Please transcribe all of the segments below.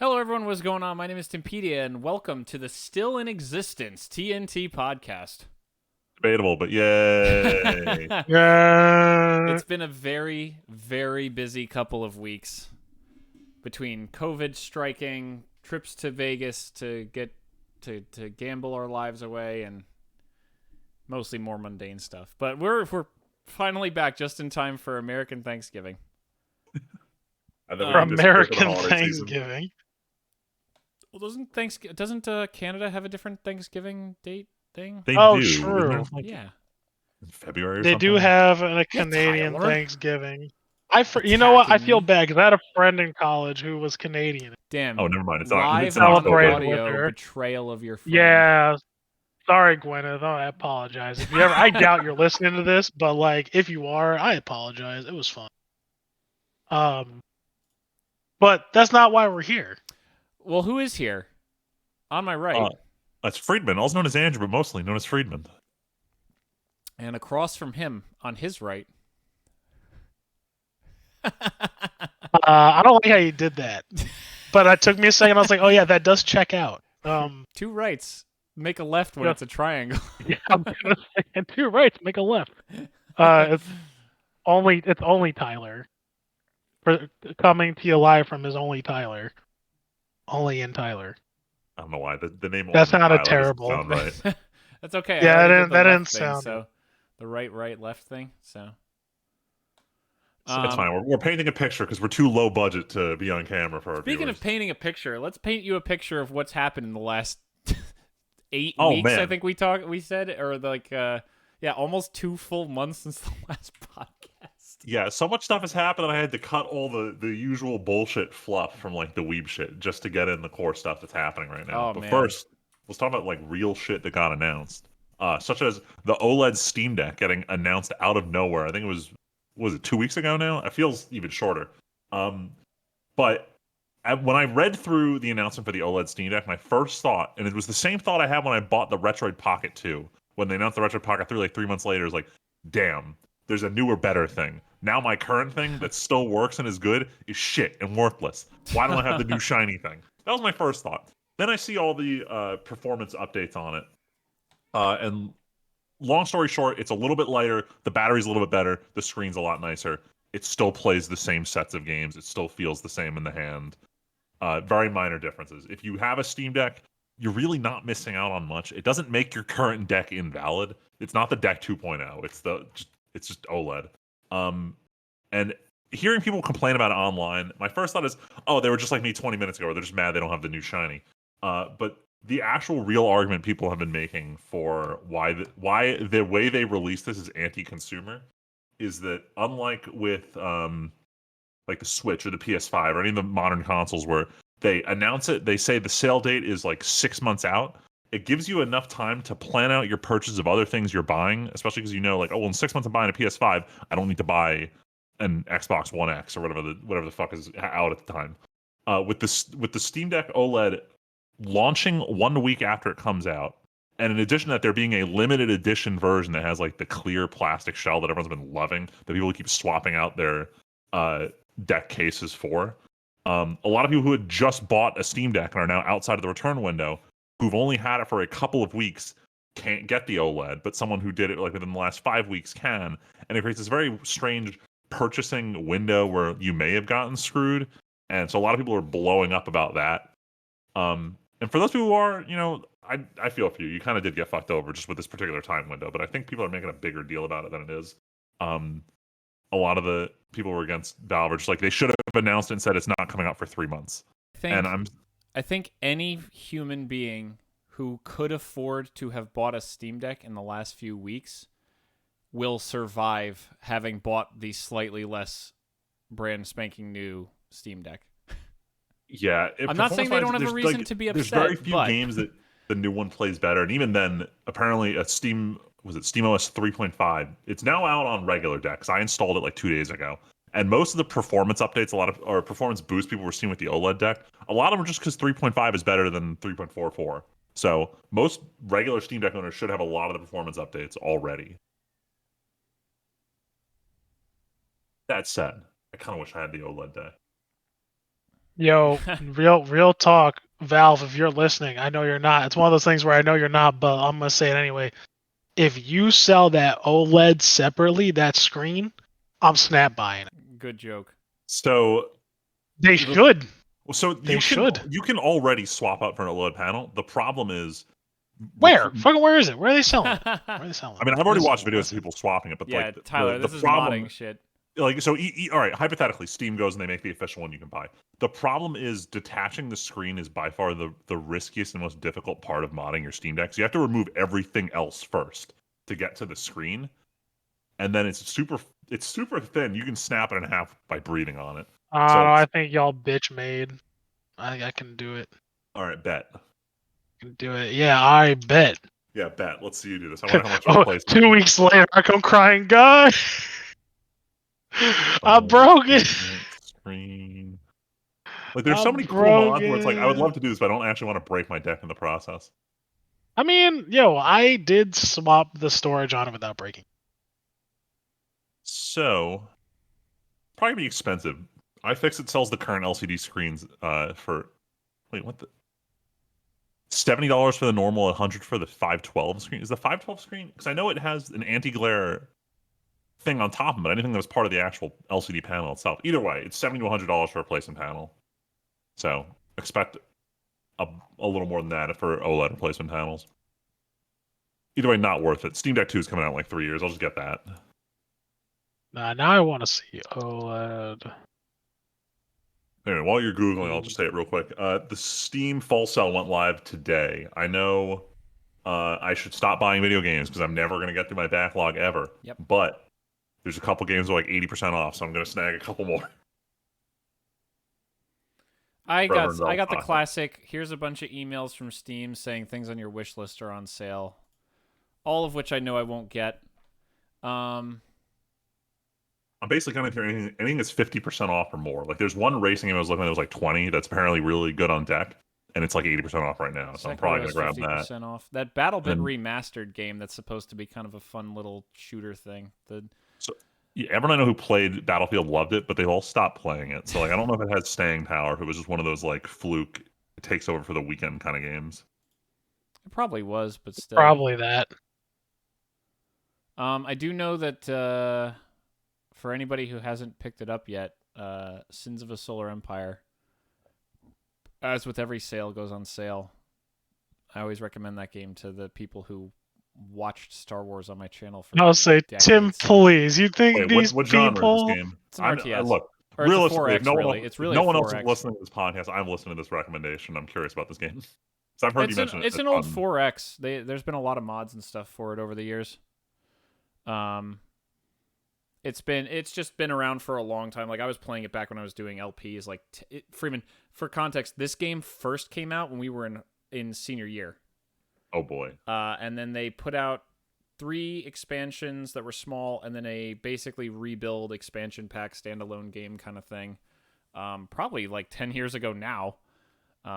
Hello, everyone. What's going on? My name is Timpedia, and welcome to the Still in Existence TNT podcast. Debatable, but yay! It's been a very, very busy couple of weeks between COVID striking, trips to Vegas to get to gamble our lives away, and mostly more mundane stuff. But we're finally back just in time for American Thanksgiving. For American Thanksgiving. Well, doesn't Canada have a different Thanksgiving date thing? They Oh, do. true. Like Yeah. February or They something? do have a Canadian Tyler. Thanksgiving. You know what? I Attacking feel me. bad because I had a friend in college who was Canadian. Damn. Oh, never mind. It's not. Live It's not Celebrate October. with audio her. betrayal of your friend. Yeah. Sorry, Gwyneth. Oh, I apologize. If you ever, I doubt you're listening to this, but like, if you are, I apologize. It was fun. But that's not why we're here. Well, who is here? On my right. That's Friedman, also known as Andrew, but mostly known as Friedman. And across from him, on his right. I don't like how you did that. But it took me a second. I was like, oh yeah, that does check out. Two rights make a left when Yeah. it's a triangle. Yeah, I'm gonna say, and two rights make a left. It's only Tyler. For coming to you live from his only Tyler. Only in Tyler. I don't know why the name. That Only sounded Tyler doesn't terrible. Sound right. That's okay. Yeah, I already did the that left didn't thing, sound so the right, left thing. So It's fine. We're painting a picture because we're too low budget to be on camera for our Speaking viewers. of painting a picture, let's paint you a picture of what's happened in the last 8 Oh, weeks. man. I think we said, or like, almost 2 full months since the last podcast. Yeah, so much stuff has happened, and I had to cut all the usual bullshit fluff from like the Weeb shit just to get in the core stuff that's happening right now. Oh, But man. first, let's talk about like real shit that got announced, such as the OLED Steam Deck getting announced out of nowhere. I think it was it 2 weeks ago now? It feels even shorter. But when I read through the announcement for the OLED Steam Deck, my first thought, and it was the same thought I had when I bought the Retroid Pocket 2, when they announced the Retroid Pocket 3 like 3 months later, is like, damn, there's a newer, better thing. Now my current thing that still works and is good is shit and worthless. Why don't I have the new shiny thing? That was my first thought. Then I see all the performance updates on it. And long story short, it's a little bit lighter. The battery's a little bit better. The screen's a lot nicer. It still plays the same sets of games. It still feels the same in the hand. Very minor differences. If you have a Steam Deck, you're really not missing out on much. It doesn't make your current deck invalid. It's not the Deck 2.0. It's just OLED. And hearing people complain about it online, my first thought is, oh, they were just like me 20 minutes ago, or they're just mad they don't have the new shiny. But the actual real argument people have been making for why the way they release this is anti-consumer is that unlike with like the Switch or the PS5 or any of the modern consoles where they announce it, they say the sale date is like 6 months out. It gives you enough time to plan out your purchase of other things you're buying, especially because you know, like, oh, well, in 6 months I'm buying a PS5. I don't need to buy an Xbox One X or whatever the fuck is out at the time. With the Steam Deck OLED launching 1 week after it comes out, and in addition to that, there being a limited edition version that has like the clear plastic shell that everyone's been loving, that people keep swapping out their deck cases for. A lot of people who had just bought a Steam Deck and are now outside of the return window, who've only had it for a couple of weeks, can't get the OLED, but someone who did it like within the last 5 weeks can. And it creates this very strange purchasing window where you may have gotten screwed. And so a lot of people are blowing up about that. And for those people who are, you know, I feel for you. You kind of did get fucked over just with this particular time window, but I think people are making a bigger deal about it than it is. A lot of the people who were against Valve are just like, they should have announced it and said it's not coming out for 3 months. I think any human being who could afford to have bought a Steam Deck in the last few weeks will survive having bought the slightly less brand spanking new Steam Deck. Yeah, I'm not saying they don't have a reason to be upset. There's very few but... games that the new one plays better, and even then, apparently, SteamOS 3.5. It's now out on regular decks. I installed it like 2 days ago, and most of the performance updates, or performance boosts people were seeing with the OLED deck, a lot of them are just because 3.5 is better than 3.44. So most regular Steam Deck owners should have a lot of the performance updates already. That said, I kind of wish I had the OLED deck. Yo, real talk, Valve. If you're listening, I know you're not. It's one of those things where I know you're not, but I'm gonna say it anyway. If you sell that OLED separately, that screen, I'm snap buying it. Good joke. So They should. So They should. you can already swap out for an OLED panel. The problem is, Where? Fucking where is it? Where are they selling it? Where are they selling it? I mean, I've already watched videos of people swapping it, but Yeah, like Tyler, the this is problem, modding shit. like so, all right. Hypothetically, Steam goes and they make the official one you can buy. The problem is detaching the screen is by far the riskiest and most difficult part of modding your Steam Deck. So you have to remove everything else first to get to the screen, and then it's super thin. You can snap it in half by breathing on it. I think y'all bitch made. I can do it. All right, bet. I can do it. Yeah, I bet. Yeah, bet. Let's see you do this. I wonder how much Oh, replace. 2 weeks later, I come crying, God. I broke it. Screen. Like, there's so many cool mods where it's like, I would love to do this, but I don't actually want to break my deck in the process. I mean, yo, I did swap the storage on it without breaking. So, probably be expensive. iFixit sells the current LCD screens for, wait, what the? $70 for the normal, $100 for the 512 screen. Is the 512 screen? Because I know it has an anti-glare thing on top of it. Anything that was part of the actual LCD panel itself. Either way, it's $70 to $100 for a replacement panel. So expect a little more than that for OLED replacement panels. Either way, not worth it. Steam Deck 2 is coming out in like 3 years. I'll just get that. Nah, now I want to see OLED. Anyway, while you're Googling, I'll just say it real quick. The Steam Fall Sale went live today. I know I should stop buying video games because I'm never going to get through my backlog ever. Yep. But there's a couple games that are like 80% off, so I'm going to snag a couple more. I got the classic. Here's a bunch of emails from Steam saying things on your wish list are on sale, all of which I know I won't get. I'm basically kind of hearing anything that's 50% off or more. Like, there's one racing game I was looking at that was like 20. That's apparently really good on deck, and it's like 80% off right now. So I'm probably gonna grab that. 50% off. That BattleBit remastered game that's supposed to be kind of a fun little shooter thing. Yeah, everyone I know who played Battlefield loved it, but they all stopped playing it. So like, I don't know if it has staying power. If it was just one of those like fluke, it takes over for the weekend kind of games. It probably was, but still. Probably that. I do know that for anybody who hasn't picked it up yet, Sins of a Solar Empire, as with every sale, goes on sale. I always recommend that game to the people who watched Star Wars on my channel for I'll say, decades. Tim, please. You think these what genre people? is this game? It's an RTS. Look, or it's a realistically, 4X, really. It's really no a one 4X. else is listening to this podcast. I'm listening to this recommendation. I'm curious about this game. So I've heard you mention it. It's an old 4X. There's been a lot of mods and stuff for it over the years. It's just been around for a long time. Like, I was playing it back when I was doing LPs. Like, Friedman, for context, this game first came out when we were in senior year. Oh boy. And then they put out 3 expansions that were small, and then a basically rebuild expansion pack standalone game kind of thing. Probably like 10 years ago now,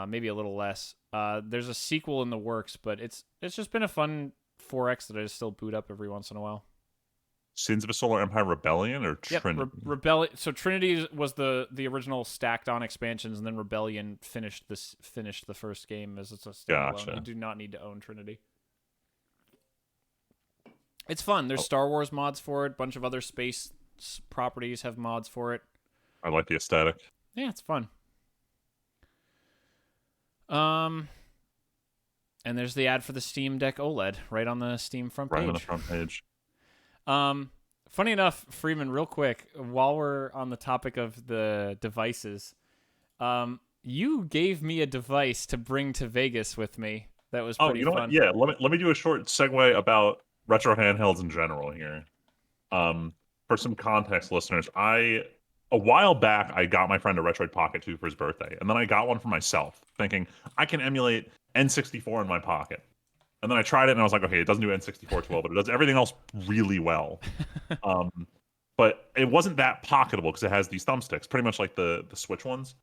maybe a little less. There's a sequel in the works, but it's just been a fun 4X that I just still boot up every once in a while. Sins of a Solar Empire Rebellion or Trinity? Yep, Rebellion. So Trinity was the original stacked on expansions, and then Rebellion finished the first game as it's a standalone. Gotcha. You do not need to own Trinity. It's fun. There's Star Wars mods for it. A bunch of other space properties have mods for it. I like the aesthetic. Yeah, it's fun. And there's the ad for the Steam Deck OLED right on the Steam front page. Right on the front page. Funny enough, Freeman, real quick, while we're on the topic of the devices, you gave me a device to bring to Vegas with me. That was pretty fun. What? Yeah, let me do a short segue about retro handhelds in general here. For some context, listeners, a while back I got my friend a Retroid Pocket 2 for his birthday, and then I got one for myself, thinking I can emulate N64 in my pocket. And then I tried it, and I was like, okay, it doesn't do N64 too well, but it does everything else really well. But it wasn't that pocketable because it has these thumbsticks, pretty much like the Switch ones.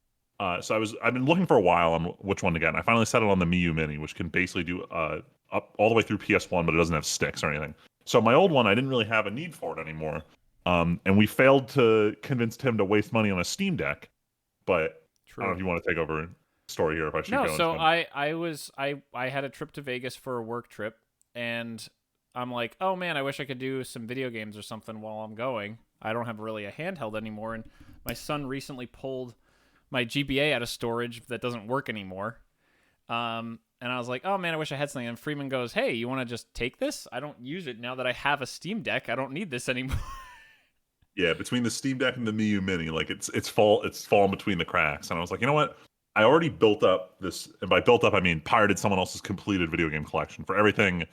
So I've been looking for a while on which one to get, and I finally settled on the Miu Mini, which can basically do up all the way through PS1, but it doesn't have sticks or anything. So my old one, I didn't really have a need for it anymore. And we failed to convince Tim to waste money on a Steam Deck, but I don't know if you want to take over story here if I should No, go. so I had a trip to Vegas for a work trip, and I'm like, oh man, I wish I could do some video games or something while I'm going. I don't have really a handheld anymore, and my son recently pulled my GBA out of storage that doesn't work anymore. And I was like, oh man, I wish I had something. And Friedman goes, hey, you want to just take this? I don't use it now that I have a Steam Deck. I don't need this anymore. Yeah, between the Steam Deck and the Mii U Mini, like it's fallen between the cracks. And I was like, you know what? I already built up this, and by built up I mean pirated someone else's completed video game collection for everything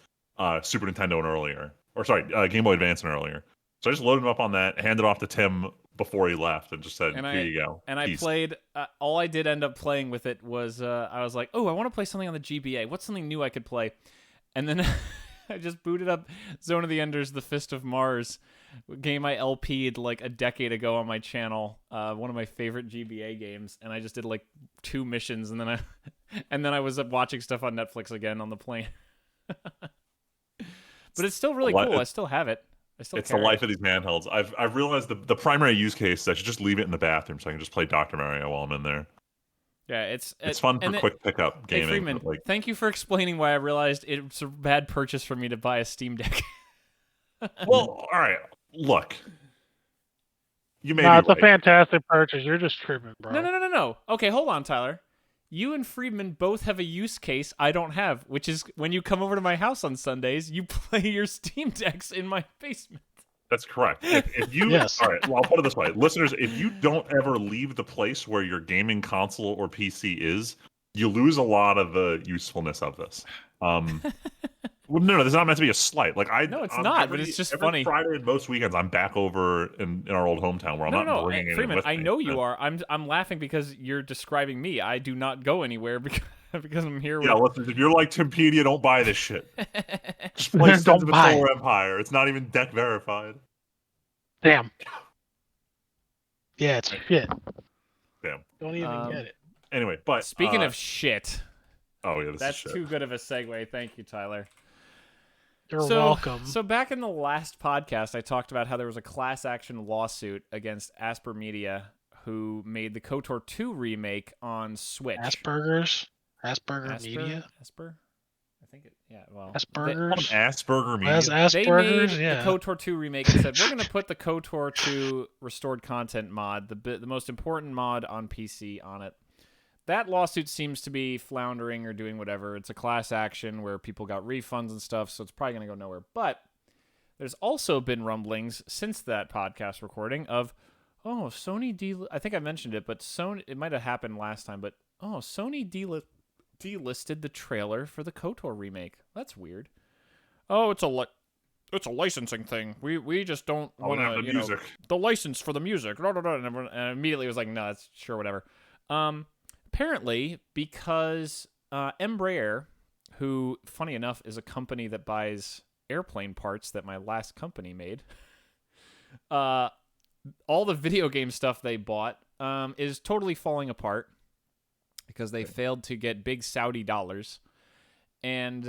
Super Nintendo and earlier, or sorry, Game Boy Advance and earlier. So I just loaded him up on that, handed off to Tim before he left, and just said, "Here you go." And Peace. I played. All I did end up playing with it was I was like, oh, I want to play something on the GBA. What's something new I could play? And then I just booted up Zone of the Enders: The Fist of Mars, a game I LP'd like a decade ago on my channel. One of my favorite GBA games, and I just did like 2 missions, and then I was up watching stuff on Netflix again on the plane. But it's still really cool. I still have it. It's the life of these handhelds. I've realized the primary use case is I should just leave it in the bathroom so I can just play Dr. Mario while I'm in there. Yeah, it's fun for quick pickup gaming. Hey Friedman, thank you for explaining why I realized it's a bad purchase for me to buy a Steam Deck. Well, all right, look. You may it's a fantastic purchase. You're just tripping, bro. No. Okay, hold on, Tyler. You and Friedman both have a use case I don't have, which is when you come over to my house on Sundays, you play your Steam Decks in my basement. That's correct. If you, yes. All right, well, I'll put it this way. Listeners, if you don't ever leave the place where your gaming console or PC is, you lose a lot of the usefulness of this. Well, no, this is not meant to be a slight. No, it's not, but it's just funny. Friday and most weekends, I'm back over in our old hometown where I'm not bringing anyone Freeman, with me. I know you are. I'm laughing because you're describing me. I do not go anywhere because I'm here. Yeah, listen, if you're like Timpedia, don't buy this shit. Just play Sons of the Solar Empire. It's not even deck verified. Damn. Yeah, it's shit. Damn. Don't even get it. Anyway, but speaking of shit. Oh yeah, that's too good of a segue. Thank you, Tyler. You're welcome. So back in the last podcast, I talked about how there was a class action lawsuit against Asper Media, who made the KOTOR 2 remake on Switch. Asper Media? Asper? I think it, yeah, well. Asperger's? Asperger Media. Asperger's, they made yeah. the KOTOR 2 remake and said, we're going to put the KOTOR 2 restored content mod, the most important mod on PC on it. That lawsuit seems to be floundering or doing whatever. It's a class action where people got refunds and stuff, so it's probably going to go nowhere. But there's also been rumblings since that podcast recording of, Sony I think I mentioned it, but Sony, it might have happened last time, but Sony delisted the trailer for the KOTOR remake. That's weird. Oh, it's a licensing thing. We just don't want to, the license for the music. And immediately it was like, no, it's sure whatever. Apparently, because Embraer, who, funny enough, is a company that buys airplane parts that my last company made, all the video game stuff they bought is totally falling apart because they failed to get big Saudi dollars. And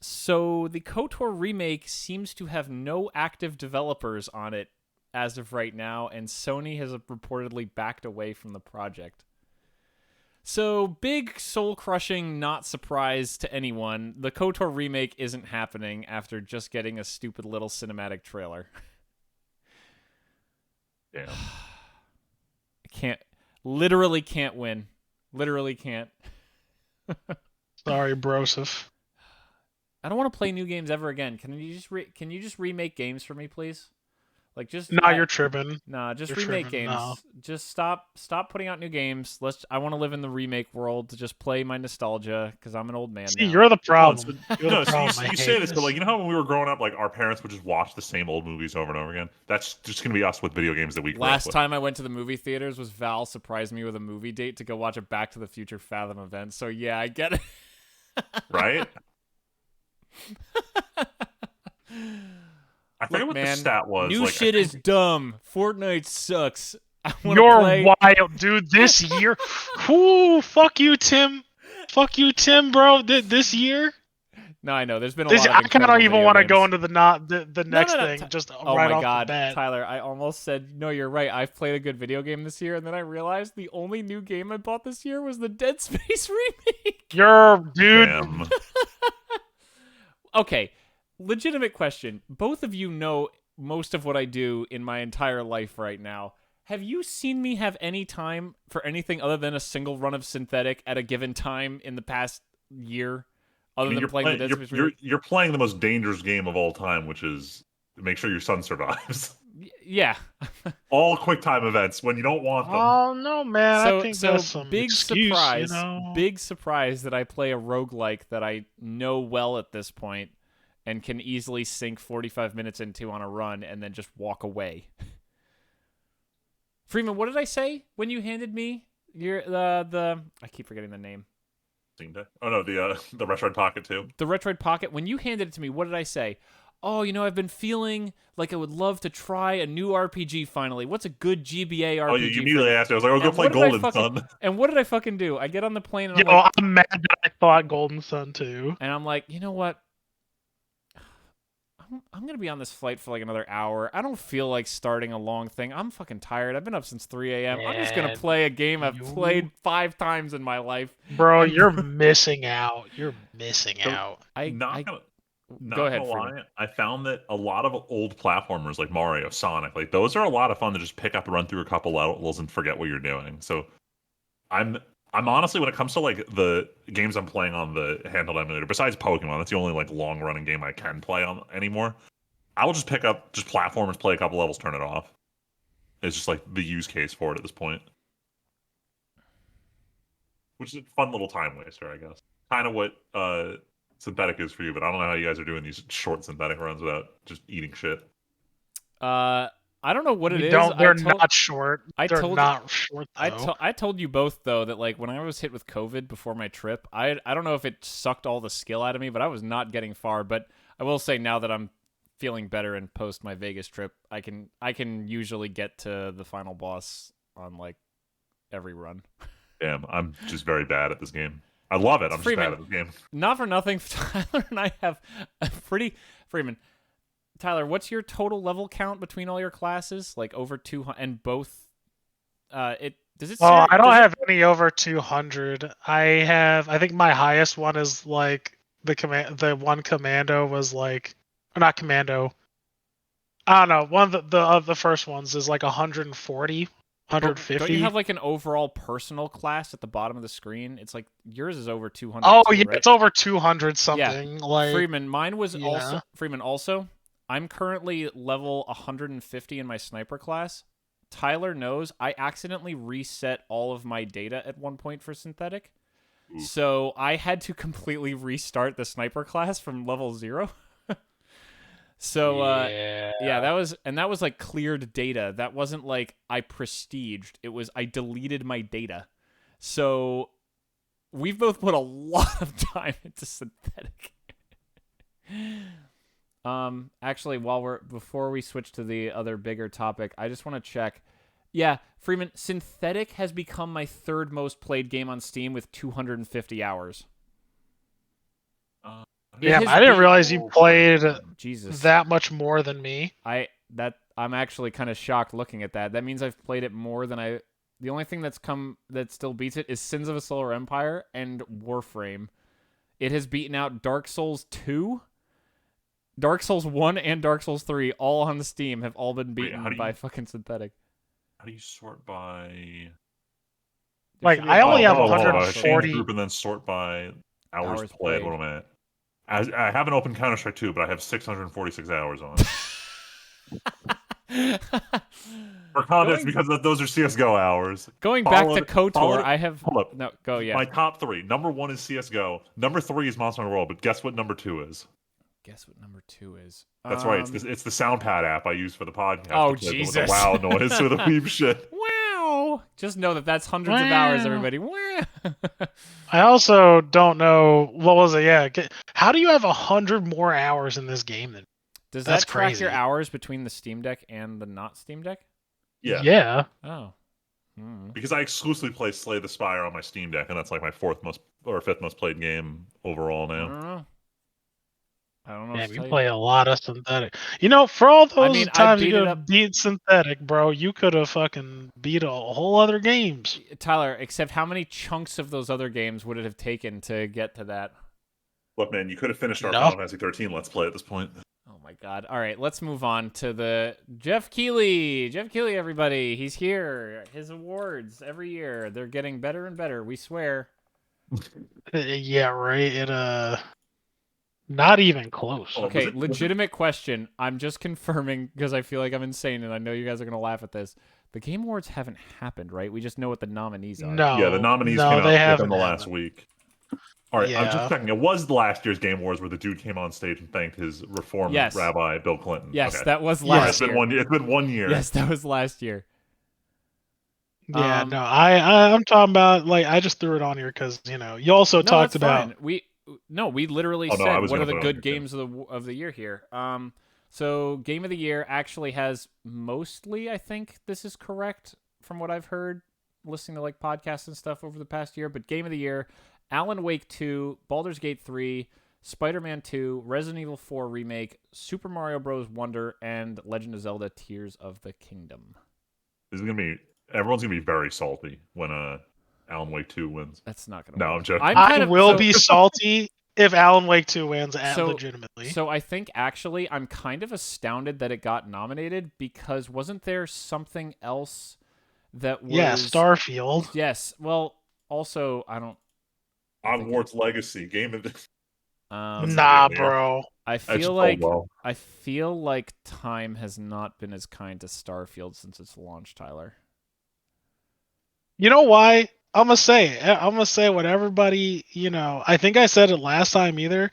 so the KOTOR remake seems to have no active developers on it as of right now, and Sony has reportedly backed away from the project. So, big, soul-crushing, not surprise to anyone, the KOTOR remake isn't happening after just getting a stupid little cinematic trailer. Damn. Literally can't win. Literally can't. Sorry, Broseph. I don't want to play new games ever again. Can you just remake games for me, please? Like just you're tripping. Just remake games. No. Just stop putting out new games. I want to live in the remake world to just play my nostalgia because I'm an old man now. You're the problem. You say this, but like, you know how when we were growing up, like our parents would just watch the same old movies over and over again? That's just gonna be us with video games that we grew up with. Last time I went to the movie theaters was Val surprised me with a movie date to go watch a Back to the Future Fathom event. So yeah, I get it. Right? I forget what the stat was. New shit is dumb. Fortnite sucks. You're wild, dude. This year, fuck you, Tim. Fuck you, Tim, bro. This year. No, I know. There's been a lot of I kind of don't even want to go games. into the next thing, just Oh right my off God, the bat. Tyler, I almost said, no, you're right. I've played a good video game this year, and then I realized the only new game I bought this year was the Dead Space remake. Dude. Damn. Okay, legitimate question. Both of you know most of what I do in my entire life right now. Have you seen me have any time for anything other than a single run of Synthetic at a given time in the past year? Other than playing the Dead Space remake? You're playing the most dangerous game of all time, which is make sure your son survives. Yeah. All quick time events when you don't want them. Oh no, man! I think So that's some big excuse, surprise, you know? big surprise that I play a roguelike that I know well at this point and can easily sink 45 minutes into on a run and then just walk away. Friedman, what did I say when you handed me your the I keep forgetting the name. Oh no, the Retroid Pocket 2. The Retroid Pocket. When you handed it to me, what did I say? Oh, you know, I've been feeling like I would love to try a new RPG finally. What's a good GBA RPG? Oh, you immediately asked me. I was like, oh, go play Golden Sun. And what did I fucking do? I get on the plane and I'm mad that I thought Golden Sun too. And I'm like, you know what? I'm going to be on this flight for like another hour. I don't feel like starting a long thing. I'm fucking tired. I've been up since 3 a.m. I'm just going to play a game I've played 5 times in my life. Bro, you're missing out. You're missing out. Not Go ahead, gonna lie, I found that a lot of old platformers like Mario, Sonic, like those are a lot of fun to just pick up and run through a couple levels and forget what you're doing. So I'm honestly, when it comes to like the games I'm playing on the handheld emulator, besides Pokemon, that's the only like long running game I can play on anymore. I will just pick up platformers, play a couple levels, turn it off. It's just like the use case for it at this point. Which is a fun little time waster, I guess. Kind of what Synthetic is for you, but I don't know how you guys are doing these short Synthetic runs without just eating shit. I don't know what it is. They're not short. They're not short, though. I told you both, though, that like when I was hit with COVID before my trip, I don't know if it sucked all the skill out of me, but I was not getting far. But I will say now that I'm feeling better and post my Vegas trip, I can usually get to the final boss on like every run. Damn, I'm just very bad at this game. I love it. I'm just bad at this game. Not for nothing, Tyler and I have a pretty... Friedman, Tyler, what's your total level count between all your classes? Like over 200, and both... I don't have any over 200. I think my highest one is like the one commando was like... Or not commando. I don't know. One of the first ones is like 140. 150. Don't you have like an overall personal class at the bottom of the screen? It's like yours is over 200. Oh too, yeah, right? it's over 200 something. Yeah. Like Freeman, mine was also Freeman. Also, I'm currently level 150 in my sniper class. Tyler knows I accidentally reset all of my data at one point for Synthetic, so I had to completely restart the sniper class from level 0. So yeah, that was like cleared data. That wasn't like I prestiged. It was I deleted my data. So we've both put a lot of time into Synthetic. Actually, before we switch to the other bigger topic, I just want to check. Yeah, Freeman, Synthetic has become my 3rd most played game on Steam with 250 hours. Damn, I didn't realize you played that much more than me. I'm actually kind of shocked looking at that. That means I've played it more than I... The only thing that still beats it is Sins of a Solar Empire and Warframe. It has beaten out Dark Souls 2, Dark Souls 1, and Dark Souls 3, all on Steam, have all been beaten by fucking Synthetic. How do you sort by... Like, I only have 140... Change group and then sort by hours played. What am I at? I haven't opened Counter-Strike 2, but I have 646 hours on it. For context, because those are CSGO hours. Going back to KOTOR, I have... Hold up. No, go, yeah. My top 3. Number 1 is CSGO. Number 3 is Monster Hunter World, but guess what number 2 is? Guess what number 2 is? That's right. It's the SoundPad app I use for the podcast. Oh, Jesus. With the wow noise with the Weeb shit. Wow. Just know that's hundreds of hours, everybody. Wow. I also don't know... What was it? Yeah. How do you have 100 more hours in this game than... Does that track your hours between the Steam Deck and the not Steam Deck? Yeah. Yeah. Oh. Because I exclusively play Slay the Spire on my Steam Deck, and that's like my 4th most or 5th most played game overall now. I don't know what Damn, to you tell you. play a lot of synthetic. You know, for all those mean, I times you beat it could up- have beat synthetic, bro, you could have fucking beat a whole other games. Tyler, except how many chunks of those other games would it have taken to get to that? Look, man, you could have finished our No. Final Fantasy 13 Let's Play at this point. Oh my god. All right, let's move on to the Jeff Keighley. Jeff Keighley, everybody. He's here. His awards every year. They're getting better and better, we swear. Yeah, right. Not even close. Oh, Okay, was it- legitimate question. I'm just confirming because I feel like I'm insane and I know you guys are going to laugh at this. The Game Awards haven't happened, right? We just know what the nominees are. No. Yeah, the nominees no, came they out haven't within the last happened. week. All right, I'm Yeah. just checking. It was last year's Game Awards where the dude came on stage and thanked his reformed Yes. rabbi, Bill Clinton. Yes, Okay. that was Yeah, All right, last year. It's been 1 year. Yes, that was last year. Yeah, Um, no, I'm talking about like I just threw it on here because you also No, talked that's about fine. We literally Oh, no, I said was what are gonna the put it on good here, too. games of the year here. So Game of the Year actually has mostly, I think this is correct from what I've heard, listening to like podcasts and stuff over the past year. But Game of the Year, Alan Wake 2, Baldur's Gate 3, Spider-Man 2, Resident Evil 4 Remake, Super Mario Bros. Wonder, and Legend of Zelda: Tears of the Kingdom. Everyone's gonna be very salty when Alan Wake 2 wins. That's not gonna. No, work. I'm joking. I will be salty if Alan Wake 2 wins legitimately. So I think actually I'm kind of astounded that it got nominated because wasn't there something else that was Starfield. Yes. Well, also I don't Hogwarts Legacy game of the Nah, bro. I just- feel oh, like well. I feel like time has not been as kind to Starfield since its launch, Tyler. You know why? I'm gonna say it. I'm gonna say what everybody. I think I said it last time either.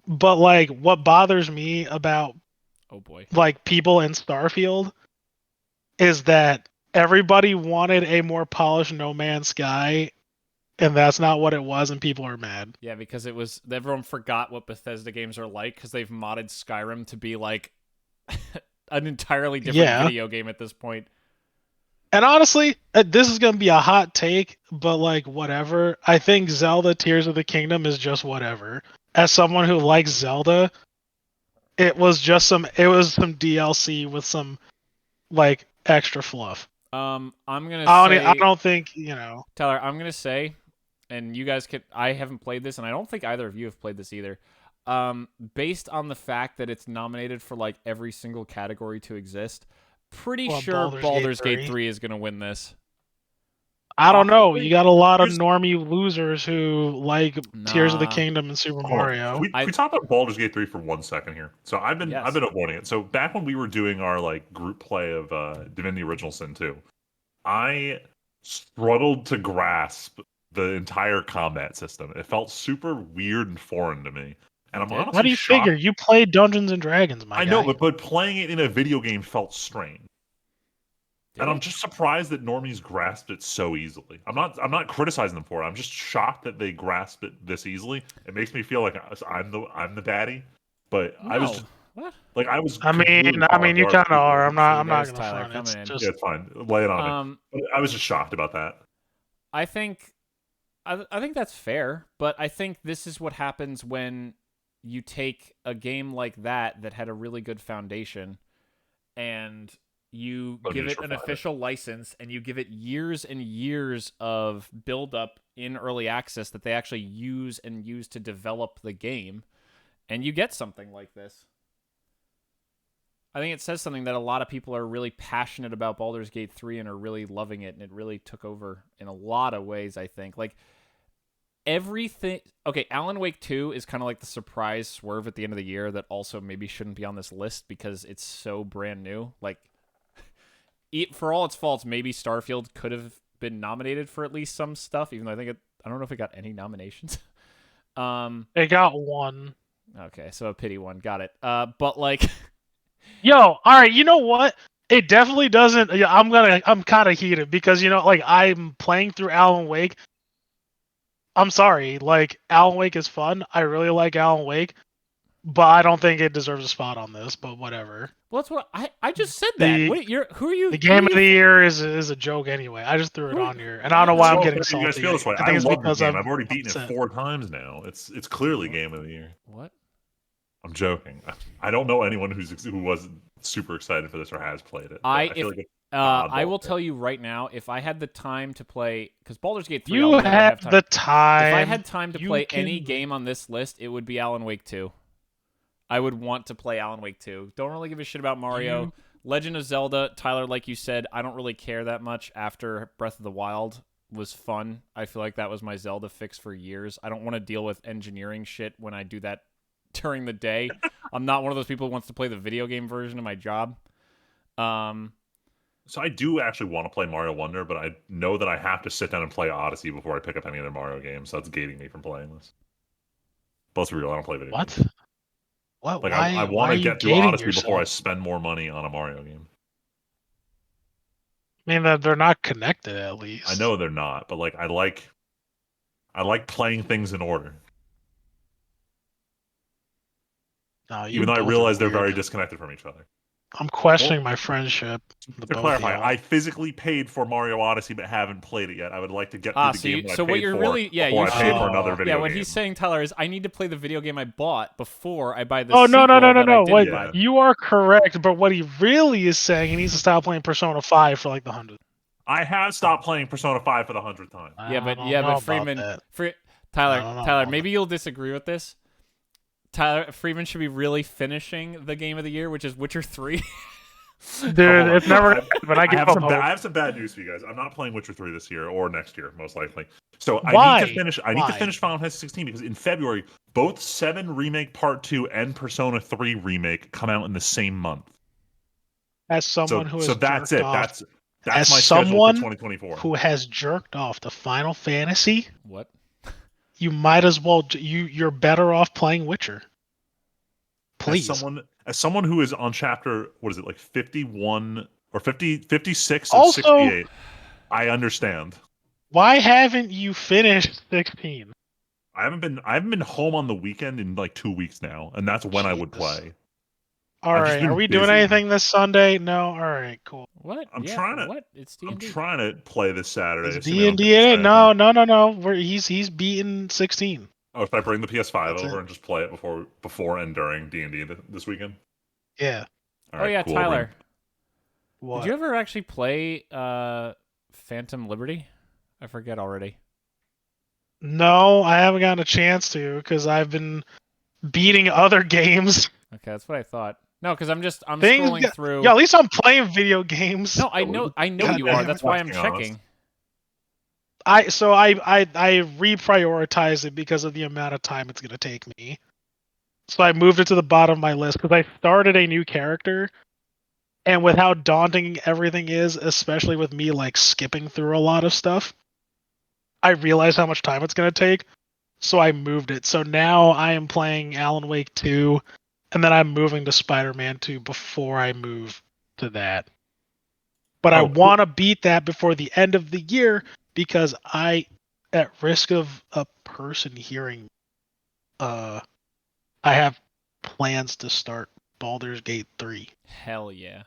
But like, what bothers me about Oh boy. like people in Starfield is that everybody wanted a more polished No Man's Sky, and that's not what it was, and people are mad. Yeah, because everyone forgot what Bethesda games are like because they've modded Skyrim to be like an entirely different video game at this point. And honestly, this is gonna be a hot take, but like whatever. I think Zelda Tears of the Kingdom is just whatever. As someone who likes Zelda, it was some DLC with some like extra fluff. I'm gonna I don't think Tyler, I'm gonna say, and you guys I haven't played this, and I don't think either of you have played this either. Based on the fact that it's nominated for like every single category to exist, pretty sure Baldur's Gate 3 is gonna win this. I don't know. You got a lot of normie losers who like Tears of the Nah. Kingdom and Super Hold on. Mario. Can we talk about Baldur's Gate 3 for 1 second here? So I've been Yes. avoiding it. So back when we were doing our like group play of Divinity Original Sin 2, I struggled to grasp the entire combat system. It felt super weird and foreign to me. And I'm honestly What do you shocked. figure? You play Dungeons and Dragons, my guy. I know, but playing it in a video game felt strange. Did And I'm it? just surprised that normies grasped it so easily. I'm not criticizing them for it. I'm just shocked that they grasped it this easily. It makes me feel like I'm the baddie. But I was No. just What? like I was. I mean, completely you caught kind off of guard. are. I'm not There's gonna Tyler front. coming It's in. just Yeah, it's fine. Lay it on me. But I was just shocked about that. I think that's fair, but I think this is what happens when you take a game like that had a really good foundation and you But give you it just an refine it. official license and you give it years and years of build up in early access that they actually use to develop the game, and you get something like this. I think it says something that a lot of people are really passionate about Baldur's Gate 3 and are really loving it, and it really took over in a lot of ways, I think. Like, everything... Okay, Alan Wake 2 is kind of like the surprise swerve at the end of the year that also maybe shouldn't be on this list because it's so brand new. Like, for all its faults, maybe Starfield could have been nominated for at least some stuff, even though I don't know if it got any nominations. It got one. Okay, so a pity one. Got it. But, like... Yo, all right. You know what? It definitely doesn't. Yeah, I'm kind of heated because like I'm playing through Alan Wake. I'm sorry. Like Alan Wake is fun. I really like Alan Wake, but I don't think it deserves a spot on this. But whatever. Well, that's what I just said. That who are you? The game of the year is a joke anyway. I just threw it on here, and I don't know why I'm getting salty. You guys feel this way. I think it's love because the game. I've already beaten it 4 times now. It's clearly game of the year. What? I'm joking. I don't know anyone who was super excited for this or has played it. I feel like it's I will tell you right now, if I had the time to play, because Baldur's Gate 3, You I'll never have have time. the time. If I had time to you play can- any game on this list, it would be Alan Wake 2. I would want to play Alan Wake 2. Don't really give a shit about Mario. Legend of Zelda, Tyler, like you said, I don't really care that much after Breath of the Wild was fun. I feel like that was my Zelda fix for years. I don't want to deal with engineering shit when I do that during the day. I'm not one of those people who wants to play the video game version of my job. So I do actually want to play Mario Wonder, but I know that I have to sit down and play Odyssey before I pick up any other Mario games. So that's gating me from playing this. But let's be real, I don't play video games. What? Like why? I Why want are to you get through gating Odyssey before I yourself? spend more money on a Mario game. I mean, that they're not connected at least. I know they're not, but like I like playing things in order. No, you Even though I both are realize they're weird. very disconnected from each other. I'm questioning my friendship. To clarify, I physically paid for Mario Odyssey but haven't played it yet. I would like to get through the game that I paid for before I pay for another video game. What he's saying, Tyler, is I need to play the video game I bought before I buy the Oh sequel no! that I didn't buy. You are correct, but what he really is saying, he needs to stop playing Persona 5 for like the 100th. I have stopped playing Persona 5 for the 100th time. But Friedman, Tyler, maybe you'll disagree with this. Tyler Friedman should be really finishing the game of the year, which is Witcher 3. Dude, it's never. But I have some bad news for you guys. I'm not playing Witcher 3 this year or next year, most likely. So Why? I need to finish Final Fantasy 16 because in February, both 7 Remake Part 2 and Persona 3 Remake come out in the same month. As someone who has that's jerked it. off, That's my schedule for 2024. Who has jerked off to Final Fantasy? What? You might as well. You're better off playing Witcher. Please. As someone who is on chapter, what is it, like 51 or 56 of Also, 68, I understand. Why haven't you finished 16? I haven't been home on the weekend in like 2 weeks now, and that's when I would play. All right, are we doing anything this Sunday? No. All right, cool. What? I'm trying to play this Saturday. It's D&D. No. He's beaten 16. Oh, if I bring the PS5 over and just play it before and during D&D this weekend? Yeah. All right, cool. Tyler. What? Did you ever actually play Phantom Liberty? I forget already. No, I haven't gotten a chance to because I've been beating other games. Okay, that's what I thought. No, because I'm scrolling through. Yeah, at least I'm playing video games. No, I know you are. That's why I'm checking. I reprioritized it because of the amount of time it's gonna take me. So I moved it to the bottom of my list because I started a new character, and with how daunting everything is, especially with me like skipping through a lot of stuff, I realized how much time it's gonna take. So I moved it. So now I am playing Alan Wake 2, and then I'm moving to Spider-Man 2 before I move to that. But I want to beat that before the end of the year because at risk of a person hearing, I have plans to start Baldur's Gate 3. Hell yeah.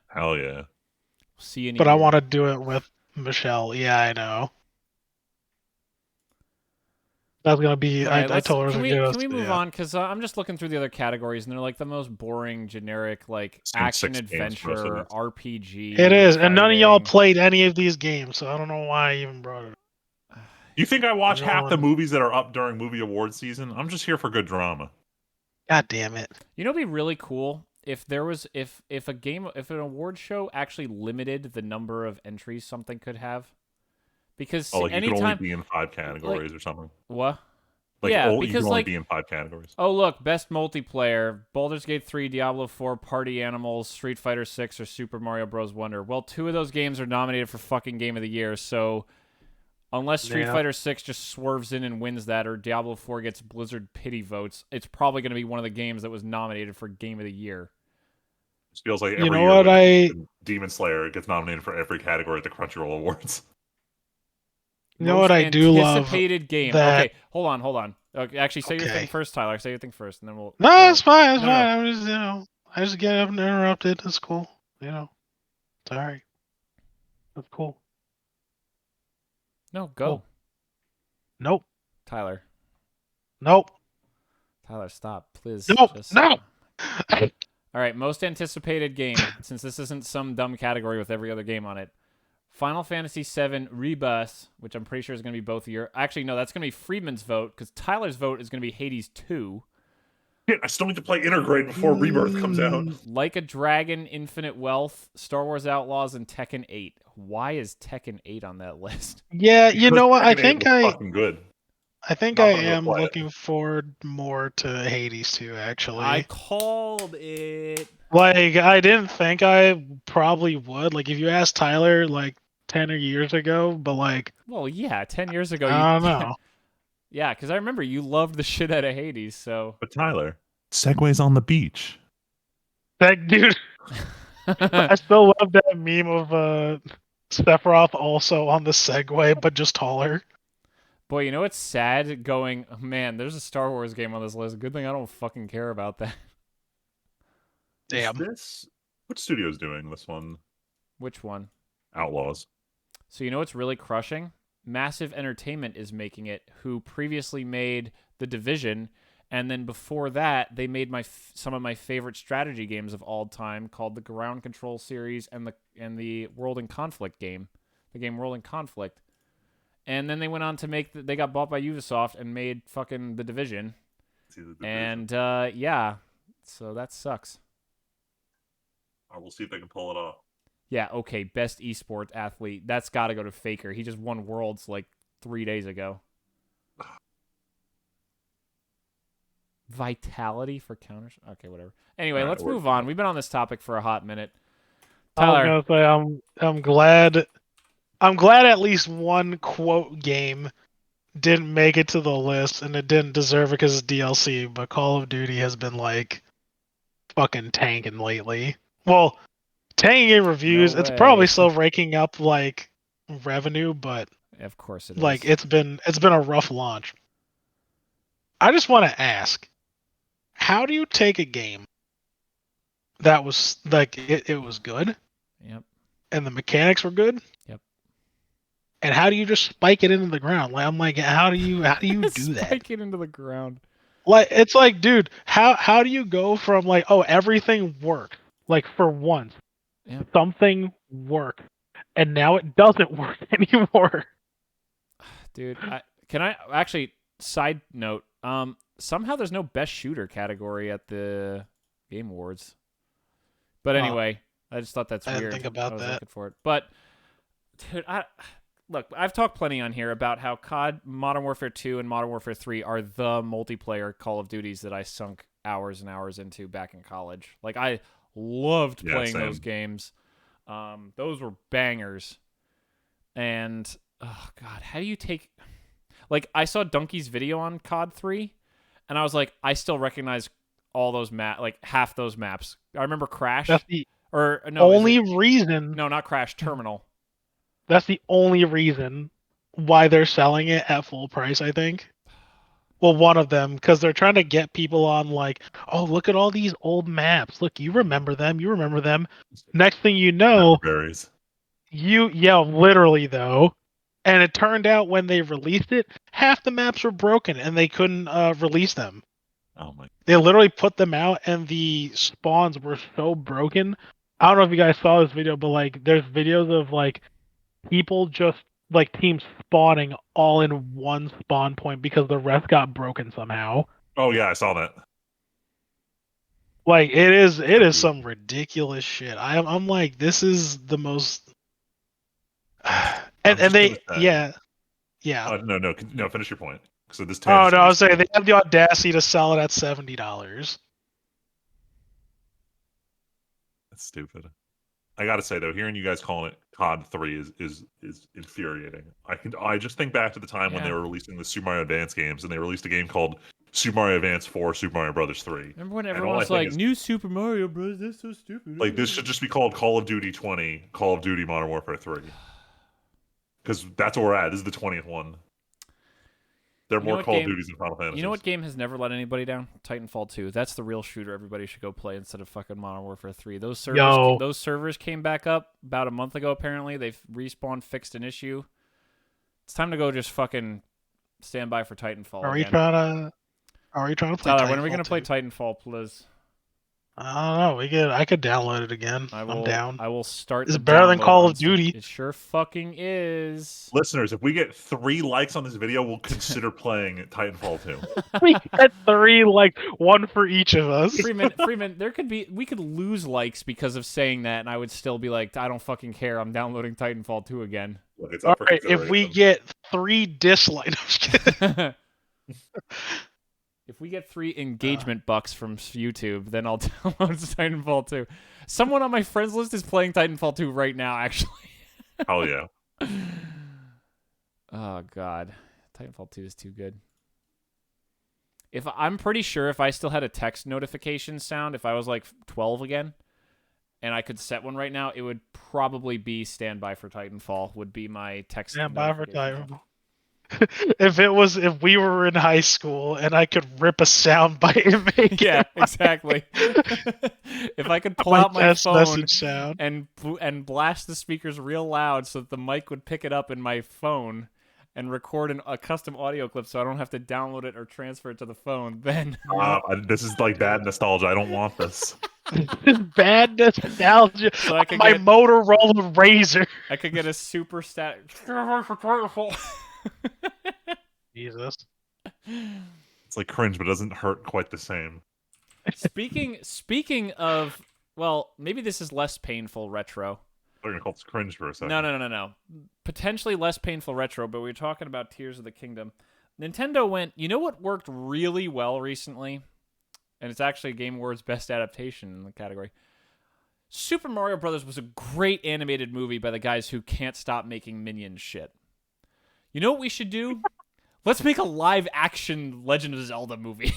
See you. But I want to do it with Michelle. Yeah, I know. That's gonna be. Right, I told her. Can we move on? Because I'm just looking through the other categories, and they're like the most boring, generic, like action adventure RPG. It is, and none of y'all played any of these games, so I don't know why I even brought it up. You think I watch half the movies that are up during movie award season? I'm just here for good drama. God damn it! You know, it'd be really cool if there was if an award show actually limited the number of entries something could have. Because you anytime could only be in 5 categories or something. What? Because you can only be in 5 categories. Oh look, best multiplayer: Baldur's Gate 3, Diablo 4, Party Animals, Street Fighter 6, or Super Mario Bros. Wonder. Well, 2 of those games are nominated for fucking Game of the Year. So unless Street Fighter 6 just swerves in and wins that, or Diablo 4 gets Blizzard pity votes, it's probably going to be one of the games that was nominated for Game of the Year. It feels like every year Demon Slayer gets nominated for every category at the Crunchyroll Awards. You know what I do love? Anticipated game. That... Okay, hold on. Okay, actually, say your thing first, Tyler. Say your thing first, and then we'll. No, it's fine. It's fine. I'm just, I just get up and interrupted. It's cool. It's all right. That's cool. No, go. Cool. Nope. Tyler. Nope. Tyler, stop, please. Nope. Just... No. All right, most anticipated game, since this isn't some dumb category with every other game on it. Final Fantasy VII Rebirth, which I'm pretty sure is going to be both of your... Actually, no, that's going to be Friedman's vote, because Tyler's vote is going to be Hades 2. Shit, I still need to play Intergrade before Rebirth comes out. Like a Dragon, Infinite Wealth, Star Wars Outlaws, and Tekken 8. Why is Tekken 8 on that list? Yeah, you know what? Tekken 8 was fucking good. I think Not I gonna go am play it. looking forward more to Hades 2, actually. I called it. Like, I didn't think I probably would. Like, if you asked Tyler, like, 10 years ago, but, like... Well, yeah, 10 years ago. I don't know. Yeah, because I remember you loved the shit out of Hades, so... But Tyler, Segway's on the beach. That dude... I still love that meme of Sephiroth also on the Segway, but just taller. Boy, you know what's sad? Going, oh, man, there's a Star Wars game on this list. Good thing I don't fucking care about that. Damn. What studio's doing this one? Which one? Outlaws. So you know what's really crushing? Massive Entertainment is making it, who previously made The Division, and then before that, they made some of my favorite strategy games of all time, called the Ground Control series and the World in Conflict game, the game World in Conflict. And then they went on to make they got bought by Ubisoft and made fucking The Division. And yeah, so that sucks. We'll see if they can pull it off. Yeah, okay, best esports athlete. That's got to go to Faker. He just won Worlds like 3 days ago. Vitality for counters. Okay, whatever. Anyway, let's move on. We've been on this topic for a hot minute. Tyler, I was gonna say I'm glad at least one quote game didn't make it to the list, and it didn't deserve it because it's DLC. But Call of Duty has been like fucking tanking lately. Well, tanking in reviews. No It's way. probably still raking up like revenue, but of course it is. like it's been a rough launch. I just want to ask, how do you take a game that was like it was good? Yep. And the mechanics were good? Yep. And how do you just spike it into the ground? Like I'm like, how do you do that? Spike it into the ground. Like it's like, dude, how do you go from like, oh, everything worked, like for once, something worked, and now it doesn't work anymore? Dude, can I actually side note? Somehow there's no best shooter category at the Game Awards. But anyway, I just thought that's weird. I didn't think about I was that. looking for it. But dude, look, I've talked plenty on here about how COD, Modern Warfare 2, and Modern Warfare 3 are the multiplayer Call of Duties that I sunk hours and hours into back in college. Like, I loved playing those games. Those were bangers. And, oh, God, how do you take... Like, I saw Donkey's video on COD 3, and I was like, I still recognize all those half those maps. I remember Crash. That's the reason. No, not Crash, Terminal. That's the only reason why they're selling it at full price, I think. Well, one of them, because they're trying to get people on like, oh, look at all these old maps. Look, you remember them. You remember them. Next thing you know, literally though. And it turned out when they released it, half the maps were broken and they couldn't release them. Oh my! They literally put them out and the spawns were so broken. I don't know if you guys saw this video, but like, there's videos of like people just like teams spawning all in one spawn point because the rest got broken somehow. Oh yeah, I saw that. Like it is some ridiculous shit. I'm like, this is the most. And they yeah. No, finish your point. So this. Oh no, I was saying they have the audacity to sell it at $70. That's stupid. I gotta say though, hearing you guys calling it COD 3 is infuriating. I just think back to the time when they were releasing the Super Mario Advance games, and they released a game called Super Mario Advance 4, Super Mario Brothers 3. Remember when everyone was like, "New Super Mario Bros. That's so stupid." Like this should just be called Call of Duty 20, Call of Duty Modern Warfare 3, because that's where we're at. This is the 20th one. There are more Call of Duties than Final Fantasy. You know what game has never let anybody down? Titanfall 2. That's the real shooter everybody should go play instead of fucking Modern Warfare 3. Those servers came back up about a month ago, apparently. They've respawned, fixed an issue. It's time to go just fucking stand by for Titanfall. Are we trying to play Tyler, Titanfall when are we going to play 2? Titanfall, please? I don't know. I could download it again. I'm down. I will start. It's the better than download Call on of Steam. Duty. It sure fucking is. Listeners, if we get 3 likes on this video, we'll consider playing Titanfall 2. We got 3 likes, 1 for each of us. Freeman, we could lose likes because of saying that, and I would still be like, I don't fucking care. I'm downloading Titanfall 2 again. Look, it's All up for right, if we consideration. get 3 dislikes, If we get 3 engagement bucks from YouTube, then I'll download Titanfall 2. Someone on my friends list is playing Titanfall 2 right now, actually. Hell yeah. Oh god, Titanfall 2 is too good. I'm pretty sure if I still had a text notification sound, if I was like 12 again, and I could set one right now, it would probably be Standby for Titanfall. Would be my text. Standby for notification sound. Titanfall. If we were in high school and I could rip a sound bite and make Yeah, it exactly. If I could pull my out my test phone message sound. and blast the speakers real loud so that the mic would pick it up in my phone and record a custom audio clip so I don't have to download it or transfer it to the phone, then This is like bad nostalgia. I don't want this. This bad nostalgia. So I could My get- Motorola Razor. I could get a super stat. Jesus. It's like cringe, but it doesn't hurt quite the same. Speaking of, well, maybe this is less painful retro. They're gonna call this cringe for a second. No. Potentially less painful retro, but we were talking about Tears of the Kingdom. Nintendo went, you know what worked really well recently? And it's actually Game Awards Best Adaptation in the category. Super Mario Brothers was a great animated movie by the guys who can't stop making Minions shit. You know what we should do? Let's make a live-action Legend of Zelda movie.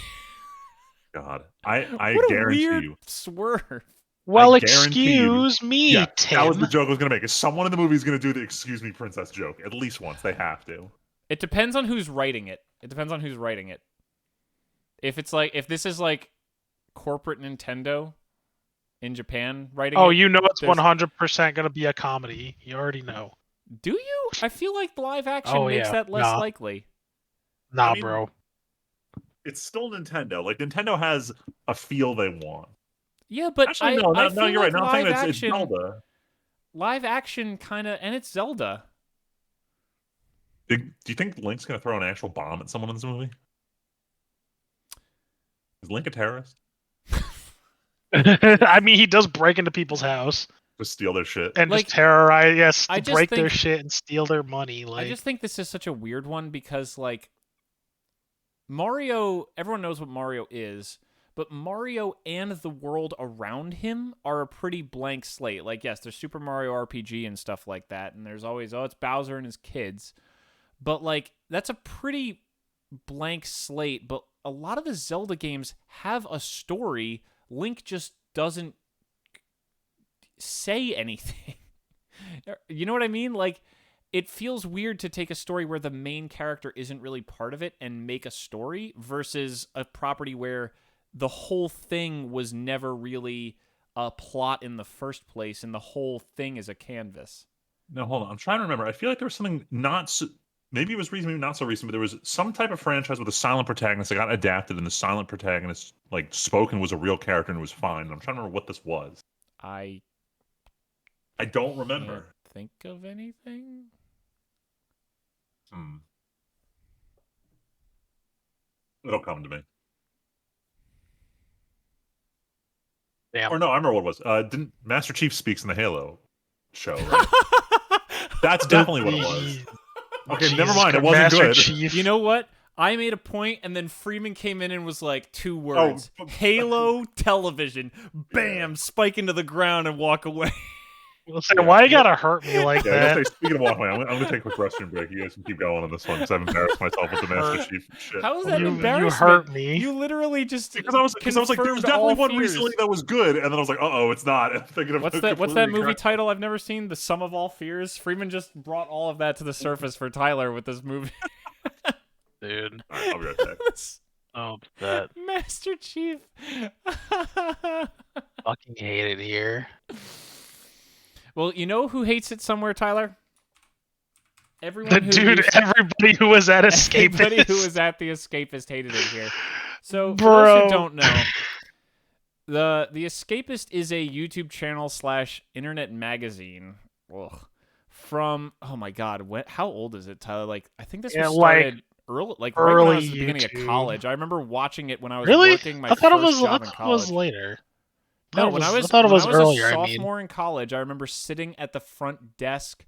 God, I What a guarantee weird you. swerve. Well, I guarantee you- excuse me, Yeah, Tim. that was the joke I was gonna make. Is someone in the movie is gonna do the "excuse me, princess" joke at least once? They have to. It depends on who's writing it. If this is like corporate Nintendo in Japan writing Oh, it, you know it's there's- 100% going to be a comedy. You already know. do you? I feel like live action Oh, makes yeah. that less Nah. likely. Nah, I mean, bro. It's still Nintendo. Like Nintendo has a feel they want. Yeah, but Actually, I no, feel you're right. like No, I'm live saying it's action, Zelda. live action kind of, and it's Zelda. Do you think Link's gonna throw an actual bomb at someone in this movie? Is Link a terrorist? I mean, he does break into people's house Just steal their shit. and Like, just terrorize, yes, I to just break their think- shit and steal their money. Like, I just think this is such a weird one because, like, Mario, everyone knows what Mario is, but Mario and the world around him are a pretty blank slate. Like, yes, there's Super Mario RPG and stuff like that, and there's always, it's Bowser and his kids. But, like, that's a pretty blank slate, but a lot of the Zelda games have a story. Link just doesn't say anything. You know what I mean? Like, it feels weird to take a story where the main character isn't really part of it and make a story versus a property where the whole thing was never really a plot in the first place and the whole thing is a canvas. No, hold on. I'm trying to remember. I feel like there was something not so, maybe it was recent, maybe not so recent, but there was some type of franchise with a silent protagonist that got adapted, and the silent protagonist, like, spoken was a real character and it was fine. I'm trying to remember what this was. I don't remember. can't think of anything. It'll come to me. damn. Or no, I remember what it was. Didn't Master Chief speaks in the Halo show, right? That's definitely what it was. Okay, never mind. It wasn't Master good. Chief. You know what? I made a point, and then Friedman came in and was like, 2 words. Oh. Halo television. Bam! Spike into the ground and walk away. Listen, Yeah. why you gotta hurt me like Yeah, that? I'll say, speaking of walking away, I'm gonna take a quick restroom break. You guys can keep going on this one because I've embarrassed myself with the Master Chief shit. How is that You embarrassing? hurt me. You literally just Because I was like, there was confirmed definitely all one fears. recently that was good, and then I was like, it's not. I'm thinking of What's a that? What's completely that movie correct- title I've never seen? The Sum of All Fears. Freeman just brought all of that to the surface for Tyler with this movie. Dude. All right, I'll be right back. Oh, that Master Chief. fucking hate it here. Well, you know who hates it somewhere, Tyler? Everyone who Dude, used- everybody who was at everybody Escapist. who was at the Escapist hated it here. So, for Bro. those who don't know, The Escapist is a YouTube channel / internet magazine. Ugh. From, oh my god, how old is it, Tyler? Like, I think this was started early, like right when I was at the beginning of college. I remember watching it when I was working my first job in college. I thought it was later. No, when I thought it was earlier. A sophomore in college, I remember sitting at the front desk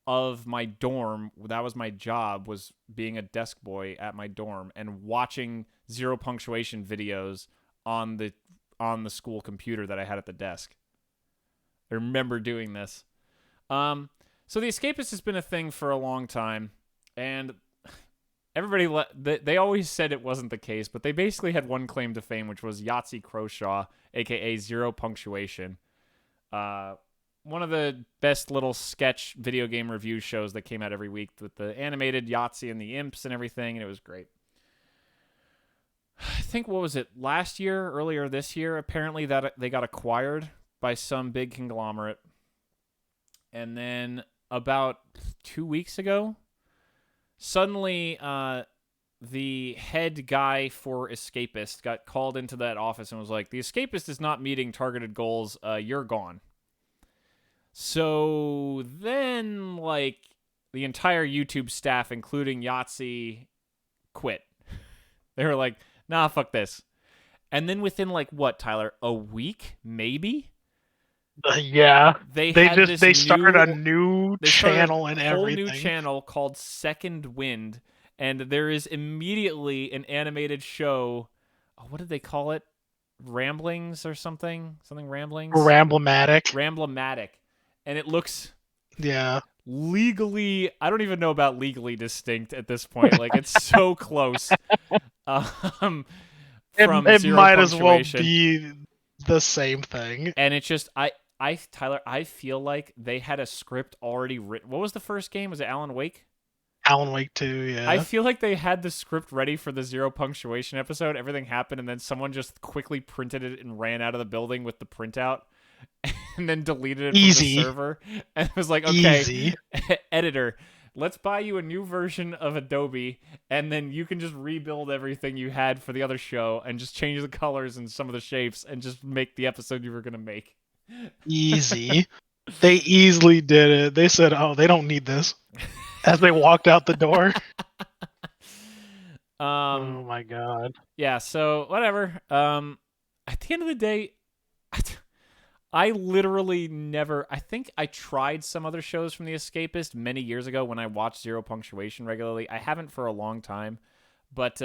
of my dorm. That was my job, was being a desk boy at my dorm and watching zero punctuation videos on the school computer that I had at the desk. I remember doing this. So the Escapist has been a thing for a long time, and everybody they always said it wasn't the case, but they basically had one claim to fame, which was Yahtzee Croshaw, aka Zero Punctuation. One of the best little sketch video game review shows that came out every week with the animated Yahtzee and the imps and everything, and it was great. I think, what was it, earlier this year, apparently that they got acquired by some big conglomerate. And then about 2 weeks ago, suddenly the head guy for Escapist got called into that office and was like, the Escapist is not meeting targeted goals, you're gone. So then, like, the entire YouTube staff, including Yahtzee, quit. They were like, nah, fuck this. And then within, like, what, Tyler? A week, maybe? Yeah. They started a new channel and everything. A whole new channel called Second Wind, and there is immediately an animated show. Oh, what did they call it? Ramblings or something? Something Ramblings? Ramblematic. And it looks legally, I don't even know about legally distinct at this point. Like, it's so close. It might as well be the same thing. And it's just, Tyler, I feel like they had a script already written. What was the first game? Was it Alan Wake? Alan Wake 2, yeah. I feel like they had the script ready for the Zero Punctuation episode. Everything happened, and then someone just quickly printed it and ran out of the building with the printout, and then deleted it from the server. And it was like, okay, editor, let's buy you a new version of Adobe, and then you can just rebuild everything you had for the other show and just change the colors and some of the shapes and just make the episode you were going to make. Easy. They easily did it. They said, oh, they don't need this, as they walked out the door. Oh my god. Yeah, so whatever. At the end of the day, I literally never... I think I tried some other shows from The Escapist many years ago when I watched Zero Punctuation regularly. I haven't for a long time, but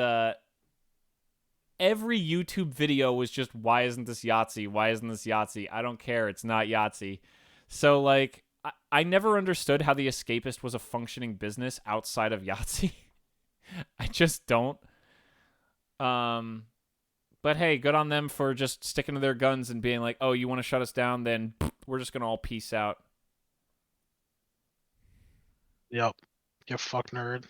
every YouTube video was just, why isn't this Yahtzee? Why isn't this Yahtzee? I don't care. It's not Yahtzee. So, like, I never understood how The Escapist was a functioning business outside of Yahtzee. I just don't. But hey, good on them for just sticking to their guns and being like, oh, you want to shut us down? Then we're just going to all peace out. Yep. You fuck nerd.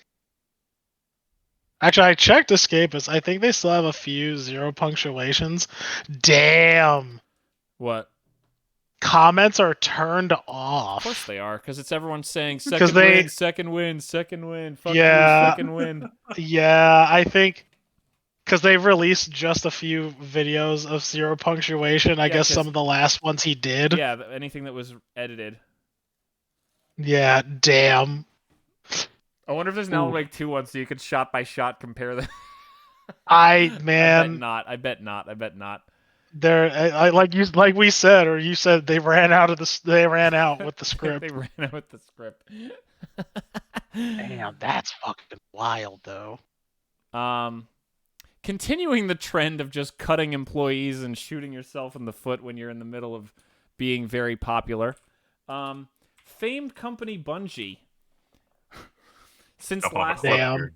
Actually, I checked Escapist. I think they still have a few zero punctuations. Damn. What? Comments are turned off. Of course they are, because it's everyone saying second win, second win, second win, fuck you, second win. Yeah, I think because they've released just a few videos of zero punctuation. I guess some of the last ones he did. Yeah, anything that was edited. Yeah, damn. I wonder if there's an Alan Wake 2 one so you could shot by shot compare them. I bet not. They're like we said, or you said, they ran out with the script. They ran out with the script. Damn, that's fucking wild though. Continuing the trend of just cutting employees and shooting yourself in the foot when you're in the middle of being very popular. Famed company Bungie, since last year,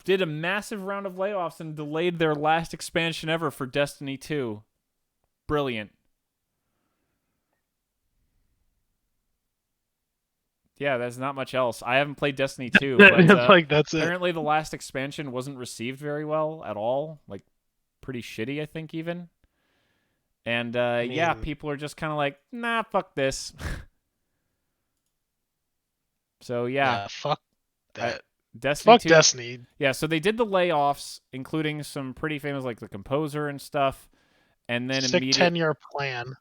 did a massive round of layoffs and delayed their last expansion ever for Destiny 2. Brilliant. Yeah, there's not much else. I haven't played Destiny 2, but that's apparently the last expansion wasn't received very well at all. Like, pretty shitty, I think, even. And, yeah, people are just kind of like, nah, fuck this. So, yeah. Fuck that. Destiny Fuck 2. Destiny. Yeah, so they did the layoffs, including some pretty famous, like, the composer and stuff. and then sick 10-year plan.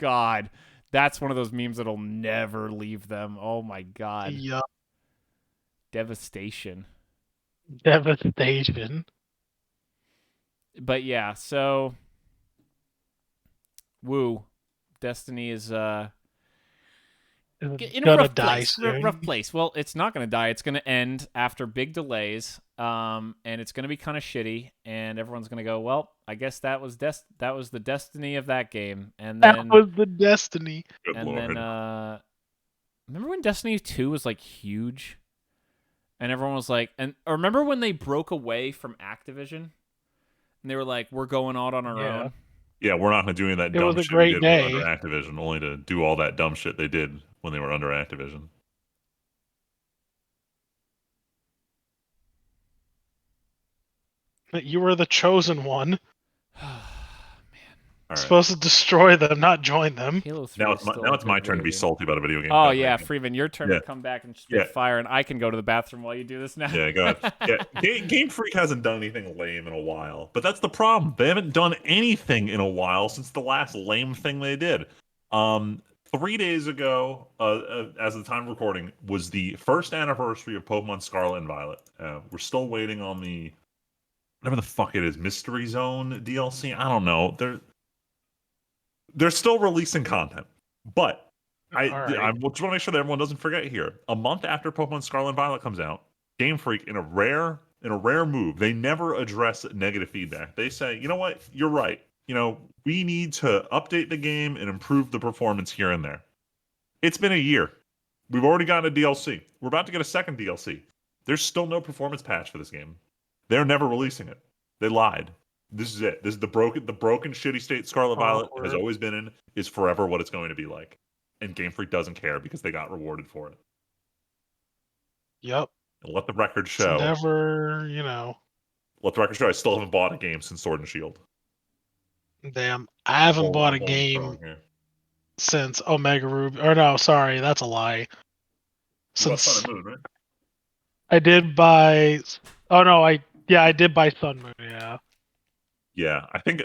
God, that's one of those memes that'll never leave them. Oh my God. Yup. Devastation. Devastation. But yeah, so woo. Destiny is in a Gonna rough die place. soon. Rough place. Well, it's not going to die. It's going to end after big delays. And it's going to be kind of shitty. And everyone's going to go, well, I guess that was the destiny of that game. And then That was the destiny. Good and lord. then remember when Destiny 2 was like huge, and everyone was like, or remember when they broke away from Activision, and they were like, we're going out on our own. Yeah, we're not going to do any of that It dumb was a shit great we did day. when we were under Activision, only to do all that dumb shit they did when they were under Activision. You were the chosen one. All right. Supposed to destroy them, not join them. Halo 3 Now is still it's a my good turn to be video game. salty about a video game. Oh God yeah, damn it. Freeman, your turn Yeah. to come back and spit Yeah. fire, and I can go to the bathroom while you do this now. Yeah, go ahead. Yeah, Game Freak hasn't done anything lame in a while, but that's the problem. They haven't done anything in a while since the last lame thing they did. 3 days ago, as of the time of recording, was the first anniversary of Pokemon Scarlet and Violet. We're still waiting on the whatever the fuck it is, Mystery Zone DLC. I don't know. They're still releasing content, but I just want to make sure that everyone doesn't forget here. A month after Pokemon Scarlet and Violet comes out, Game Freak, in a rare move, they never address negative feedback. They say, you know what, you're right. We need to update the game and improve the performance here and there. It's been a year. We've already gotten a DLC. We're about to get a second DLC. There's still no performance patch for this game. They're never releasing it. They lied. This is it. This is the broken, shitty state Scarlet Violet has always been in, is forever what it's going to be like. And Game Freak doesn't care because they got rewarded for it. Yep. And let the record show. It's never, Let the record show I still haven't bought a game since Sword and Shield. Damn, I haven't bought a game since Omega Ruby. Or no, sorry, that's a lie. Since Sun and Moon, right? I did buy. Oh no, I did buy Sun Moon. Yeah. Yeah, I think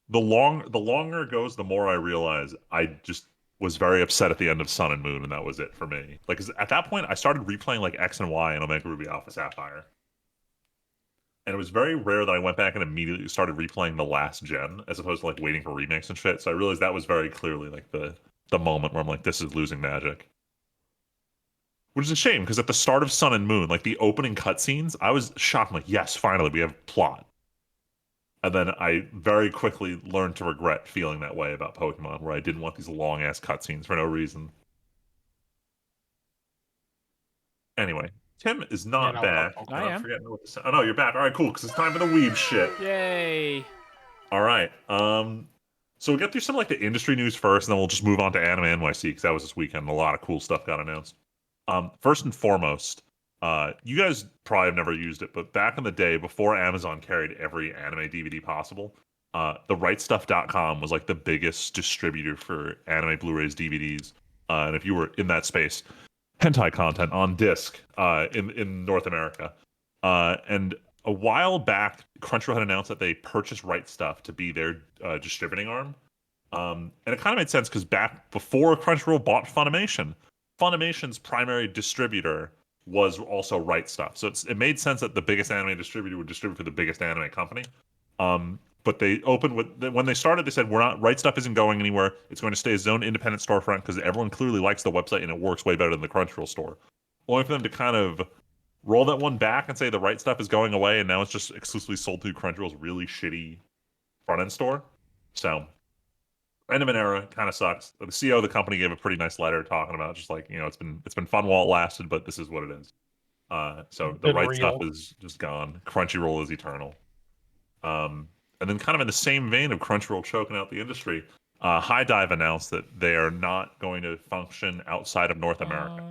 the longer it goes, the more I realize I just was very upset at the end of Sun and Moon, and that was it for me. Like, 'cause at that point, I started replaying like X and Y and Omega Ruby Alpha Sapphire, and it was very rare that I went back and immediately started replaying the last gen, as opposed to like waiting for remakes and shit. So I realized that was very clearly like the moment where I'm like, this is losing magic. Which is a shame, because at the start of Sun and Moon, like the opening cutscenes, I was shocked. I'm like, yes, finally, we have plot. And then I very quickly learned to regret feeling that way about Pokemon, where I didn't want these long-ass cutscenes for no reason. Anyway, Tim is not back. I am. Forgetting what to say. Oh, no, you're back. All right, cool, because it's time for the Weeb shit. Yay. All right. So we'll get through some like the industry news first, and then we'll just move on to Anime NYC, because that was this weekend. A lot of cool stuff got announced. First and foremost, you guys probably have never used it, but back in the day, before Amazon carried every anime DVD possible, the rightstuff.com was like the biggest distributor for anime Blu-rays, DVDs, and if you were in that space, hentai content on disc in North America. And a while back, Crunchyroll had announced that they purchased Right Stuff to be their distributing arm. And it kind of made sense, because back before Crunchyroll bought Funimation, Funimation's primary distributor was also Right Stuff. So it made sense that the biggest anime distributor would distribute for the biggest anime company. But they opened when they started, they said, Right Stuff isn't going anywhere. It's going to stay its own independent storefront, because everyone clearly likes the website and it works way better than the Crunchyroll store. Only for them to kind of roll that one back and say the Right Stuff is going away, and now it's just exclusively sold through Crunchyroll's really shitty front end store. So, end of an era, kind of sucks. The CEO of the company gave a pretty nice letter talking about just like, it's been fun while it lasted, but this is what it is. So the Right Stuff is just gone. Crunchyroll is eternal. And then kind of in the same vein of Crunchyroll choking out the industry, High Dive announced that they are not going to function outside of North America.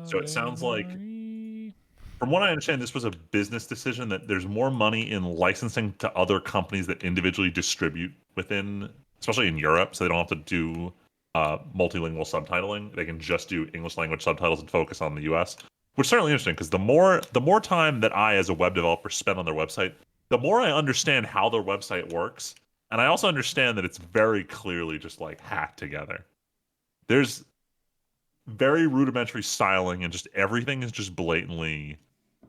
So it sounds like, from what I understand, this was a business decision, that there's more money in licensing to other companies that individually distribute within, especially in Europe, so they don't have to do multilingual subtitling. They can just do English language subtitles and focus on the US, which is certainly interesting, because the more time that I, as a web developer, spend on their website, the more I understand how their website works, And I also understand that it's very clearly just like hacked together. There's very rudimentary styling and just everything is just blatantly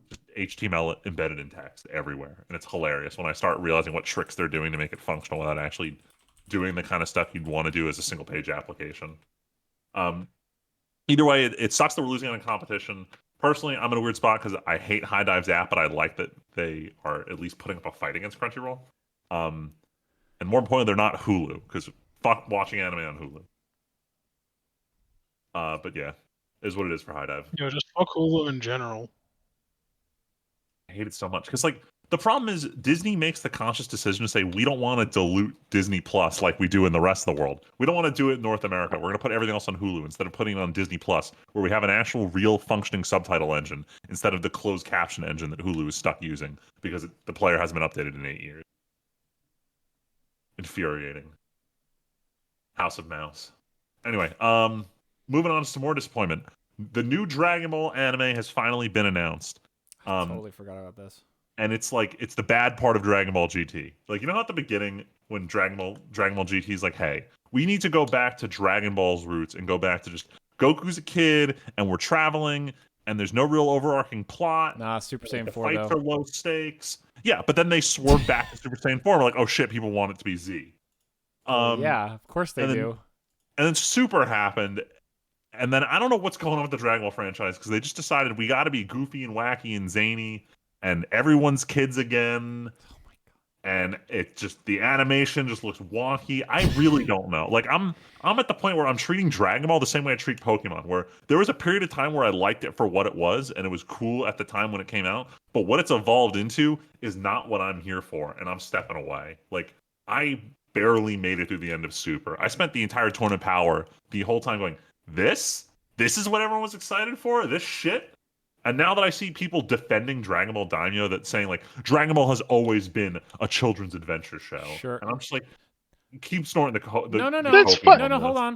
just HTML embedded in text everywhere. And it's hilarious when I start realizing what tricks they're doing to make it functional without actually doing the kind of stuff you'd want to do as a single page application. Either way, it sucks that we're losing on a competition. Personally, I'm in a weird spot because I hate High Dive's app, but I like that they are at least putting up a fight against Crunchyroll. And more importantly, they're not Hulu because fuck watching anime on Hulu. But yeah, is what it is for High Dive. Just fuck Hulu in general. I hate it so much because like the problem is Disney makes the conscious decision to say we don't want to dilute Disney Plus like we do in the rest of the world. We don't want to do it in North America. We're going to put everything else on Hulu instead of putting it on Disney Plus, where we have an actual real functioning subtitle engine instead of the closed caption engine that Hulu is stuck using because the player hasn't been updated in 8 years. Infuriating. House of Mouse. Anyway, moving on to some more disappointment. The new Dragon Ball anime has finally been announced. I totally forgot about this. And it's like it's the bad part of Dragon Ball GT. Like, you know, at the beginning when Dragon Ball GT is like, hey, we need to go back to Dragon Ball's roots and go back to just Goku's a kid and we're traveling and there's no real overarching plot. Nah, Super Saiyan 4 the fights though. are low stakes. Yeah, but then they swerve back to Super Saiyan 4. We're like, oh shit, people want it to be Z. Yeah, of course they do. And then Super happened. And then I don't know what's going on with the Dragon Ball franchise because they just decided we got to be goofy and wacky and zany and everyone's kids again. Oh my god! And it just the animation just looks wonky. I really don't know. Like I'm at the point where I'm treating Dragon Ball the same way I treat Pokemon. Where there was a period of time where I liked it for what it was and it was cool at the time when it came out. But what it's evolved into is not what I'm here for, and I'm stepping away. Like I barely made it through the end of Super. I spent the entire Tournament Power the whole time going, This is what everyone was excited for? This shit? And now that I see people defending Dragon Ball Daimyo that saying like Dragon Ball has always been a children's adventure show. Sure. And I'm just like, keep snorting the No.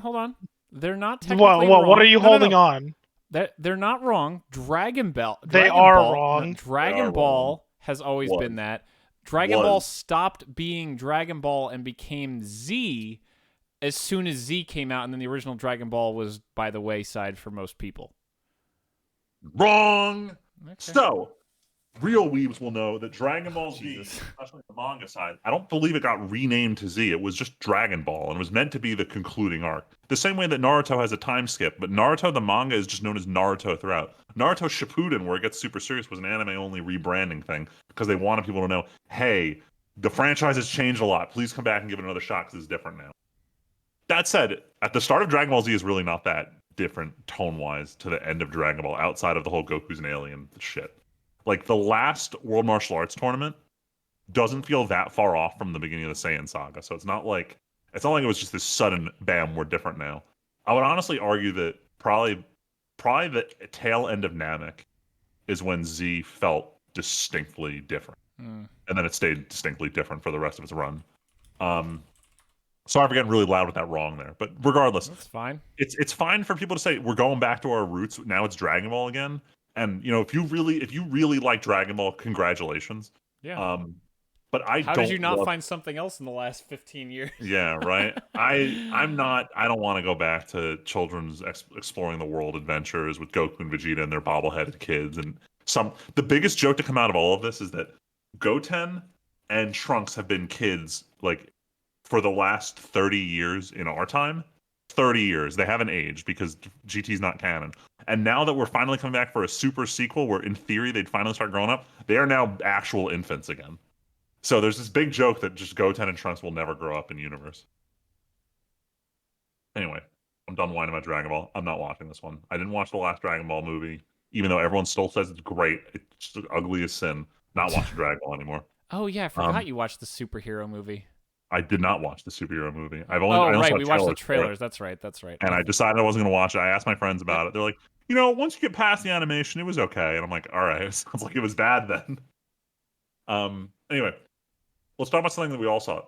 Hold on. They're not technically wrong. What are you holding on? They're not wrong. Dragon Ball. They are wrong. Dragon Ball has always been that. Dragon Ball stopped being Dragon Ball and became Z as soon as Z came out, and then the original Dragon Ball was by the wayside for most people. Wrong. Okay. So, real weebs will know that Dragon Ball Z, especially the manga side, I don't believe it got renamed to Z. It was just Dragon Ball, and it was meant to be the concluding arc. The same way that Naruto has a time skip, but Naruto, the manga, is just known as Naruto throughout. Naruto Shippuden, where it gets super serious, was an anime-only rebranding thing because they wanted people to know, hey, the franchise has changed a lot. Please come back and give it another shot because it's different now. That said, at the start of Dragon Ball Z is really not that different tone-wise to the end of Dragon Ball outside of the whole Goku's an alien shit. Like, the last World Martial Arts tournament doesn't feel that far off from the beginning of the Saiyan saga. So it's not like it was just this sudden, bam, we're different now. I would honestly argue that probably the tail end of Namek is when Z felt distinctly different. And then it stayed distinctly different for the rest of its run. Sorry for getting really loud with that wrong there, but regardless, that's fine. It's fine for people to say we're going back to our roots. Now it's Dragon Ball again, and you know if you really like Dragon Ball, congratulations. Yeah. But how did you not find something else in the last 15 years? Yeah, right. I don't want to go back to children's exploring the world adventures with Goku and Vegeta and their bobbleheaded kids. And the biggest joke to come out of all of this is that Goten and Trunks have been kids like for the last 30 years in our time. 30 years. They haven't aged because GT's not canon. And now that we're finally coming back for a super sequel where in theory they'd finally start growing up, they are now actual infants again. So there's this big joke that just Goten and Trunks will never grow up in universe. Anyway, I'm done whining about Dragon Ball. I'm not watching this one. I didn't watch the last Dragon Ball movie, even though everyone still says it's great. It's just ugly as sin. Not watching Dragon Ball anymore. Oh yeah, I forgot you watched the superhero movie. I did not watch the superhero movie. We watched the trailers. That's right. And I decided I wasn't going to watch it. I asked my friends about it. They're like, once you get past the animation, it was okay. And I'm like, all right, sounds like it was bad then. Anyway, let's talk about something that we all saw.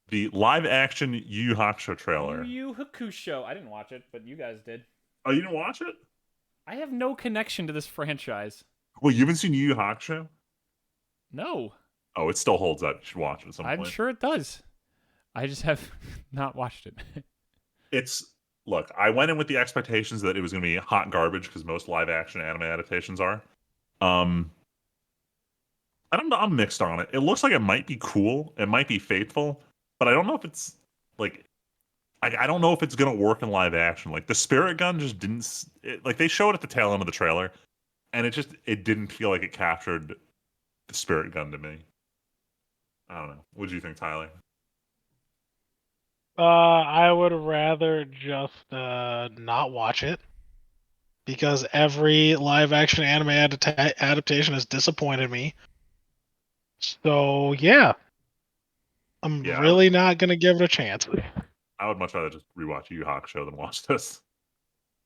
The live-action Yu Yu Hakusho trailer. Yu Yu Hakusho. I didn't watch it, but you guys did. Oh, you didn't watch it? I have no connection to this franchise. Well, you haven't seen Yu Yu Hakusho? No. Oh, it still holds up. You should watch it at some point. I'm sure it does. I just have not watched it. Look, I went in with the expectations that it was going to be hot garbage because most live action anime adaptations are. I don't know. I'm mixed on it. It looks like it might be cool. It might be faithful, but I don't know if it's like. I don't know if it's gonna work in live action. Like the spirit gun just didn't. Like they showed at the tail end of the trailer, and it didn't feel like it captured the spirit gun to me. I don't know. What do you think, Tyler? I would rather just not watch it because every live action anime adaptation has disappointed me. So yeah, I'm Yeah, really not gonna give it a chance. I would much rather just rewatch Yu Yu Hakusho than watch this.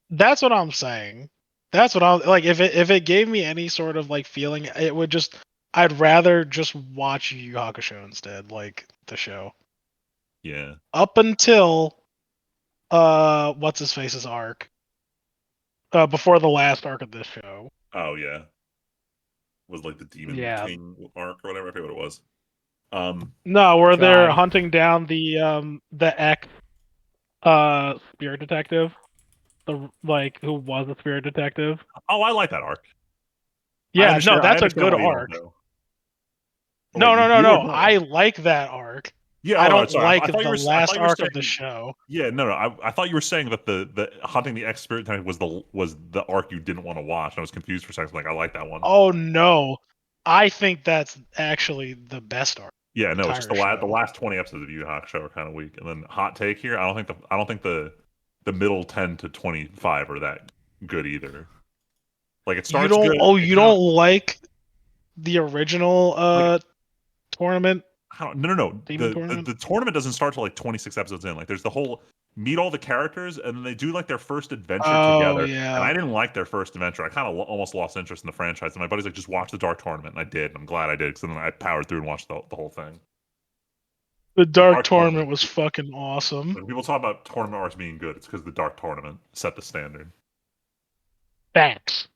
That's what I'm saying. That's what I'm like. If it gave me any sort of like feeling, it would just. I'd rather just watch Yu Yu Hakusho instead, like the show. Yeah. Up until what's his face's arc. Before the last arc of this show. Oh yeah. Was like the Demon Yeah. King arc or whatever. I forget what it was. No, where they're God. hunting down the ex spirit detective, the like who was a spirit detective. Oh, I like that arc. Yeah, no, I that's a understand good why you don't arc. know. Oh, wait, No, you no, no, do or no. no? I like that arc. Yeah. I Oh, no, don't sorry. like I thought you the were. I thought last you were arc of the saying. show. Yeah. No. I thought you were saying that the hunting the ex spirit tank was the arc you didn't want to watch. And I was confused for a second. I'm like, I like that one. Oh no, I think that's actually the best arc. Yeah. The No. It's just entire the show. last 20 episodes of Yu Yu Hakusho are kind of weak. And then hot take here. I don't think the middle 10 to 25 are that good either. Like it You starts don't. good. Oh, It you kind of don't like the original like tournament, no. demon tournament. The tournament doesn't start till like 26 episodes in. Like there's the whole meet all the characters, and then they do like their first adventure Oh together. And yeah. I didn't like their first adventure. I kind of almost lost interest in the franchise. And my buddy's like, just watch the Dark Tournament, and I did. And I'm glad I did because then I powered through and watched the whole thing. The The Dark Dark Tournament Tournament. was fucking awesome. When people talk about tournament arcs being good, it's because the Dark Tournament set the standard. Facts.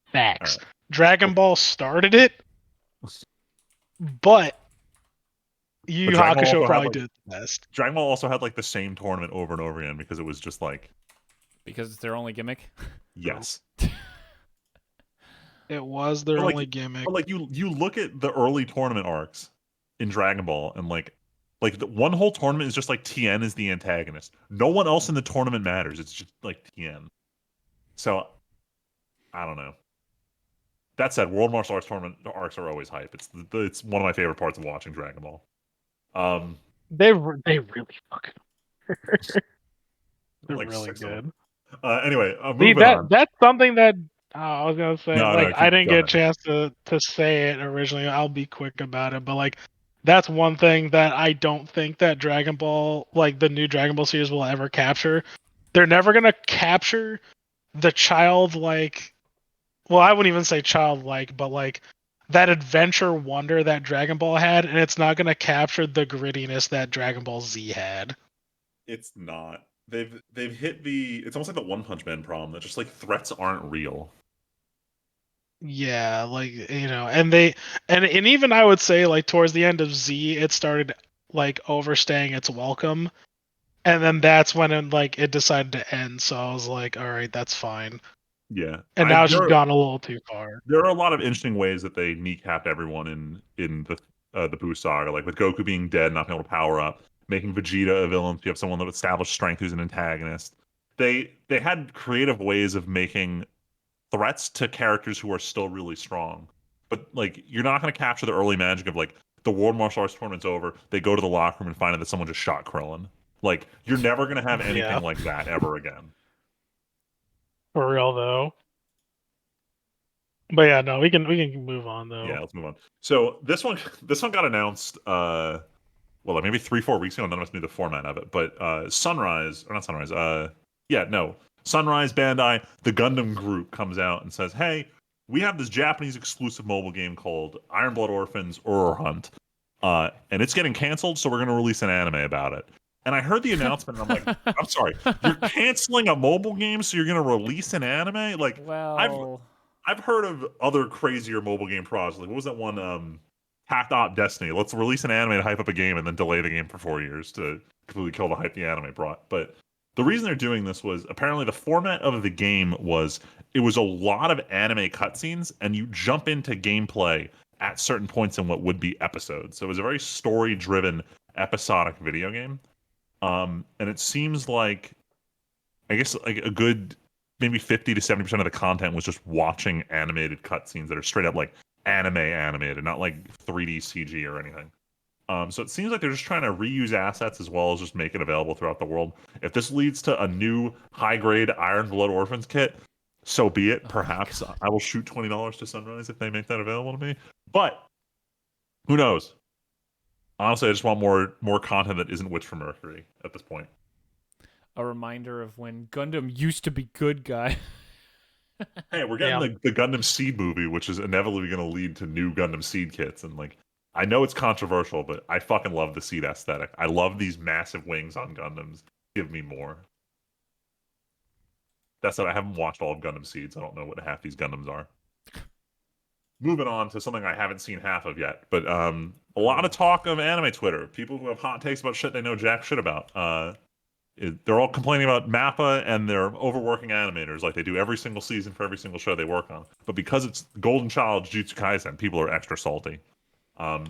All Facts. right. Dragon Ball started it, but Yu But Yu Hakusho probably did it the best. Dragon Ball also had like the same tournament over and over again because it was just like Because it's their only gimmick. yes. It was their But like, only gimmick. but like you look at the early tournament arcs in Dragon Ball and like the one whole tournament is just like Tien is the antagonist. No one else in the tournament matters. It's just like Tien. So I don't know. That said, World Martial Arts tournament arcs are always hype. It's one of my favorite parts of watching Dragon Ball. They really fucking. They're like really six of them. good. Anyway, See, moving on. that's something that I was gonna say. No, Like I didn't go get a ahead. chance to say it originally. I'll be quick about it, but like that's one thing that I don't think that Dragon Ball, like the new Dragon Ball series, will ever capture. They're never gonna capture the childlike. Well, I wouldn't even say childlike, but like that adventure wonder that Dragon Ball had, and it's not gonna capture the grittiness that Dragon Ball Z had. It's not. They've hit it's almost like the One Punch Man problem that just like threats aren't real. Yeah, like and even I would say like towards the end of Z, it started like overstaying its welcome, and then that's when it decided to end. So I was like, all right, that's fine. Yeah. And now it's just gone a little too far. There are a lot of interesting ways that they kneecapped everyone in the Buu saga, like with Goku being dead, not being able to power up, making Vegeta a villain. So you have someone that established strength who's an antagonist. They had creative ways of making threats to characters who are still really strong. But like you're not going to capture the early magic of like the World Martial Arts tournament's over, they go to the locker room and find out that someone just shot Krillin. Like you're never going to have anything Yeah. like that ever again. For real though. But yeah, no, we can move on though. Yeah, let's move on. So this one got announced well, like maybe 3-4 weeks ago. None of us knew the format of it, but Sunrise Bandai, the Gundam group comes out and says, "Hey, we have this Japanese exclusive mobile game called Iron Blood Orphans Ur Hunt, and it's getting canceled, so we're going to release an anime about it." And I heard the announcement, and I'm like, "I'm sorry, you're canceling a mobile game, so you're going to release an anime?" Like, Well, I've heard of other crazier mobile game projects. Like, what was that one? hacked op Destiny. Let's release an anime to hype up a game and then delay the game for 4 years to completely kill the hype the anime brought. But the reason they're doing this was apparently the format of the game was it was a lot of anime cutscenes, and you jump into gameplay at certain points in what would be episodes. So it was a very story-driven episodic video game. And it seems like, I guess, like a good maybe 50 to 70% of the content was just watching animated cutscenes that are straight up like anime animated, not like 3D CG or anything. So it seems like they're just trying to reuse assets as well as just make it available throughout the world. If this leads to a new high-grade Iron Blood Orphans kit, so be it. Perhaps I will shoot $20 to Sunrise if they make that available to me. But who knows? Honestly, I just want more content that isn't Witch from Mercury at this point. A reminder of when Gundam used to be good guy. Hey, we're getting the Gundam Seed movie, which is inevitably going to lead to new Gundam Seed kits. And like, I know it's controversial, but I fucking love the Seed aesthetic. I love these massive wings on Gundams. Give me more. That said, I haven't watched all of Gundam Seeds. I don't know what half these Gundams are. Moving on to something I haven't seen half of yet, but a lot of talk of anime Twitter. People who have hot takes about shit they know jack shit about. They're all complaining about MAPPA and their overworking animators like they do every single season for every single show they work on. But because it's Golden Child, Jujutsu Kaisen, people are extra salty. I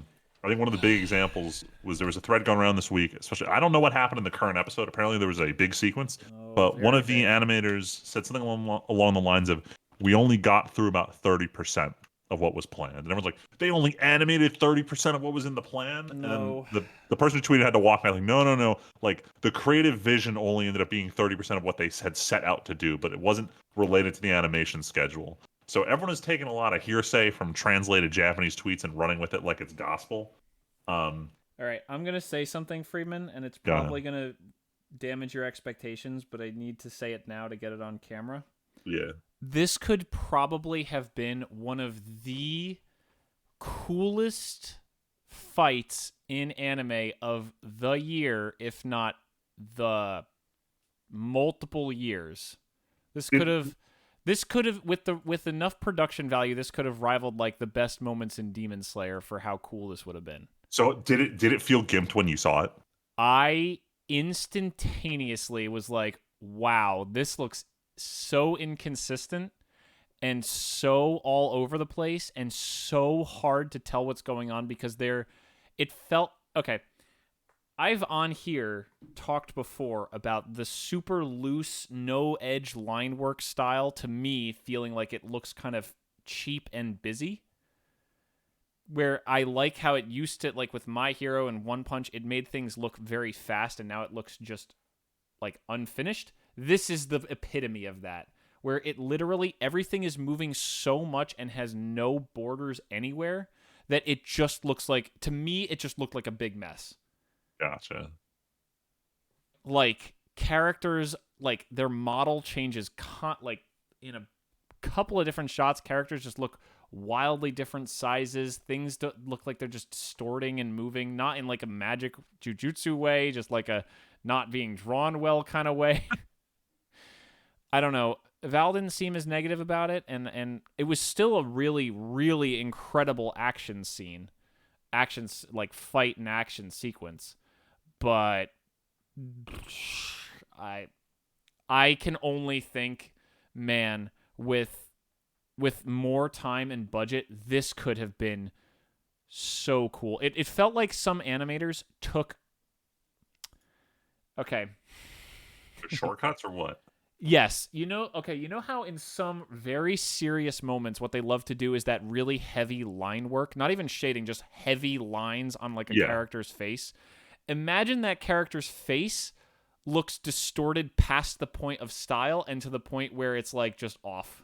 think one of the big examples was there was a thread going around this week, especially, I don't know what happened in the current episode. Apparently there was a big sequence, but one of the animators said something along the lines of, we only got through about 30% of what was planned. And everyone's like, they only animated 30% of what was in the plan? No. And the person who tweeted had to walk back like, no. Like, the creative vision only ended up being 30% of what they had set out to do, but it wasn't related to the animation schedule. So everyone is taking a lot of hearsay from translated Japanese tweets and running with it like it's gospel. All right, I'm going to say something, Friedman, and it's probably going to damage your expectations, but I need to say it now to get it on camera. Yeah. This could probably have been one of the coolest fights in anime of the year, if not the multiple years. This could have with enough production value, this could have rivaled like the best moments in Demon Slayer for how cool this would have been. So did it feel gimped when you saw it? I instantaneously was like, wow, this looks so inconsistent and so all over the place and so hard to tell what's going on because it felt okay. I've on here talked before about the super loose, no edge line work style, to me feeling like it looks kind of cheap and busy. Where I like how it used to, like with My Hero and One Punch, it made things look very fast and now it looks just like unfinished. This is the epitome of that, where it literally, everything is moving so much and has no borders anywhere that it just looks like, to me, it just looked like a big mess. Gotcha. Like, characters, like, their model changes, like, in a couple of different shots, characters just look wildly different sizes. Things don't look like they're just distorting and moving, not in, like, a magic jujutsu way, just like a not being drawn well kind of way. I don't know. Val didn't seem as negative about it, and it was still a really, really incredible action scene. Actions, like fight and action sequence. But I can only think, man, with more time and budget, this could have been so cool. It felt like some animators took... Okay. Shortcuts or what? Yes. You know how in some very serious moments, what they love to do is that really heavy line work, not even shading, just heavy lines on like a character's face. Imagine that character's face looks distorted past the point of style and to the point where it's like just off.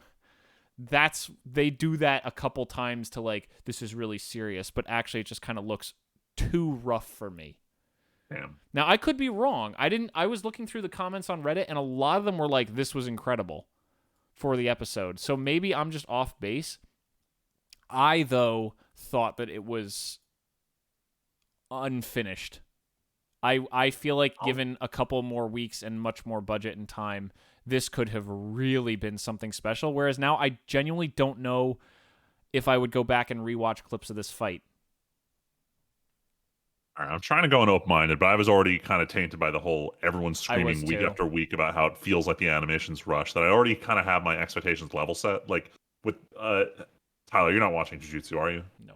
They do that a couple times to like, this is really serious, but actually it just kind of looks too rough for me. Damn. Now, I could be wrong. I was looking through the comments on Reddit, and a lot of them were like, this was incredible for the episode. So maybe I'm just off base. I, though, thought that it was unfinished. I feel like given a couple more weeks and much more budget and time, this could have really been something special. Whereas now I genuinely don't know if I would go back and rewatch clips of this fight. All right, I'm trying to go in open-minded, but I was already kind of tainted by the whole everyone's I screaming was week too. after week about how it feels like the animation's rushed. That I already kind of have my expectations level set. Like with Tyler, you're not watching Jujutsu, are you? No.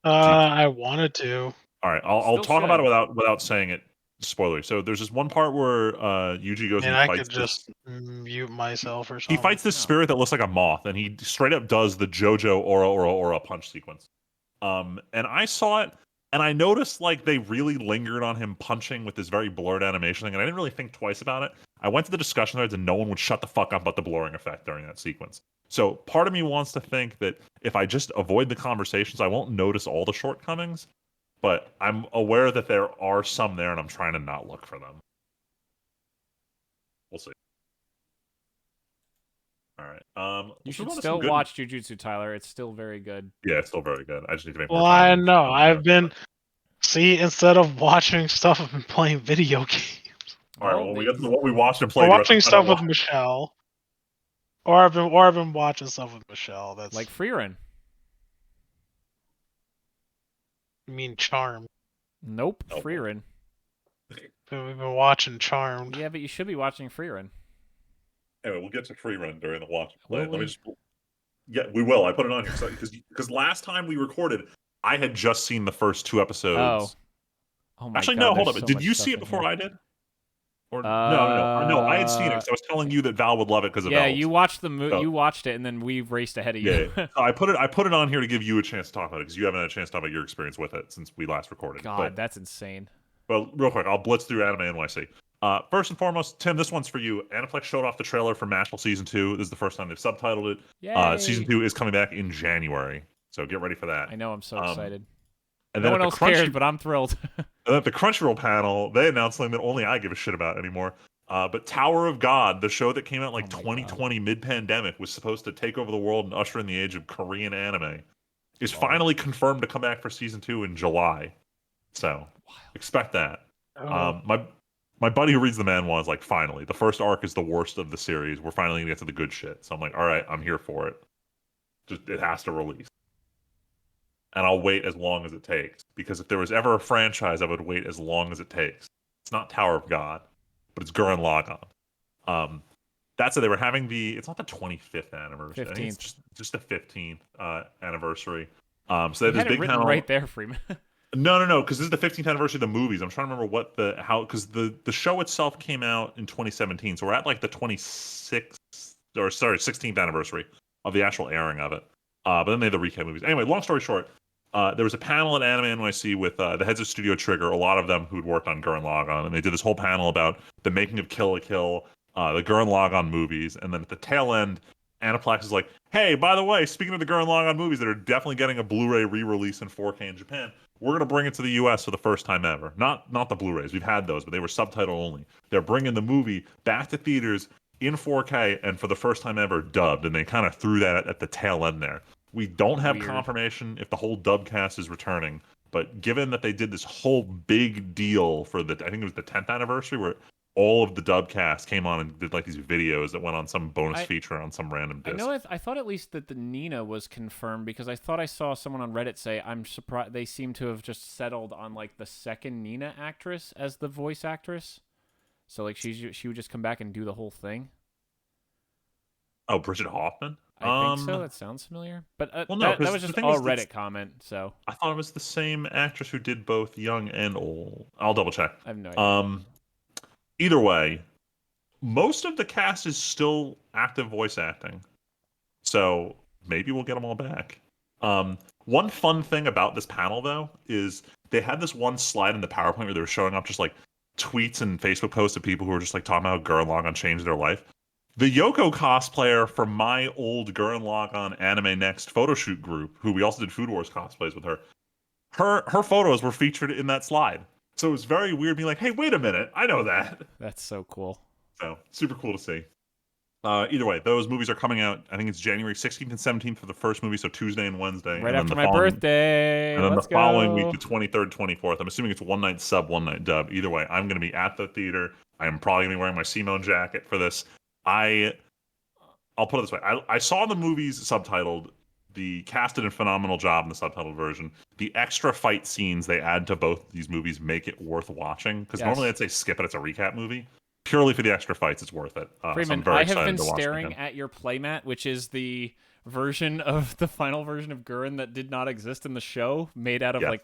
I wanted to. All right, I'll Still talk about should. it without saying it. Spoiler. So there's this one part where Yuji goes And and he I fights could just mute myself or he something. fights this spirit that looks like a moth, and he straight up does the JoJo aura punch sequence. And I saw it, and I noticed like they really lingered on him punching with this very blurred animation thing, and I didn't really think twice about it. I went to the discussion threads, and no one would shut the fuck up about the blurring effect during that sequence. So part of me wants to think that if I just avoid the conversations, I won't notice all the shortcomings. But I'm aware that there are some there, and I'm trying to not look for them. We'll see. All right. You let's should move on to some still good- watch Jujutsu, Tyler. It's still very good. Yeah, it's still very good. I just need to make Well, more I time. know. I've been instead of watching stuff, I've been playing video games. All right. Well, we get to what we watched and Or played. watching stuff with Michelle. Or I've been watching stuff with Michelle. That's Like Frieren. I mean Charmed. Nope, Oh, Frieren. We've been watching Charmed. Yeah, but you should be watching Frieren. Anyway, we'll get to Frieren during the watch and play. Will Let me we? just. Yeah, we will. I put it on here because last time we recorded, I had just seen the first 2 episodes. Oh my Actually, God, no, hold there's up. so Did much you stuff see it in before here. I did? Or no, I had seen it because I was telling you that Val would love it because of Yeah, Val. you watched the So- you watched it, and then we raced ahead of you. Yeah, so I put it on here to give you a chance to talk about it because you haven't had a chance to talk about your experience with it since we last recorded. God, that's insane. Well, real quick, I'll blitz through Anime NYC. First and foremost, Tim, this one's for you. Aniplex showed off the trailer for Mashal Season 2. This is the first time they've subtitled it. Yay! Season 2 is coming back in January, so get ready for that. I know, I'm so excited. And No then one at else the Crunchy, cares, but I'm thrilled. and then at the Crunchyroll panel, they announced something that only I give a shit about anymore. But Tower of God, the show that came out in like Oh my 2020 mid-pandemic, was supposed to take over the world and usher in the age of Korean anime, is finally confirmed to come back for Season 2 in July. So expect that. My buddy who reads the manhwa is like, finally, the first arc is the worst of the series. We're finally gonna get to the good shit. So I'm like, all right, I'm here for it. Just it has to release, and I'll wait as long as it takes. Because if there was ever a franchise, I would wait as long as it takes. It's not Tower of God, but it's Gurren Lagann. That's it. They were having it's not the 25th anniversary. 15th. I think it's just the 15th anniversary. So they You have this had it big written panel. right there, Freeman. No, because this is the 15th anniversary of the movies. I'm trying to remember because the show itself came out in 2017, so we're at like the 16th anniversary of the actual airing of it. But then they had the recap movies. Anyway, long story short, there was a panel at Anime NYC with the heads of Studio Trigger, a lot of them who'd worked on Gurren Lagann, and they did this whole panel about the making of Kill la Kill, the Gurren Lagann movies, and then at the tail end, Aniplex is like, hey, by the way, speaking of the Gurren Lagann movies that are definitely getting a Blu-ray re-release in 4K in Japan, we're going to bring it to the US for the first time ever. Not the Blu-rays. We've had those, but they were subtitle only. They're bringing the movie back to theaters in 4K and for the first time ever dubbed, and they kind of threw that at the tail end there. We don't have confirmation if the whole dub cast is returning, but given that they did this whole big deal for I think it was the 10th anniversary where all of the dub cast came on and did like these videos that went on some bonus feature on some random disc. I thought at least that the Nina was confirmed because I thought I saw someone on Reddit say I'm surprised they seem to have just settled on like the second Nina actress as the voice actress. So like she would just come back and do the whole thing. Oh, Bridget Hoffman? I think so. That sounds familiar. But well, no, that was just a Reddit comment. So I thought it was the same actress who did both young and old. I'll double check. I have no idea. Either way, most of the cast is still active voice acting. So maybe we'll get them all back. One fun thing about this panel, though, is they had this one slide in the PowerPoint where they were showing up just like tweets and Facebook posts of people who were just like talking about how Gurren Lagann changed their life. The Yoko cosplayer from my old Gurren Lagann Anime Next photoshoot group, who we also did Food Wars cosplays with her photos were featured in that slide. So it was very weird being like, hey, wait a minute, I know that. That's so cool. So super cool to see. Either way, those movies are coming out. I think it's January 16th and 17th for the first movie, so Tuesday and Wednesday. Right and after my birthday. And then Let's the following go. week, the 23rd, 24th. I'm assuming it's one night sub, one night dub. Either way, I'm going to be at the theater. I am probably going to be wearing my Simone jacket for this. I'll put it this way. I saw the movies subtitled the cast did a phenomenal job in the subtitled version. The extra fight scenes they add to both these movies make it worth watching. Because normally I'd say skip it. It's a recap movie. Purely for the extra fights, it's worth it. So Friedman, I'm very I have excited been to watch it staring again. at your playmat, which is the version of the final version of Gurren that did not exist in the show, made out of like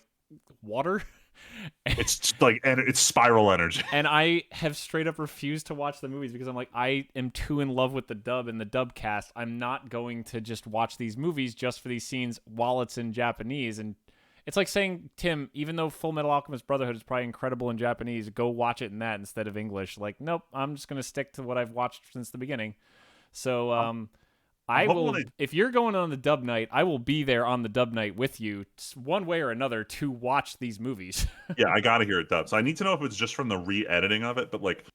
water. It's just like, and it's spiral energy. And I have straight up refused to watch the movies because I'm like, I am too in love with the dub and the dub cast. I'm not going to just watch these movies just for these scenes while it's in Japanese. And it's like saying, Tim, even though Full Metal Alchemist Brotherhood is probably incredible in Japanese, go watch it in that instead of English. Like, nope, I'm just going to stick to what I've watched since the beginning. So, I will, if you're going on the dub night, I will be there on the dub night with you, one way or another, to watch these movies. Yeah, I gotta hear it dubbed. So I need to know if it's just from the re-editing of it. But like,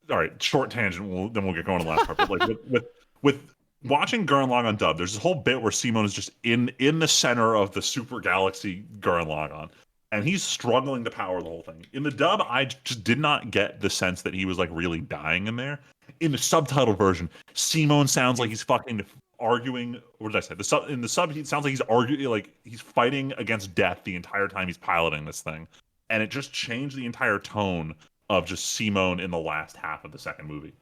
all right, short tangent. Then we'll get going to the last part. But like with watching Gurren Lagann dub, there's this whole bit where Simon is just in the center of the super galaxy Gurren Lagann, and he's struggling to power the whole thing. In the dub, I just did not get the sense that he was like really dying in there. In the subtitle version, Simon sounds like he's fucking arguing. What did I say? In the sub, he sounds like he's arguing, like he's fighting against death the entire time he's piloting this thing, and it just changed the entire tone of just Simon in the last half of the second movie.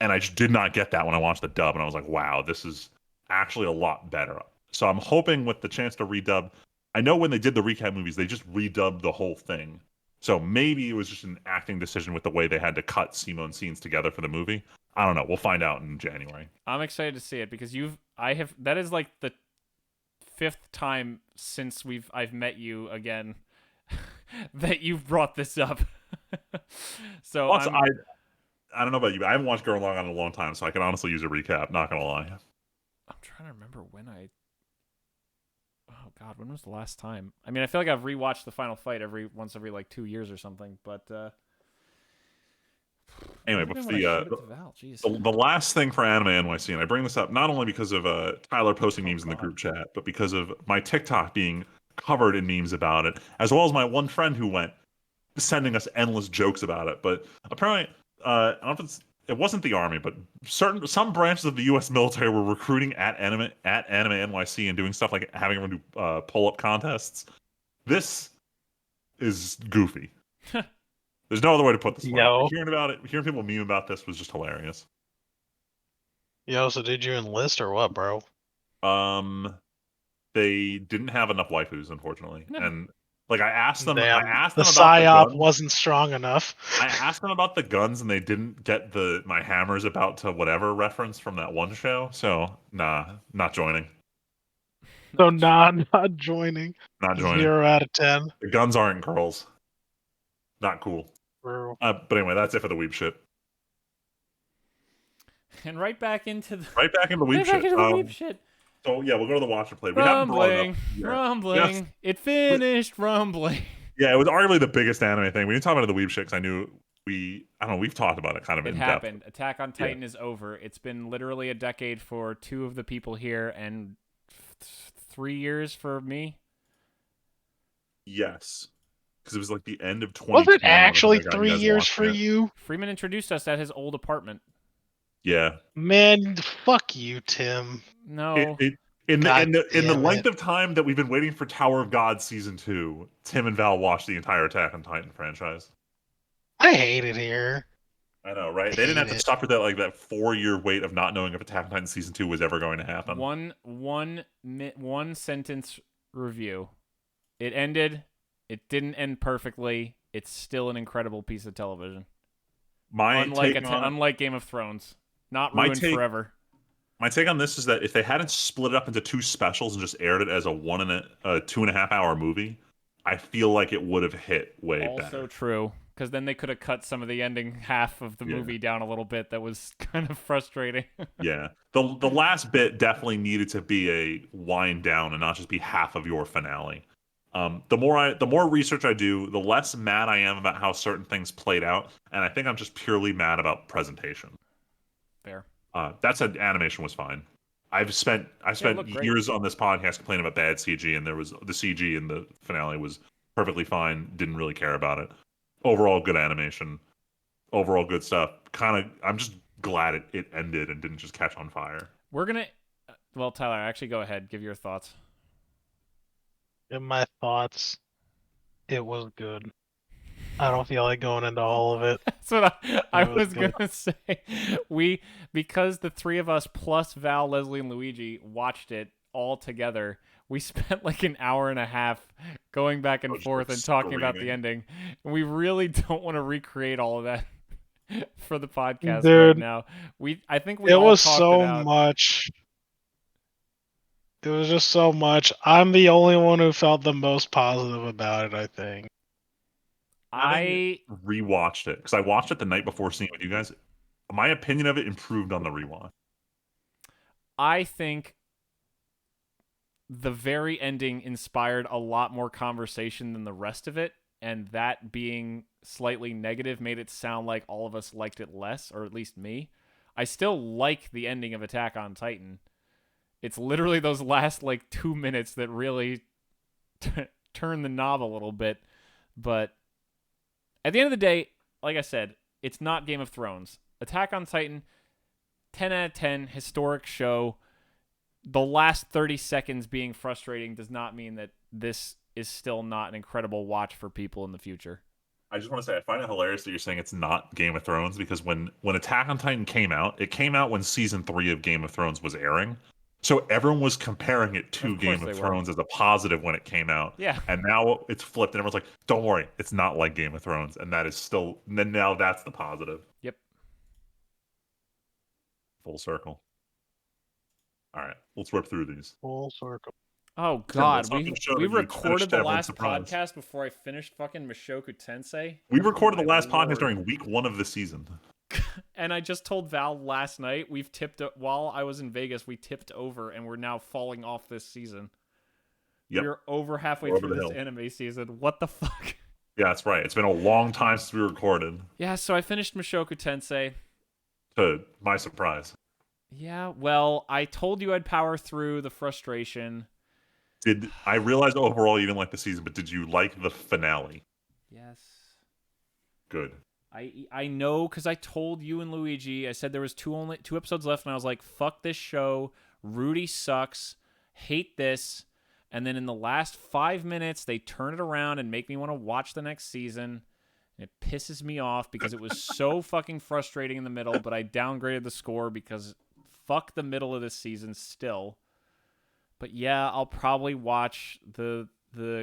And I just did not get that when I watched the dub, and I was like, wow, this is actually a lot better. So I'm hoping with the chance to redub. I know when they did the recap movies, they just redubbed the whole thing. So maybe it was just an acting decision with the way they had to cut Simon scenes together for the movie. I don't know. We'll find out in January. I'm excited to see it because that is like the 5th time since I've met you again that you've brought this up. So also, I don't know about you, but I haven't watched Gurren Lagann in a long time, so I can honestly use a recap. Not gonna lie. I'm trying to remember oh god, when was the last time? I mean, I feel like I've rewatched the final fight once every like 2 years or something, but anyway, but the last thing for Anime NYC, and I bring this up not only because of Tyler posting memes in the group chat, but because of my TikTok being covered in memes about it, as well as my one friend who went sending us endless jokes about it. But apparently, I don't know if it wasn't the army, but some branches of the U.S. military were recruiting at Anime NYC and doing stuff like having everyone do pull-up contests. This is goofy. There's no other way to put this. Hearing about it, hearing people meme about this was just hilarious. Yo, so did you enlist or what, bro? They didn't have enough waifus, unfortunately, and like I asked them the about psyop wasn't strong enough. I asked them about the guns, and they didn't get my hammers about to whatever reference from that one show. So nah, not joining. So not joining. Not joining. 0 out of 10. The guns aren't girls. Not cool. Bro. But anyway, that's it for the Weeb shit. And right back into the Weeb shit. So yeah, we'll go to the watch and play. We haven't brought it up yet. Rumbling. Yes. It finished rumbling. Yeah, it was arguably the biggest anime thing. We didn't talk about the Weeb shit because I knew we've talked about it kind of in depth. It happened. Attack on Titan is over. It's been literally a decade for 2 of the people here and 3 years for me. Yes. Because it was like the end of 2020. Was it actually 3 years for you? Freeman introduced us at his old apartment. Yeah. Man, fuck you, Tim. No. In the length of time that we've been waiting for Tower of God Season 2, Tim and Val watched the entire Attack on Titan franchise. I hate it here. I know, right? They didn't have to suffer that 4-year wait of not knowing if Attack on Titan Season 2 was ever going to happen. One sentence review. It ended. It didn't end perfectly. It's still an incredible piece of television. Unlike Game of Thrones. Not ruined forever. My take on this is that if they hadn't split it up into 2 specials and just aired it as a 2.5 hour movie, I feel like it would have hit way better. Also true, because then they could have cut some of the ending half of the movie down a little bit. That was kind of frustrating. Yeah, the last bit definitely needed to be a wind down and not just be half of your finale. The more research I do, the less mad I am about how certain things played out, and I think I'm just purely mad about presentation. Fair. That said, animation was fine. I've spent years on this podcast complaining about bad CG, and there was the CG in the finale was perfectly fine. Didn't really care about it. Overall, good animation. Overall, good stuff. I'm just glad it ended and didn't just catch on fire. Well, Tyler, actually, go ahead. Give your thoughts. In my thoughts, it was good. I don't feel like going into all of it. That's what I It was was good. gonna say. Because the three of us plus Val, Leslie, and Luigi watched it all together. We spent like an hour and a half going back and Just forth and talking about the screaming. ending. And we really don't want to recreate all of that for the podcast right Dude, now. I think we it all was talked so it out. much. It was just so much. I'm the only one who felt the most positive about it, I think. I Rewatched it because I watched it the night before seeing it with you guys. My opinion of it improved on the rewatch. I think the very ending inspired a lot more conversation than the rest of it, and that being slightly negative made it sound like all of us liked it less, or at least me. I still like the ending of Attack on Titan. It's literally those last like 2 minutes that really turn the knob a little bit, but at the end of the day, like I said, it's not Game of Thrones. Attack on Titan, 10 out of 10, historic show. The last 30 seconds being frustrating does not mean that this is still not an incredible watch for people in the future. I just want to say I find it hilarious that you're saying it's not Game of Thrones because when Attack on Titan came out, it came out when season 3 of Game of Thrones was airing. So everyone was comparing it to Of course Game they of were. Thrones as a positive when it came out. Yeah. And now it's flipped and everyone's like, don't worry, it's not like Game of Thrones. And that is still, then now that's the positive. Yep. Full circle. All right, let's rip through these. Full circle. Oh let's God, talk about the show we that you recorded finished the everyone's last surprise. podcast before I finished fucking Mushoku Tensei. We recorded Oh, the last my podcast Lord. during week 1 of the season. And I just told Val last night we've tipped while I was in Vegas. We tipped over, and we're now falling off this season. Yep. We're over halfway We're over through the this hill. anime season. What the fuck? Yeah, that's right. It's been a long time since we recorded, Yeah, so I finished Mushoku Tensei. to my surprise. Yeah, well, I told you I'd power through the frustration. I realized overall you didn't like the season, but did you like the finale? Yes. Good. I know because I told you and Luigi. I said there was two episodes left, and I was like, "Fuck this show. Rudy sucks. Hate this." And then in the last 5 minutes, they turn it around and make me want to watch the next season. And it pisses me off because it was so fucking frustrating in the middle. But I downgraded the score because fuck the middle of this season still. But yeah, I'll probably watch the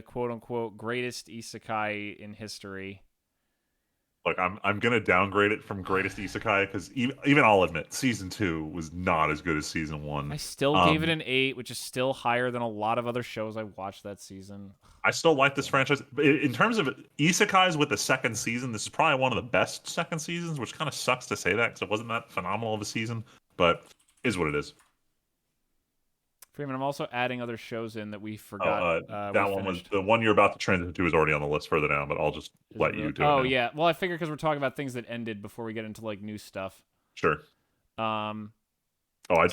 quote unquote greatest isekai in history. Look, I'm gonna downgrade it from greatest isekai because even I'll admit season 2 was not as good as season 1. I still gave it an 8, which is still higher than a lot of other shows I watched that season. I still like this franchise. But in terms of isekais with the second season, this is probably one of the best second seasons, which kind of sucks to say that because it wasn't that phenomenal of a season, but is what it is. Friedman, I'm also adding other shows in that we forgot. That one was the one you're about to transition to is already on the list further down, but I'll just let you do it. Oh now. yeah, well I figured because we're talking about things that ended before we get into like new stuff. Sure. Um. Oh, I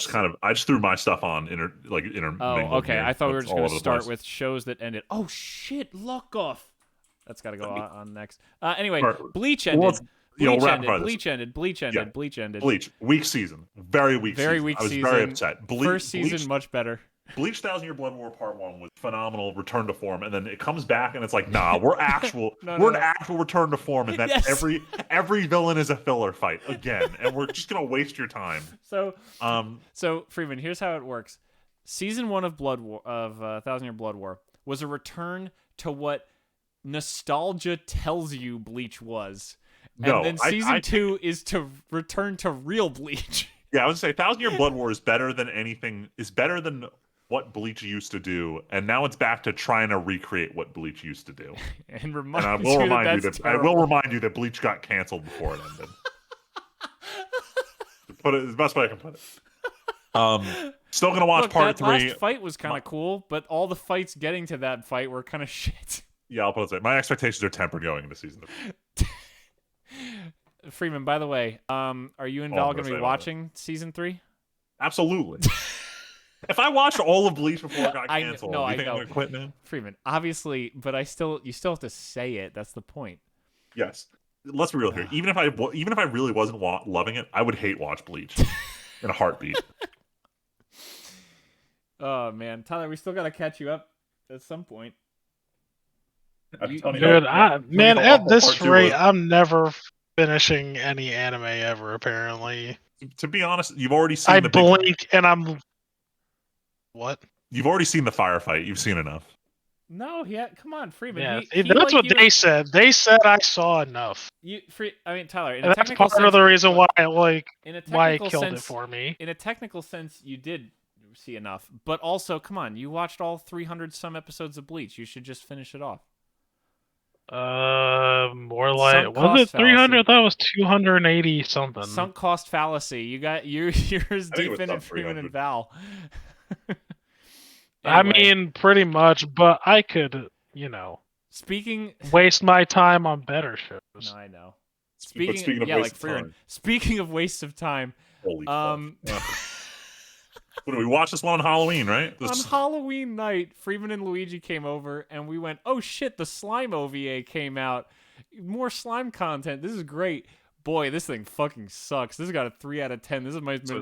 just threw my stuff on intermingled. Oh, okay. Here. I thought we were That's just all gonna over the start place. with shows that ended. Oh shit! Lock off. That's got to go on next. Anyway, Right. Bleach Well, ended. let's- Bleach rapid ended. fire this. Bleach ended. Bleach ended. Yeah. Bleach ended. Bleach, weak season, very weak season. weak I was season. very upset. First season Bleach, much better. Bleach 1000-Year Blood War Part 1 was phenomenal, return to form, and then it comes back and it's like, nah, we're actual, No, an actual return to form, and then Yes. every villain is a filler fight again, and we're just gonna waste your time. So Um, Freeman, here's how it works. Season 1 of Blood War of 1000-Year Blood War was a return to what nostalgia tells you Bleach was. No, and then I season 2 is to return to real Bleach. yeah, I would say 1000-Year Blood War is better than anything. Is better than what Bleach used to do, and now it's back to trying to recreate what Bleach used to do. And And remind I will remind you that's that I will terrible. remind you that Bleach got canceled before it ended. To put it the best way I can put it. Still gonna watch Look, part that 3. last fight was kind of cool, but all the fights getting to that fight were kind of shit. Yeah, I'll put it this way. My expectations are tempered going into season 3. Freeman, by the way, are you and Oh, I'm Val gonna going to say be about watching season 3? Absolutely. If I watched all of Bleach before it got I canceled, know, do I you think I'm know. gonna quit now? Freeman, obviously, but you still have to say it. That's the point. Yes. Let's be real here. Even if I really wasn't loving it, I would hate watch Bleach in a heartbeat. Oh man, Tyler, we still gotta catch you up at some point. I'm telling you, Dude, Really at awful this part two rate, was- I'm never finishing any anime ever. Apparently, to be honest, you've already I seen the big. blink and I'm what? You've already seen the firefight. You've seen enough. No, come on, Freeman. Yeah, He that's like what you. they said. They said I saw enough. I mean, Tyler. In a And that's technical part sense, of the reason look, why in a why it technical killed sense, it for me. in a technical sense, you did see enough. But also, come on, you watched all 300 some episodes of Bleach. You should just finish it off. More like Sunk was cost it 300? fallacy. I thought it was 280 something. Sunk cost fallacy. You're as I think it deep was in sub it, Freeman and 300. Val. I Anyway, mean, pretty much, but I could, speaking. waste my time on better shows. No, I know. But speaking of yeah, waste like of Frieren. time, Speaking of waste of time, holy fuck. What, we watched this one on Halloween, right? on Halloween night, Freeman and Luigi came over, and we went, "Oh shit, the Slime OVA came out. More slime content. This is great." Boy, this thing fucking sucks. This has got a 3 out of 10. This is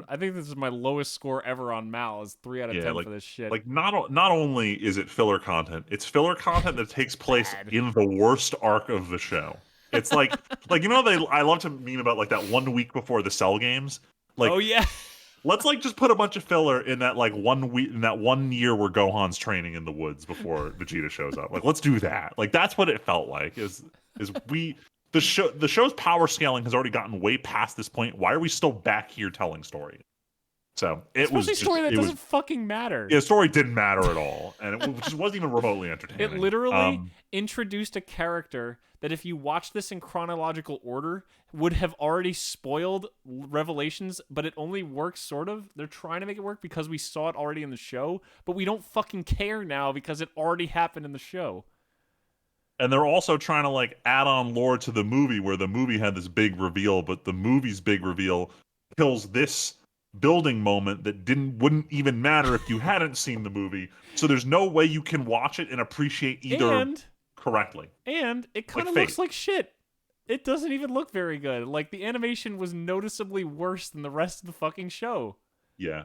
I think this is my lowest score ever on Mal. Is 3 out of 10 for this shit. Like not only is it filler content, it's filler content that takes place Bad. in the worst arc of the show. It's like I love to meme about like that 1 week before the Cell games. Like, oh yeah. let's like just put a bunch of filler in that like 1 week in that 1 year where Gohan's training in the woods before Vegeta shows up. Like, let's do that. Like, that's what it felt like. The show's power scaling has already gotten way past this point. Why are we still back here telling story? So it was a story that doesn't fucking matter. Yeah, the story didn't matter at all, and it just wasn't even remotely entertaining. It literally introduced a character that, if you watch this in chronological order, would have already spoiled Revelations, but it only works sort of. They're trying to make it work because we saw it already in the show, but we don't fucking care now because it already happened in the show. And they're also trying to like add on lore to the movie, where the movie had this big reveal, but the movie's big reveal kills this building moment that wouldn't even matter if you hadn't seen the movie. So there's no way you can watch it and appreciate either correctly. And it kind of looks like shit. It doesn't even look very good. Like, the animation was noticeably worse than the rest of the fucking show. Yeah,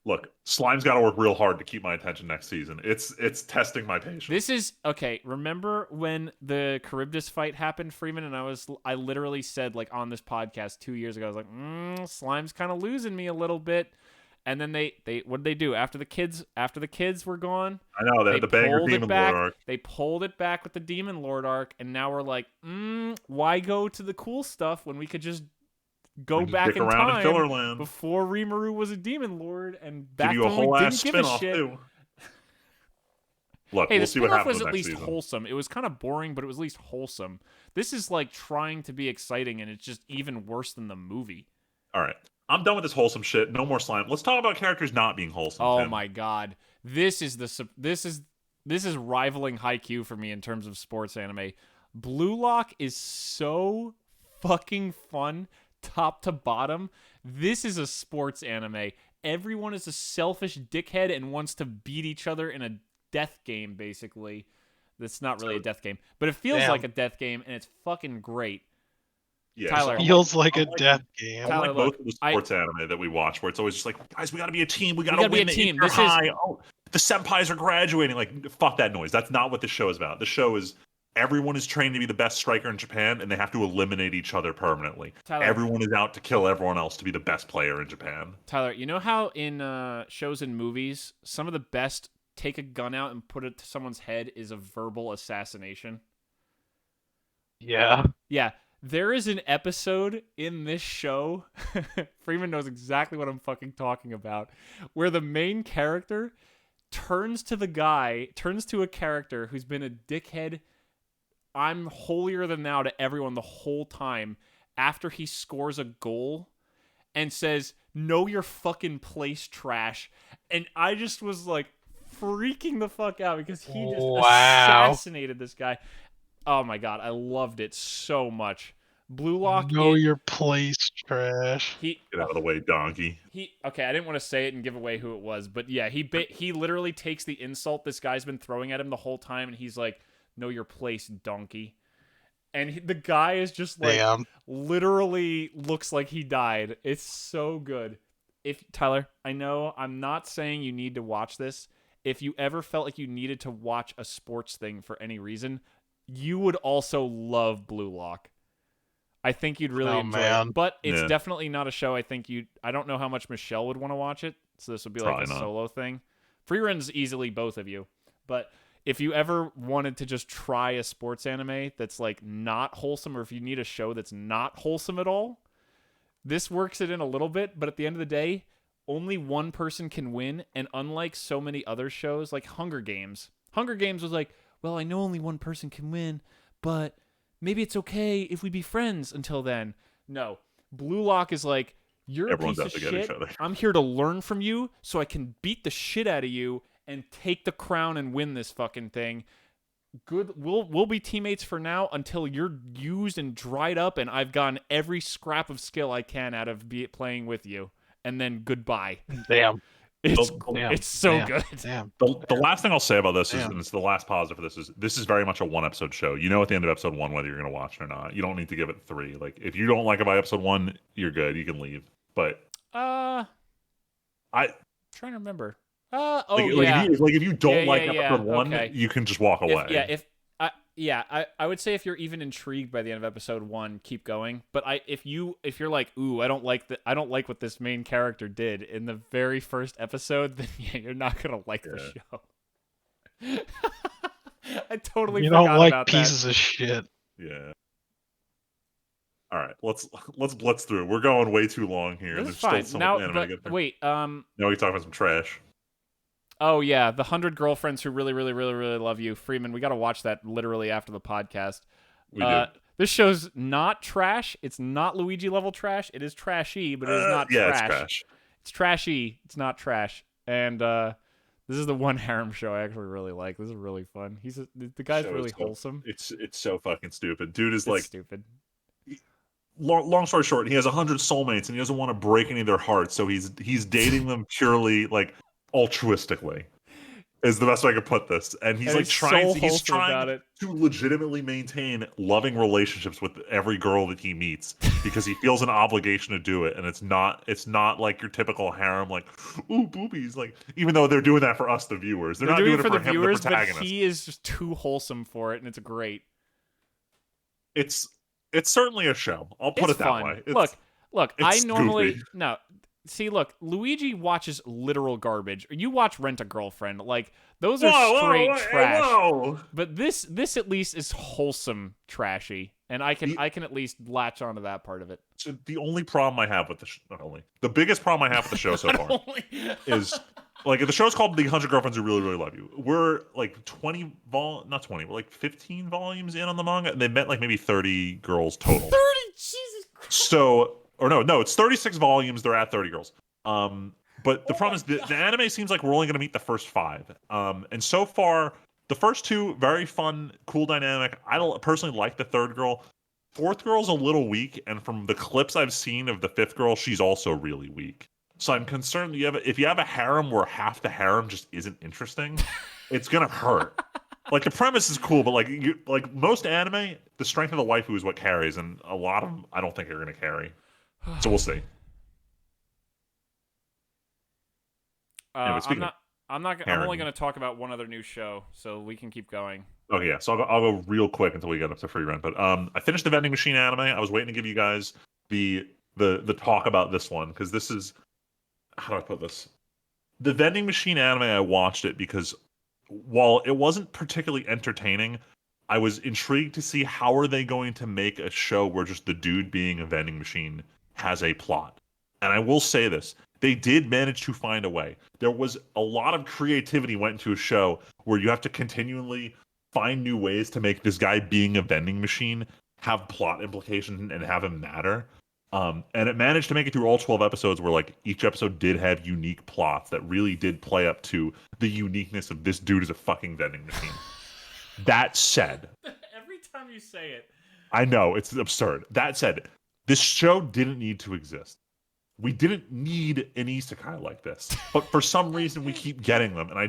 look, Slime's got to work real hard to keep my attention next season. It's testing my patience. This is okay. Remember when the Charybdis fight happened, Freeman, and I literally said, like, on this podcast 2 years ago, I was like, Slime's kind of losing me a little bit. And then they what did they do after the kids were gone? I know they had the banger Demon Lord arc. They pulled it back with the Demon Lord arc, and now we're like, why go to the cool stuff when we could just go back in time before Rimuru was a Demon Lord, and back when we didn't give a shit. Too. Look, hey, we'll the see what spinoff happens was at least season. wholesome. It was kind of boring, but it was at least wholesome. This is like trying to be exciting, and it's just even worse than the movie. All right, I'm done with this wholesome shit. No more slime. Let's talk about characters not being wholesome. Oh Tim. my god, this is rivaling Haikyuu for me in terms of sports anime. Blue Lock is so fucking fun, top to bottom. This is a sports anime. Everyone is a selfish dickhead and wants to beat each other in a death game, basically. That's not really a death game, but it feels like a death game, and it's fucking great. Yeah, Tyler, feels like a death game. I like both of the sports anime that we watch, where it's always just like, guys, we got to be a team. We got to win. Be a team. This high. The senpais are graduating. Like, fuck that noise. That's not what the show is about. The show is everyone is trained to be the best striker in Japan, and they have to eliminate each other permanently. Tyler, everyone is out to kill everyone else to be the best player in Japan. Tyler, you know how in shows and movies, some of the best take a gun out and put it to someone's head is a verbal assassination? Yeah. Yeah. There is an episode in this show, Freeman knows exactly what I'm fucking talking about, where the main character turns to a character who's been a dickhead, I'm holier than thou to everyone the whole time, after he scores a goal, and says, "Know your fucking place, trash." And I just was like freaking the fuck out because he just assassinated this guy. Oh my god, I loved it so much. Blue Lock. Know your place, trash. Get out of the way, donkey. Okay, I didn't want to say it and give away who it was, but yeah, he literally takes the insult this guy's been throwing at him the whole time, and he's like, "Know your place, donkey." And the guy is just like, literally looks like he died. It's so good. if Tyler, I know I'm not saying you need to watch this. If you ever felt like you needed to watch a sports thing for any reason, you would also love Blue Lock. I think you'd really enjoy it. But it's definitely not a show I don't know how much Michelle would want to watch it, so this would be like a solo thing. Frieren's easily both of you. But if you ever wanted to just try a sports anime that's like not wholesome, or if you need a show that's not wholesome at all, this works it in a little bit, but at the end of the day, only one person can win, and unlike so many other shows, like Hunger Games was like, well, I know only one person can win, but maybe it's okay if we be friends until then. No. Blue Lock is like, you're Everyone's a piece of out to get shit. each other. I'm here to learn from you so I can beat the shit out of you and take the crown and win this fucking thing. Good. We'll be teammates for now until you're used and dried up and I've gotten every scrap of skill I can out of playing with you. And then goodbye. Damn. It's so good. Damn. The last thing I'll say about this is, and it's the last positive for this is very much a 1-episode show. You know at the end of episode 1 whether you're going to watch it or not. You don't need to give it 3. Like, if you don't like it by episode 1, you're good. You can leave. But I'm trying to remember. Like if you don't like episode 1, okay. you can just walk away. I would say if you're even intrigued by the end of episode 1, keep going. But if you're like, ooh, I don't like what this main character did in the very first episode, then you're not gonna like the show. I totally forgot don't like about pieces that. of shit. Yeah. All right, let's blitz through. We're going way too long here. This There's is fine. still some Now, anime to get through. wait. Now we can talk about some trash. Oh yeah, the 100 girlfriends who really, really, really, really love you, Friedman. We got to watch that literally after the podcast. We do. This show's not trash. It's not Luigi level trash. It is trashy, but it is not trash. It's trash. It's trashy. It's not trash. And this is the one harem show I actually really like. This is really fun. The guy's really wholesome. It's so fucking stupid. Dude is It's like stupid. Long story short, he has 100 soulmates and he doesn't want to break any of their hearts, so he's dating them purely like altruistically. Is the best way I could put this. And he's trying to legitimately maintain loving relationships with every girl that he meets because he feels an obligation to do it. And it's not like your typical harem, like, ooh, boobies. Like, even though they're doing that for us, the viewers. They're not doing it for the him, viewers, the protagonist. But he is just too wholesome for it, and it's great. It's certainly a show. I'll put it that way. Look, I normally no. See, look, Luigi watches literal garbage. You watch Rent a Girlfriend. Like, those are straight trash. Whoa. But this at least is wholesome trashy. And I can at least latch onto that part of it. So the only problem I have with the biggest problem I have with the show so far is, like, the show's called The 100 Girlfriends Who Really, Really Love You. We're like 15 volumes in on the manga, and they met like maybe 30 girls total. 30? Jesus Christ. So, or no, it's 36 volumes. They're at 30 girls. But the problem is the anime seems like we're only going to meet the first 5. And so far, the first 2, very fun, cool dynamic. I don't personally like the 3rd girl. 4th girl's a little weak, and from the clips I've seen of the 5th girl, she's also really weak. So I'm concerned if you have a harem where half the harem just isn't interesting, it's gonna hurt. Like, the premise is cool, but like most anime, the strength of the waifu is what carries, and a lot of them I don't think are gonna carry. So we'll see. Anyway, I'm only going to talk about one other new show, so we can keep going. Okay, yeah. So I'll go real quick until we get up to Frieren. But I finished the Vending Machine anime. I was waiting to give you guys the talk about this one, because this is, how do I put this? The Vending Machine anime, I watched it because while it wasn't particularly entertaining, I was intrigued to see how are they going to make a show where just the dude being a vending machine has a plot. And I will say this. They did manage to find a way. There was a lot of creativity went into a show where you have to continually find new ways to make this guy being a vending machine have plot implications and have him matter. And it managed to make it through all 12 episodes where, like, each episode did have unique plots that really did play up to the uniqueness of this dude as a fucking vending machine. That said... Every time you say it... I know, it's absurd. That said, this show didn't need to exist. We didn't need an isekai like this, but for some reason we keep getting them, and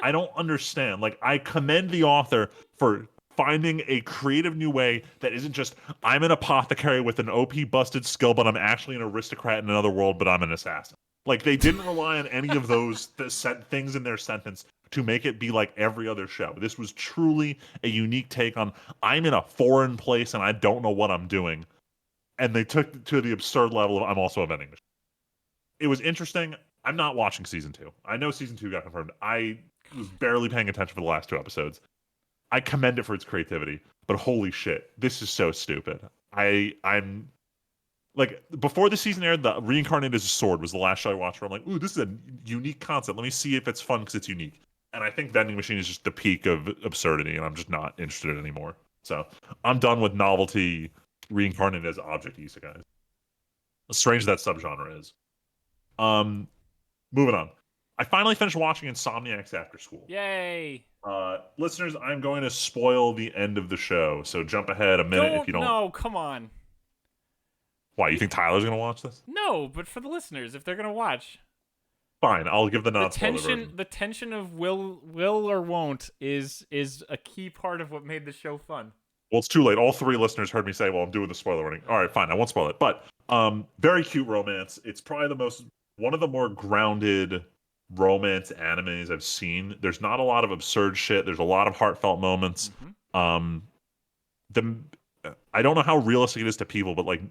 I don't understand. Like, I commend the author for finding a creative new way that isn't just I'm an apothecary with an OP busted skill, but I'm actually an aristocrat in another world, but I'm an assassin. Like, they didn't rely on any of those things in their sentence to make it be like every other show. This was truly a unique take on I'm in a foreign place and I don't know what I'm doing. And they took it to the absurd level of I'm also a vending machine. It was interesting. I'm not watching season 2. I know season 2 got confirmed. I was barely paying attention for the last 2 episodes. I commend it for its creativity, but holy shit, this is so stupid. I'm like, before the season aired, the Reincarnated as a Sword was the last show I watched where I'm like, ooh, this is a unique concept. Let me see if it's fun because it's unique. And I think Vending Machine is just the peak of absurdity, and I'm just not interested in it anymore. So I'm done with novelty Reincarnated as object isekais. As strange that subgenre is. Moving on. I finally finished watching Insomniacs After School. Yay! Listeners, I'm going to spoil the end of the show, so jump ahead a minute if you don't. No, come on. Why, you think Tyler's going to watch this? No, but for the listeners, if they're gonna watch, Fine, I'll give the non-spoiler version. the tension of will or won't is a key part of what made the show fun. Well, it's too late. All 3 listeners heard me say, well, I'm doing the spoiler warning. All right, fine, I won't spoil it. But very cute romance. It's probably one of the more grounded romance animes I've seen. There's not a lot of absurd shit. There's a lot of heartfelt moments. I don't know how realistic it is to people, but like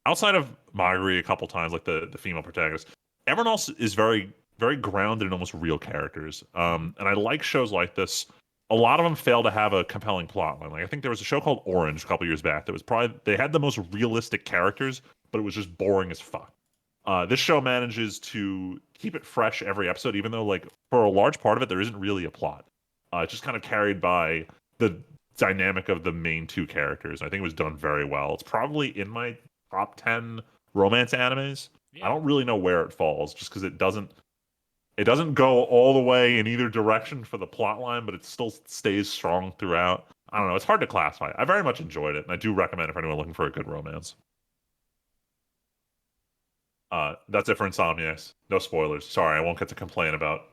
outside of Magari a couple times, like the female protagonist, everyone else is very, very grounded and almost real characters. And I like shows like this. A lot of them fail to have a compelling plot line. Like I think there was a show called Orange a couple years back that was probably they had the most realistic characters, but it was just boring as fuck. This show manages to keep it fresh every episode, even though like for a large part of it there isn't really a plot. It's just kind of carried by the dynamic of the main 2 characters. I think it was done very well. It's probably in my top 10 romance animes. Yeah. I don't really know where it falls, just because it doesn't go all the way in either direction for the plot line, but it still stays strong throughout. I don't know. It's hard to classify. I very much enjoyed it, and I do recommend it for anyone looking for a good romance. That's it for Insomniacs. No spoilers. Sorry, I won't get to complain about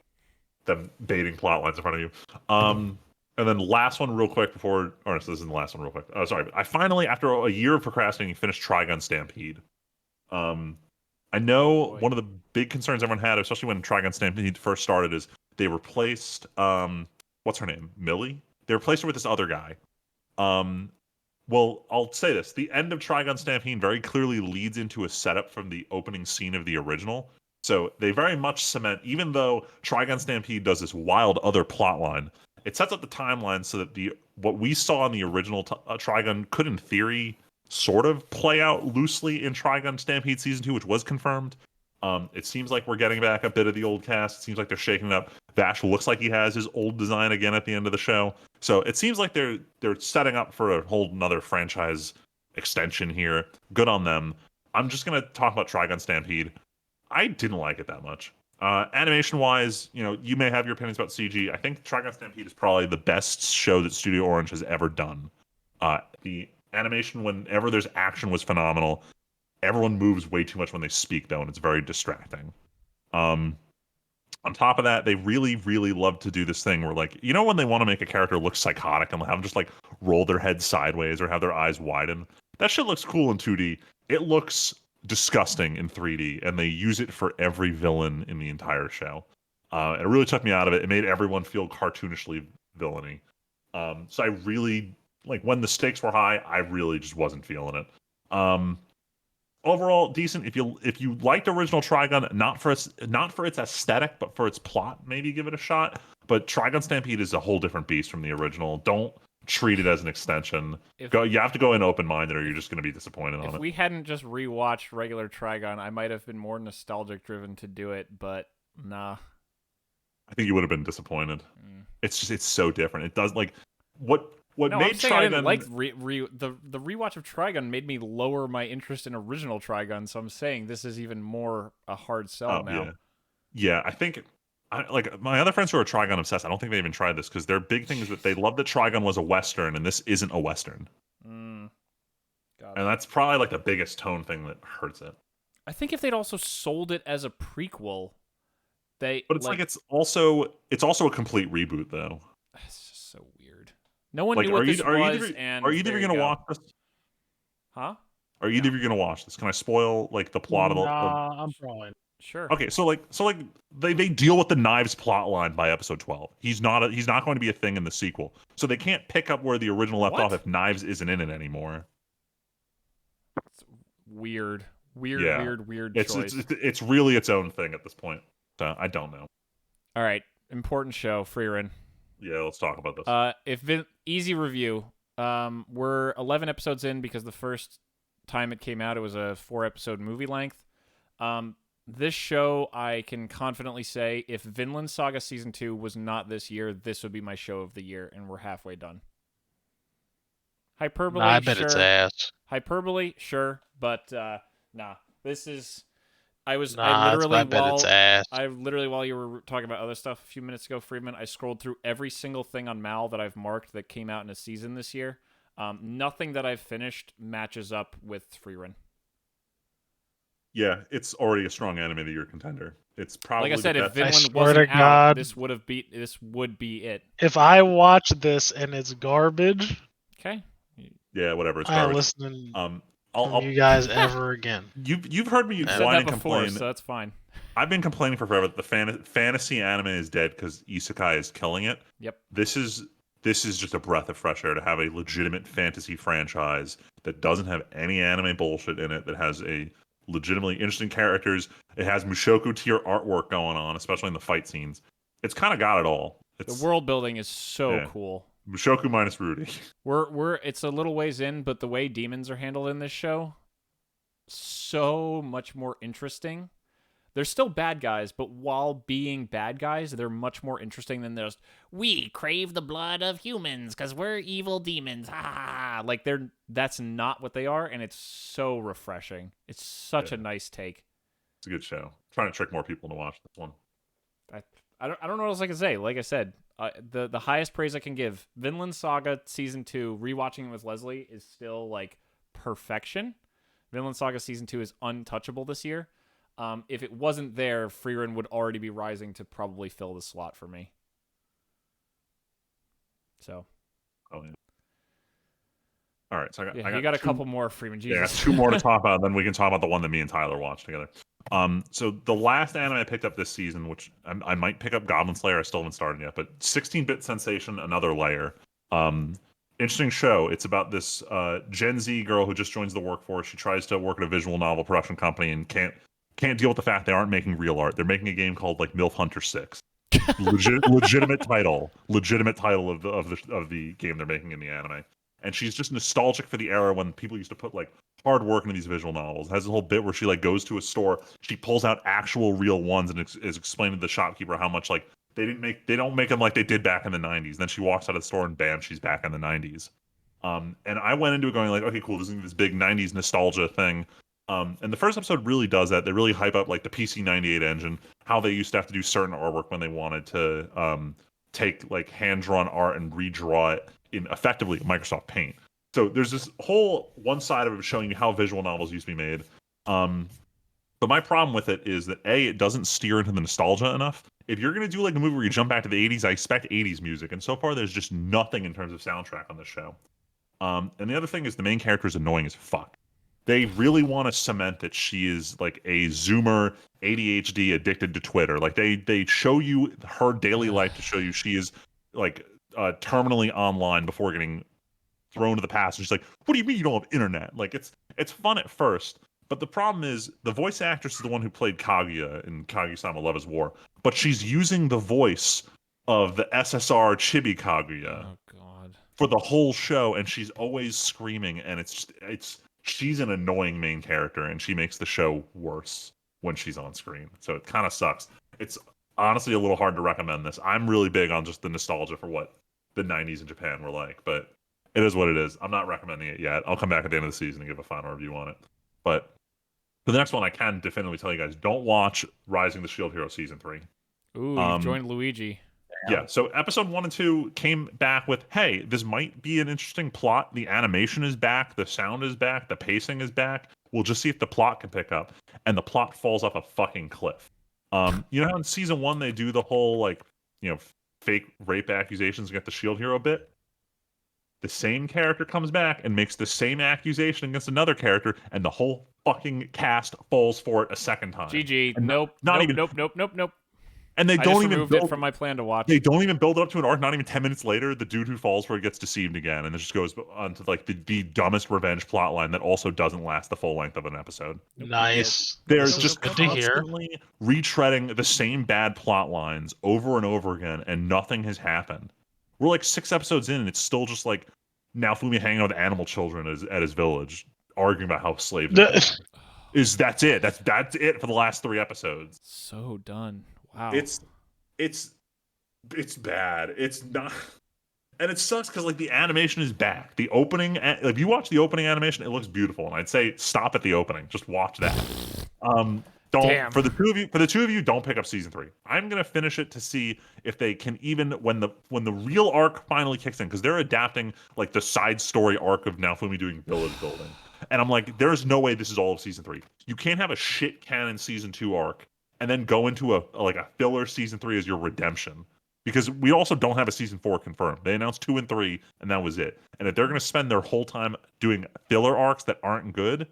them baiting plot lines in front of you. And then last one real quick before... Or no, so this isn't the last one real quick. Sorry. I finally, after a year of procrastinating, finished Trigun Stampede. I know one of the big concerns everyone had, especially when Trigun Stampede first started, is they replaced... what's her name? Millie? They replaced her with this other guy. Well, I'll say this. The end of Trigun Stampede very clearly leads into a setup from the opening scene of the original. So they very much cement, even though Trigun Stampede does this wild other plot line, it sets up the timeline so that what we saw in the original Trigun could, in theory, sort of play out loosely in Trigun Stampede Season 2, which was confirmed. It seems like we're getting back a bit of the old cast. It seems like they're shaking it up. Vash looks like he has his old design again at the end of the show. So it seems like they're setting up for a whole another franchise extension here. Good on them. I'm just going to talk about Trigun Stampede. I didn't like it that much. Animation-wise, you may have your opinions about CG. I think Trigun Stampede is probably the best show that Studio Orange has ever done. The animation, whenever there's action, was phenomenal. Everyone moves way too much when they speak, though, and it's very distracting. On top of that, they really, really love to do this thing where, like, when they want to make a character look psychotic and have them just, like, roll their head sideways or have their eyes widen? That shit looks cool in 2D. It looks disgusting in 3D, and they use it for every villain in the entire show. It really took me out of it. It made everyone feel cartoonishly villainy. So I really, like, when the stakes were high, I really just wasn't feeling it. Overall, decent. If you liked original Trigun, not for its aesthetic, but for its plot, maybe give it a shot. But Trigun Stampede is a whole different beast from the original. Don't treat it as an extension. You have to go in open-minded, or you're just going to be disappointed on it. If we hadn't just rewatched regular Trigun, I might have been more nostalgic-driven to do it, but nah. I think you would have been disappointed. It's so different. It does, like, what made Trigun... I didn't like the rewatch of Trigun made me lower my interest in original Trigun, so I'm saying this is even more a hard sell now. Yeah, I think... like, my other friends who are Trigun obsessed, I don't think they even tried this, because their big thing is that they love that Trigun was a Western, and this isn't a Western. And that's probably, like, the biggest tone thing that hurts it. I think if they'd also sold it as a prequel, But it's like it's also a complete reboot, though. It's just so weird. No one Like, knew what this are was, you and are you there either you gonna go. watch this? Huh? Are you either gonna watch this? Can I spoil like the plot of the? Nah, I'm probably. Sure. Okay, so they deal with the Knives plot line by episode 12. He's not going to be a thing in the sequel. So they can't pick up where the original left What? off if Knives isn't in it anymore. It's weird. Yeah. Weird It's choice. it's really its own thing at this point. So I don't know. All right. Important show, Frieren. Yeah, let's talk about this. Easy review. We're 11 episodes in because the first time it came out, it was a 4-episode movie length. This show, I can confidently say, if Vinland Saga Season 2 was not this year, this would be my show of the year, and we're halfway done. Hyperbole, Nah, I bet sure. it's ass. Hyperbole, sure, but nah. This is... I Nah, I bet it's ass. literally, while you were talking about other stuff a few minutes ago, Friedman, I scrolled through every single thing on Mal that I've marked that came out in a season this year. Nothing that I've finished matches up with Frieren. Yeah, it's already a strong Anime of the Year contender. It's probably Like I said, if I Vinland swear wasn't to out, God. this would be it. If I watch this and it's garbage, Okay. yeah, whatever. It's I'm garbage. listening From from you guys ever again. You've heard me You whine said that and before, complain. so that's fine. I've been complaining for forever that the fantasy anime is dead because isekai is killing it. Yep. This is just a breath of fresh air to have a legitimate fantasy franchise that doesn't have any anime bullshit in it, that has a legitimately interesting characters. It has Mushoku tier artwork going on, especially in the fight scenes. It's kind of got it all. The world building is so cool. Mushoku minus Rudy. It's a little ways in, but the way demons are handled in this show, so much more interesting. They're still bad guys, but while being bad guys, they're much more interesting than just, we crave the blood of humans because we're evil demons. Ah, like that's not what they are, and it's so refreshing. It's such a nice take. It's a good show. I'm trying to trick more people to watch this one. I don't know what else I can say. Like I said, the highest praise I can give, Vinland Saga Season 2, rewatching it with Leslie is still like perfection. Vinland Saga Season 2 is untouchable this year. If it wasn't there, Frieren would already be rising to probably fill the slot for me. So. Oh, yeah. All right, so I got a couple more, Friedman. Jesus. Yeah, I got 2 more to talk about, then we can talk about the one that me and Tyler watched together. So the last anime I picked up this season, which I might pick up Goblin Slayer, I still haven't started yet, but 16-bit Sensation, Another Layer. Interesting show. It's about this Gen Z girl who just joins the workforce. She tries to work at a visual novel production company and can't deal with the fact they aren't making real art. They're making a game called like MILF Hunter 6. Legitimate title of the game they're making in the anime. And she's just nostalgic for the era when people used to put like hard work into these visual novels. It has a whole bit where she like goes to a store, she pulls out actual real ones and is explaining to the shopkeeper how much like they don't make them like they did back in the 90s. Then she walks out of the store and bam, she's back in the 90s. And I went into it going like, okay, cool, this is this big 90s nostalgia thing. And the first episode really does that. They really hype up like the PC 98 engine, how they used to have to do certain artwork when they wanted to take like hand-drawn art and redraw it in effectively Microsoft Paint. So there's this whole one side of it showing you how visual novels used to be made. But my problem with it is that A, it doesn't steer into the nostalgia enough. If you're going to do like a movie where you jump back to the 80s, I expect 80s music. And so far, there's just nothing in terms of soundtrack on this show. And the other thing is the main character is annoying as fuck. They really want to cement that she is like a Zoomer, ADHD, addicted to Twitter. Like they show you her daily life to show you she is like terminally online before getting thrown to the past. And she's like, "What do you mean you don't have internet?" Like it's fun at first, but the problem is the voice actress is the one who played Kaguya in Kaguya-sama Love is War, but she's using the voice of the SSR Chibi Kaguya for the whole show, and she's always screaming, and she's an annoying main character, and she makes the show worse when she's on screen. So it kind of sucks. It's honestly a little hard to recommend this. I'm really big on just the nostalgia for what the 90s in Japan were like, but it is what it is. I'm not recommending it yet. I'll come back at the end of the season and give a final review on it. But for the next one, I can definitively tell you guys, don't watch Rising the Shield Hero Season 3. Ooh, you've joined Luigi. Yeah, so episode 1 and 2 came back with, hey, this might be an interesting plot. The animation is back, the sound is back, the pacing is back. We'll just see if the plot can pick up. And the plot falls off a fucking cliff. You know how in season 1 they do the whole like, fake rape accusations against the Shield Hero bit? The same character comes back and makes the same accusation against another character, and the whole fucking cast falls for it a second time. GG. And Nope. not nope. even. Nope. And they I don't just even removed build it from my plan to watch. They don't even build it up to an arc. Not even 10 minutes later, the dude who falls for it gets deceived again, and it just goes on to like the dumbest revenge plotline that also doesn't last the full length of an episode. Nice. They're This is just good to hear. constantly retreading the same bad plot lines over and over again, and nothing has happened. We're like 6 episodes in, and it's still just like now Fumi hanging out with animal children at his village, arguing about how slaves are bad. That's it. That's it for the last 3 episodes. So done. Wow. It's bad. It's not, and it sucks because like the animation is back. The opening, if you watch the opening animation, it looks beautiful, and I'd say stop at the opening. Just watch that. Don't Damn. for the two of you, don't pick up season 3. I'm gonna finish it to see if they can even when the real arc finally kicks in, because they're adapting like the side story arc of Naofumi doing village building, and I'm like, there's no way this is all of season 3. You can't have a shit canon season 2 arc and then go into a filler season 3 as your redemption. Because we also don't have a season 4 confirmed. They announced 2 and 3, and that was it. And if they're going to spend their whole time doing filler arcs that aren't good,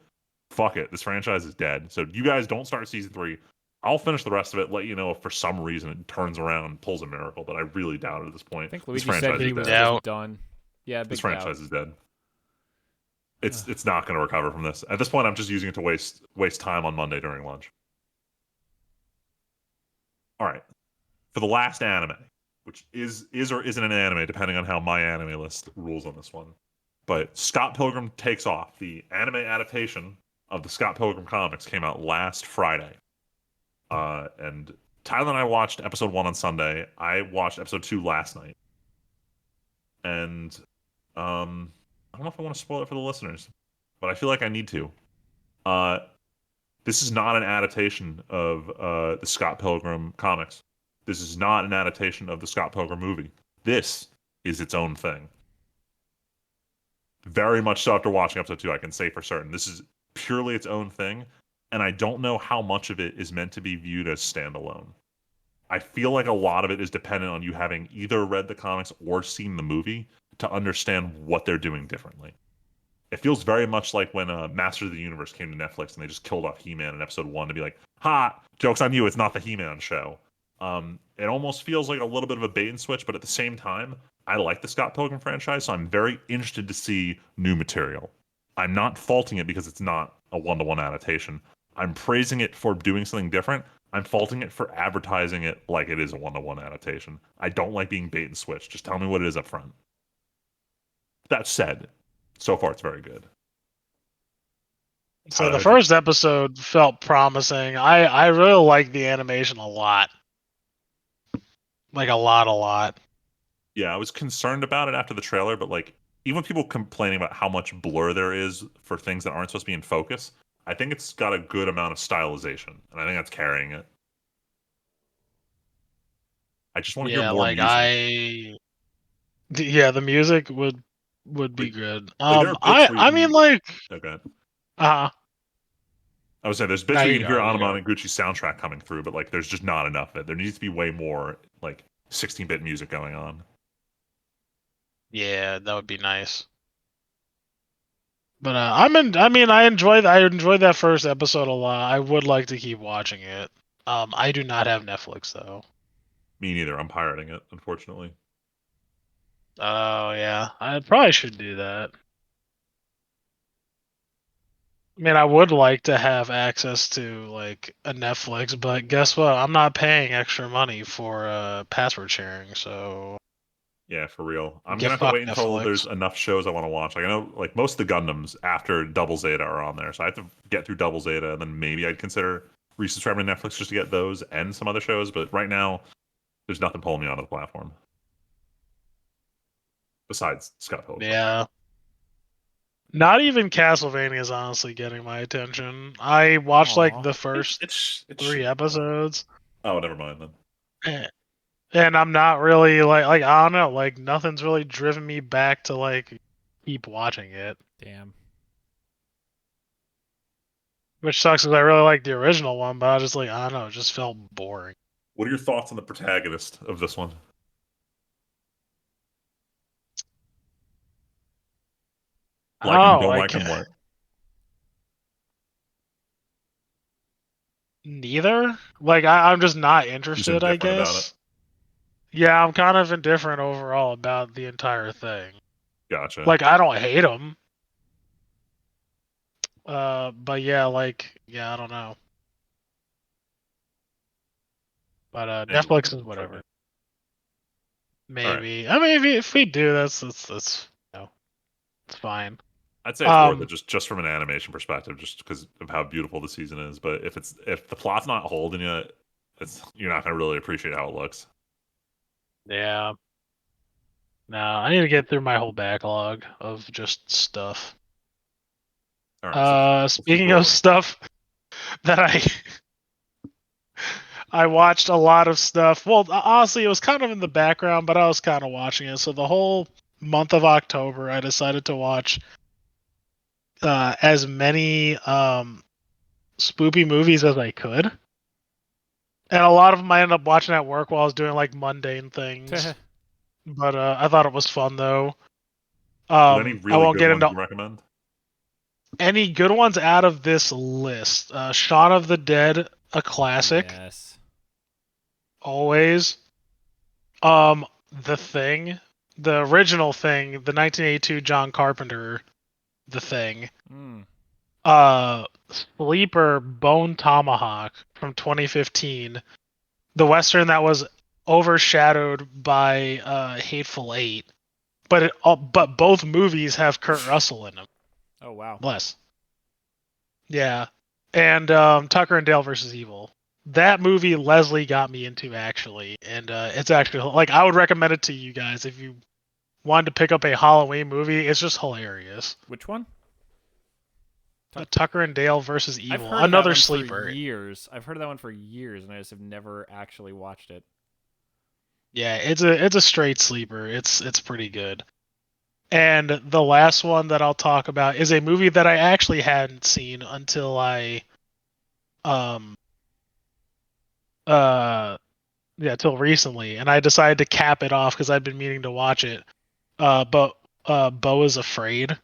fuck it. This franchise is dead. So you guys don't start season 3. I'll finish the rest of it, let you know if for some reason it turns around and pulls a miracle, but I really doubt it at this point. I think This Luigi said franchise he is was dead. just done. Yeah, big This doubt. franchise is dead. It's not going to recover from this. At this point, I'm just using it to waste time on Monday during lunch. All right. For the last anime, which is or isn't an anime, depending on how my anime list rules on this one. But Scott Pilgrim Takes Off, the anime adaptation of the Scott Pilgrim comics, came out last Friday. And Tyler and I watched episode 1 on Sunday. I watched episode 2 last night. And I don't know if I want to spoil it for the listeners, but I feel like I need to. This is not an adaptation of the Scott Pilgrim comics. This is not an adaptation of the Scott Pilgrim movie. This is its own thing. Very much so after watching episode 2, I can say for certain. This is purely its own thing, and I don't know how much of it is meant to be viewed as standalone. I feel like a lot of it is dependent on you having either read the comics or seen the movie to understand what they're doing differently. It feels very much like when Masters of the Universe came to Netflix and they just killed off He-Man in episode 1 to be like, ha, joke's on you, it's not the He-Man show. It almost feels like a little bit of a bait and switch, but at the same time, I like the Scott Pilgrim franchise, so I'm very interested to see new material. I'm not faulting it because it's not a one-to-one adaptation. I'm praising it for doing something different. I'm faulting it for advertising it like it is a one-to-one adaptation. I don't like being bait and switch. Just tell me what it is up front. That said, so far it's very good. So the first episode felt promising. I really like the animation a lot. Like a lot. Yeah, I was concerned about it after the trailer, but like even people complaining about how much blur there is for things that aren't supposed to be in focus, I think it's got a good amount of stylization, and I think that's carrying it. I just want to hear more music. Yeah, the music would be good. There are bits where you I can- mean like Okay. uh I was saying there's bits There where you you can hear go, Anima you Gucci's soundtrack coming through, but like there's just not enough of it. There needs to be way more like 16-bit music going on. Yeah, that would be nice. but I enjoyed that first episode a lot. I would like to keep watching it. I do not have Netflix though. Me neither. I'm pirating it, unfortunately. Oh yeah, I probably should do that. I mean, I would like to have access to like a Netflix, but guess what? I'm not paying extra money for password sharing, so Yeah, for real. I'm Get gonna have to fucked, wait until Netflix. there's enough shows I want to watch. Like I know like most of the Gundams after Double Zeta are on there, so I have to get through Double Zeta, and then maybe I'd consider resubscribing to Netflix just to get those and some other shows. But right now, there's nothing pulling me onto the platform besides Scott Pilgrim. yeah. Not even Castlevania is honestly getting my attention. I watched like Aw. the first It's 3 episodes, Oh, never mind then. and I'm not really like I don't know, like nothing's really driven me back to like keep watching it. Damn. Which sucks because I really like the original one, but I just like I don't know, it just felt boring. What are your thoughts on the protagonist of this one? Like him, Oh, don't I like him, can't. what? Neither. Like I'm just not Just interested, I indifferent about it. guess. Yeah, I'm kind of indifferent overall about the entire thing. Gotcha. Like I don't hate him. But yeah, like yeah, I don't know. But Maybe Netflix is check whatever. it. Maybe. I mean, if we do, that's it's fine. I'd say it's worth it just from an animation perspective, just because of how beautiful the season is. But if the plot's not holding you, you're not gonna really appreciate how it looks. Yeah. No, I need to get through my whole backlog of just stuff. All right. So let's keep Speaking of rolling. stuff that I watched a lot of stuff. Well, honestly, it was kind of in the background, but I was kind of watching it. So the whole month of October, I decided to watch as many spoopy movies as I could. And a lot of them I ended up watching at work while I was doing like mundane things. But I thought it was fun though. Any I really won't good get ones into you recommend? any good ones out of this list. Shaun of the Dead, a classic. Yes. Always. The Thing, the original Thing, the 1982 John Carpenter, The Thing. Sleeper, Bone Tomahawk from 2015, the western that was overshadowed by Hateful Eight, but but both movies have Kurt Russell in them. Oh wow. Bless. Yeah, and Tucker and Dale versus Evil. That movie Leslie got me into actually, and it's actually like I would recommend it to you guys if you wanted to pick up a Halloween movie. It's just hilarious. Which one? Tucker and Dale versus I've Evil, heard another of that one sleeper. for years. I've heard of that one for years, and I just have never actually watched it. Yeah, it's a straight sleeper. It's pretty good. And the last one that I'll talk about is a movie that I actually hadn't seen until I till recently, and I decided to cap it off because I'd been meaning to watch it. But Beau is Afraid.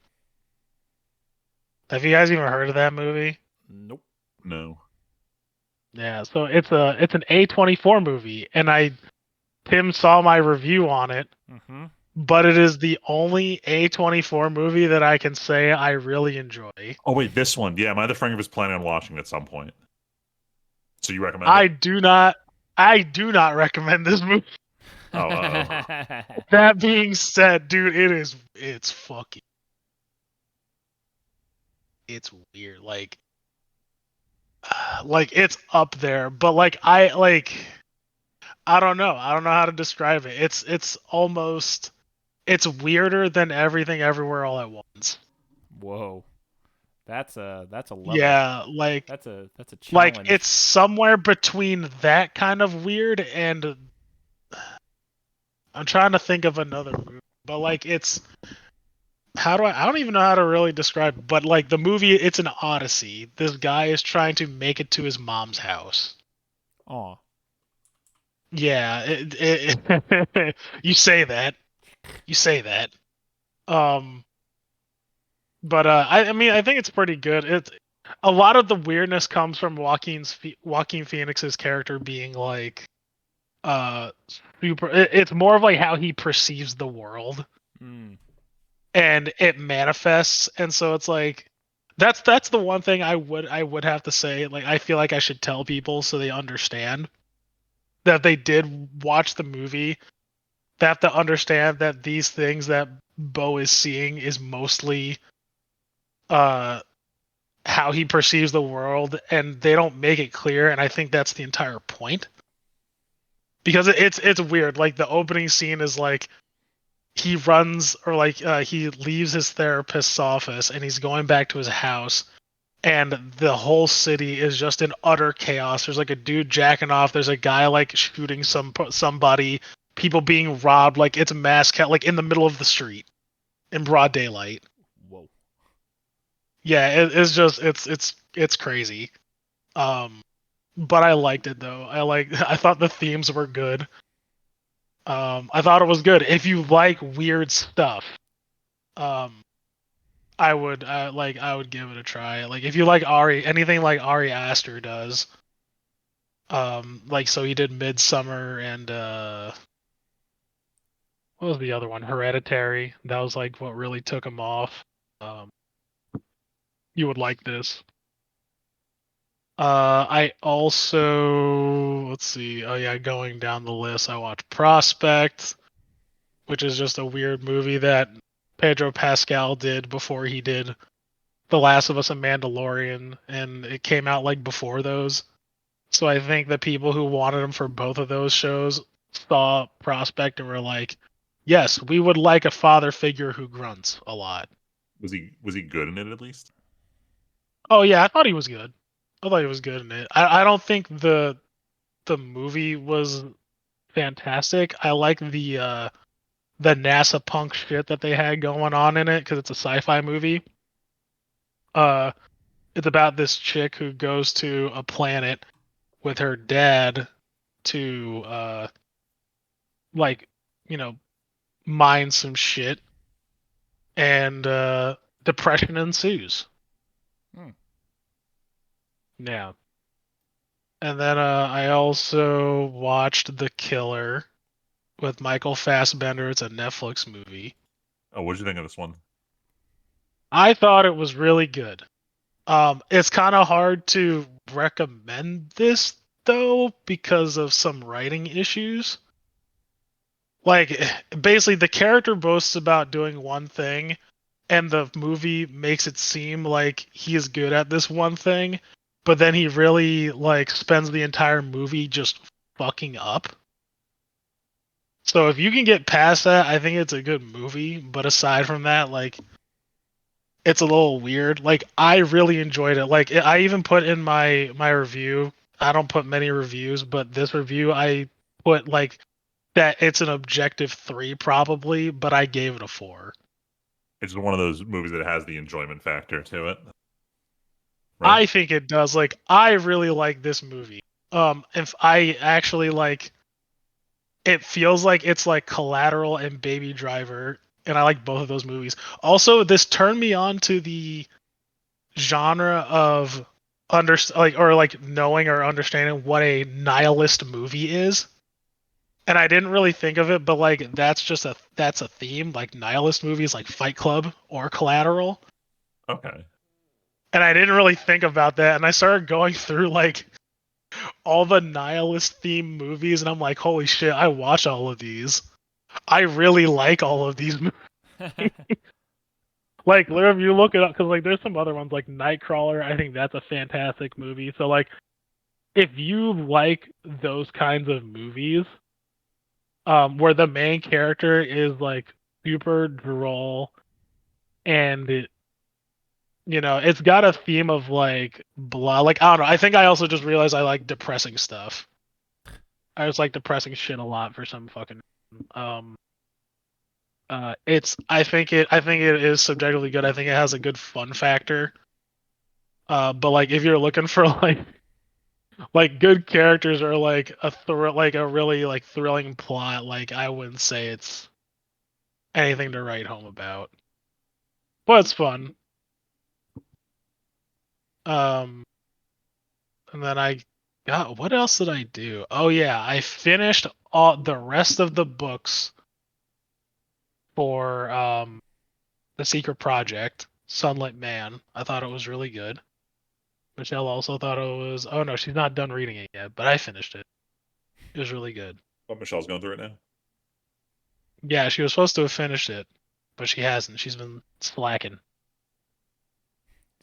Have you guys even heard of that movie? Nope. No. Yeah, so it's an A24 movie, and Tim saw my review on it. Mm-hmm. But it is the only A24 movie that I can say I really enjoy. Oh wait, this one. Yeah, my other friend was planning on watching it at some point. So you recommend I it? do not recommend this movie. Oh, That being said, dude, it's weird. Like it's up there, but I don't know. I don't know how to describe it. It's weirder than Everything Everywhere All at Once. Whoa. That's a level. Yeah, that's a challenge. like it's somewhere between that kind of weird and I'm trying to think of another movie, but it's I don't even know how to really describe it, but like the movie, it's an odyssey. This guy is trying to make it to his mom's house. Aw. Yeah, you say that. But I mean, I think it's pretty good. It's a lot of the weirdness comes from Joaquin Phoenix's character being like, super. It's more of like how he perceives the world, and it manifests. And so it's like, that's the one thing I would have to say. Like, I feel like I should tell people so they understand that if they did watch the movie. They have to understand that these things that Beau is seeing is mostly how he perceives the world, and they don't make it clear, and I think that's the entire point. Because it's weird. Like the opening scene is like he runs or he leaves his therapist's office and he's going back to his house, and the whole city is just in utter chaos. There's like a dude jacking off. There's a guy like shooting somebody. People being robbed. Like it's mass like in the middle of the street, in broad daylight. Whoa. Yeah, it's crazy. But I liked it though. I thought the themes were good. I thought it was good. If you like weird stuff, I I would I would give it a try. Like if you like Ari, anything like Ari Aster does. Like so he did Midsummer and what was the other one? Hereditary. That was like what really took him off. Um, you would like this. I also let's see. Oh yeah, going down the list, I watched Prospect, which is just a weird movie that Pedro Pascal did before he did The Last of Us and Mandalorian, and it came out like before those. So I think the people who wanted him for both of those shows saw Prospect and were like, "Yes, we would like a father figure who grunts a lot." Was he good in it at least? Oh yeah, I thought he was good. I thought he was good in it. I don't think the movie was fantastic. I like the NASA punk shit that they had going on in it because it's a sci-fi movie. Uh, it's about this chick who goes to a planet with her dad to like you know mine some shit, and depression ensues. Hmm. Yeah. And then I also watched The Killer with Michael Fassbender. It's a Netflix movie. Oh, what did you think of this one? I thought it was really good. It's kind of hard to recommend this though because of some writing issues. Like basically the character boasts about doing one thing and the movie makes it seem like he is good at this one thing, but then he really like spends the entire movie just fucking up. So if you can get past that, I think it's a good movie, but aside from that, like it's a little weird. Like I really enjoyed it. Like I even put in my review. I don't put many reviews, but this review I put like that it's an objective 3 probably, but I gave it a 4. It's one of those movies that has the enjoyment factor to it, I right? think it does. Like I really like this movie. If I actually like it feels like it's like Collateral and Baby Driver, and I like both of those movies. Also, this turned me on to the genre of like knowing or understanding what a nihilist movie is. And I didn't really think of it, but like that's a theme, like nihilist movies like Fight Club or Collateral. Okay. And I didn't really think about that, and I started going through like all the nihilist theme movies, and I'm like, holy shit, I watch all of these. I really like all of these movies. Like, if you look it up, because like there's some other ones like Nightcrawler. I think that's a fantastic movie. So like, if you like those kinds of movies, where the main character is like super droll and it's got a theme of like blah. Like I don't know. I think I also just realized I like depressing stuff. I just like depressing shit a lot for some fucking. Um, it's I think it is subjectively good. I think it has a good fun factor. But like if you're looking for like good characters or like like a really like thrilling plot, like I wouldn't say it's anything to write home about. But it's fun. Um, and then I got what else did I do? Oh yeah, I finished all the rest of the books for The Secret Project, Sunlit Man. I thought it was really good. Michelle also thought it was. Oh no, she's not done reading it yet, but I finished it. It was really good. But Michelle's going through it now. Yeah, she was supposed to have finished it, but she hasn't. She's been slacking.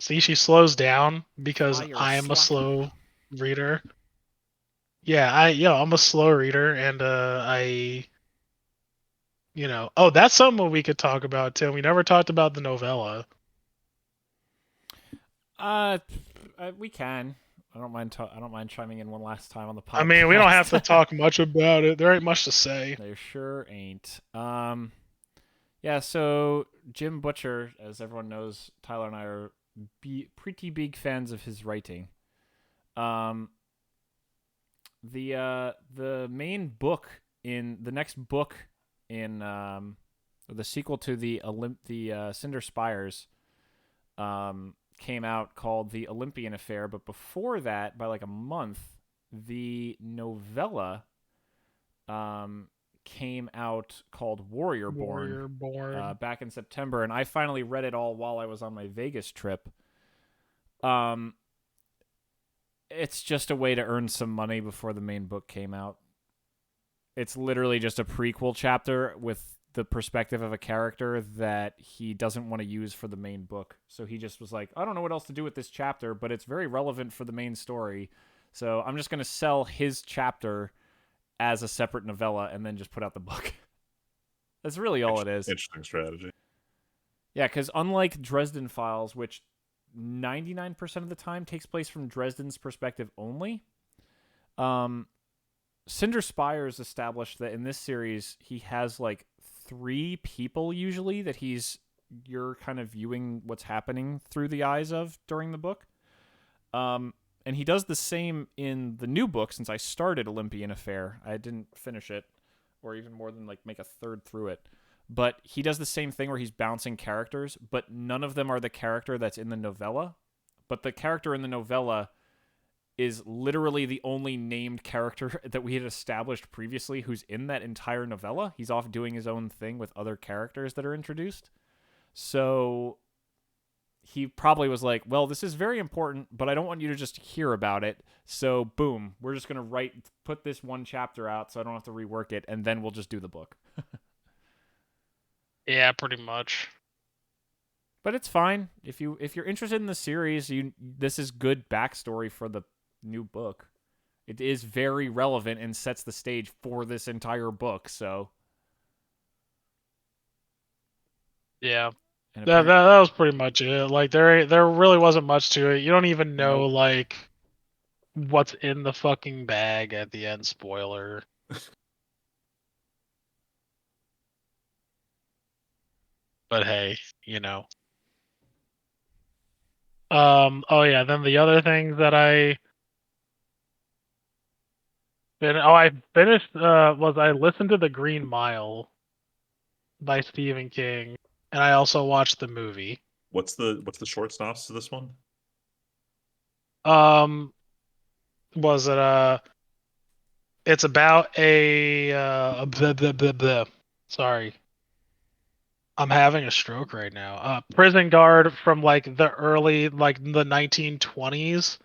See, she slows down because You're I am a slacking. slow reader. Yeah, I'm a slow reader, and oh, that's something we could talk about, Tim. We never talked about the novella. Uh, we can. I don't mind. I don't mind chiming in one last time on the podcast. I mean, we don't have to talk much about it. There ain't much to say. There sure ain't. Yeah. So Jim Butcher, as everyone knows, Tyler and I are pretty big fans of his writing. The main book in the next book in the sequel to the Cinder Spires came out called The Olympian Affair, but before that, by like a month, the novella came out called Warriorborn, back in September, and I finally read it all while I was on my Vegas trip. It's just a way to earn some money before the main book came out. It's literally just a prequel chapter with the perspective of a character that he doesn't want to use for the main book. So he just was like, I don't know what else to do with this chapter, but it's very relevant for the main story. So I'm just going to sell his chapter as a separate novella and then just put out the book. That's really all it is. Interesting strategy. Yeah, because unlike Dresden Files, which 99% of the time takes place from Dresden's perspective only, Cinder Spires established that in this series he has like 3 people usually that you're kind of viewing what's happening through the eyes of during the book. And he does the same in the new book. Since I started Olympian Affair, I didn't finish it, or even more than like make a third through it. But he does the same thing where he's bouncing characters, but none of them are the character that's in the novella. But the character in the novella is literally the only named character that we had established previously who's in that entire novella. He's off doing his own thing with other characters that are introduced. So he probably was like, well, this is very important, but I don't want you to just hear about it. So boom, we're just going to put this one chapter out so I don't have to rework it, and then we'll just do the book. Yeah, pretty much. But it's fine. If you're interested in the series, this is good backstory for the new book. It is very relevant and sets the stage for this entire book, so yeah. That was pretty much it. Like there really wasn't much to it. You don't even know like what's in the fucking bag at the end. Spoiler. But hey, you know. Oh yeah, then the other things that I finished was I listened to The Green Mile by Stephen King, and I also watched the movie. What's the short synopsis to this one? Was it it's about sorry. I'm having a stroke right now. Prison guard from like the early, like the 1920s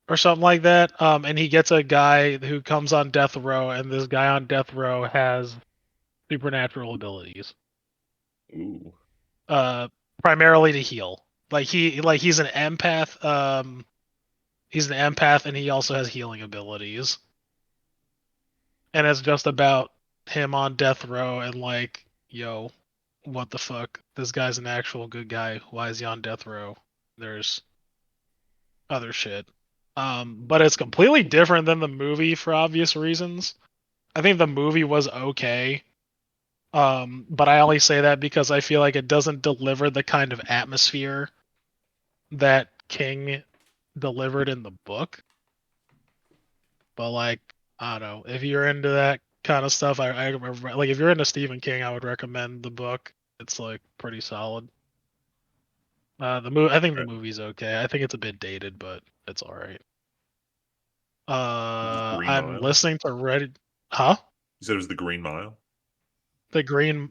or something like that. And he gets a guy who comes on death row, and this guy on death row has supernatural abilities. Ooh. Primarily to heal. He's an empath. He's an empath, and he also has healing abilities. And it's just about him on death row and like, yo, what the fuck? This guy's an actual good guy. Why is he on death row? There's other shit. But it's completely different than the movie for obvious reasons. I think the movie was okay. But I only say that because I feel like it doesn't deliver the kind of atmosphere that King delivered in the book. But like, I don't know, if you're into that kind of stuff, I like if you're into Stephen King, I would recommend the book. It's like pretty solid. I think the movie's okay. I think it's a bit dated, but it's all right. Green I'm Mile? listening to Reddit. Huh? You said it was the Green Mile? The Green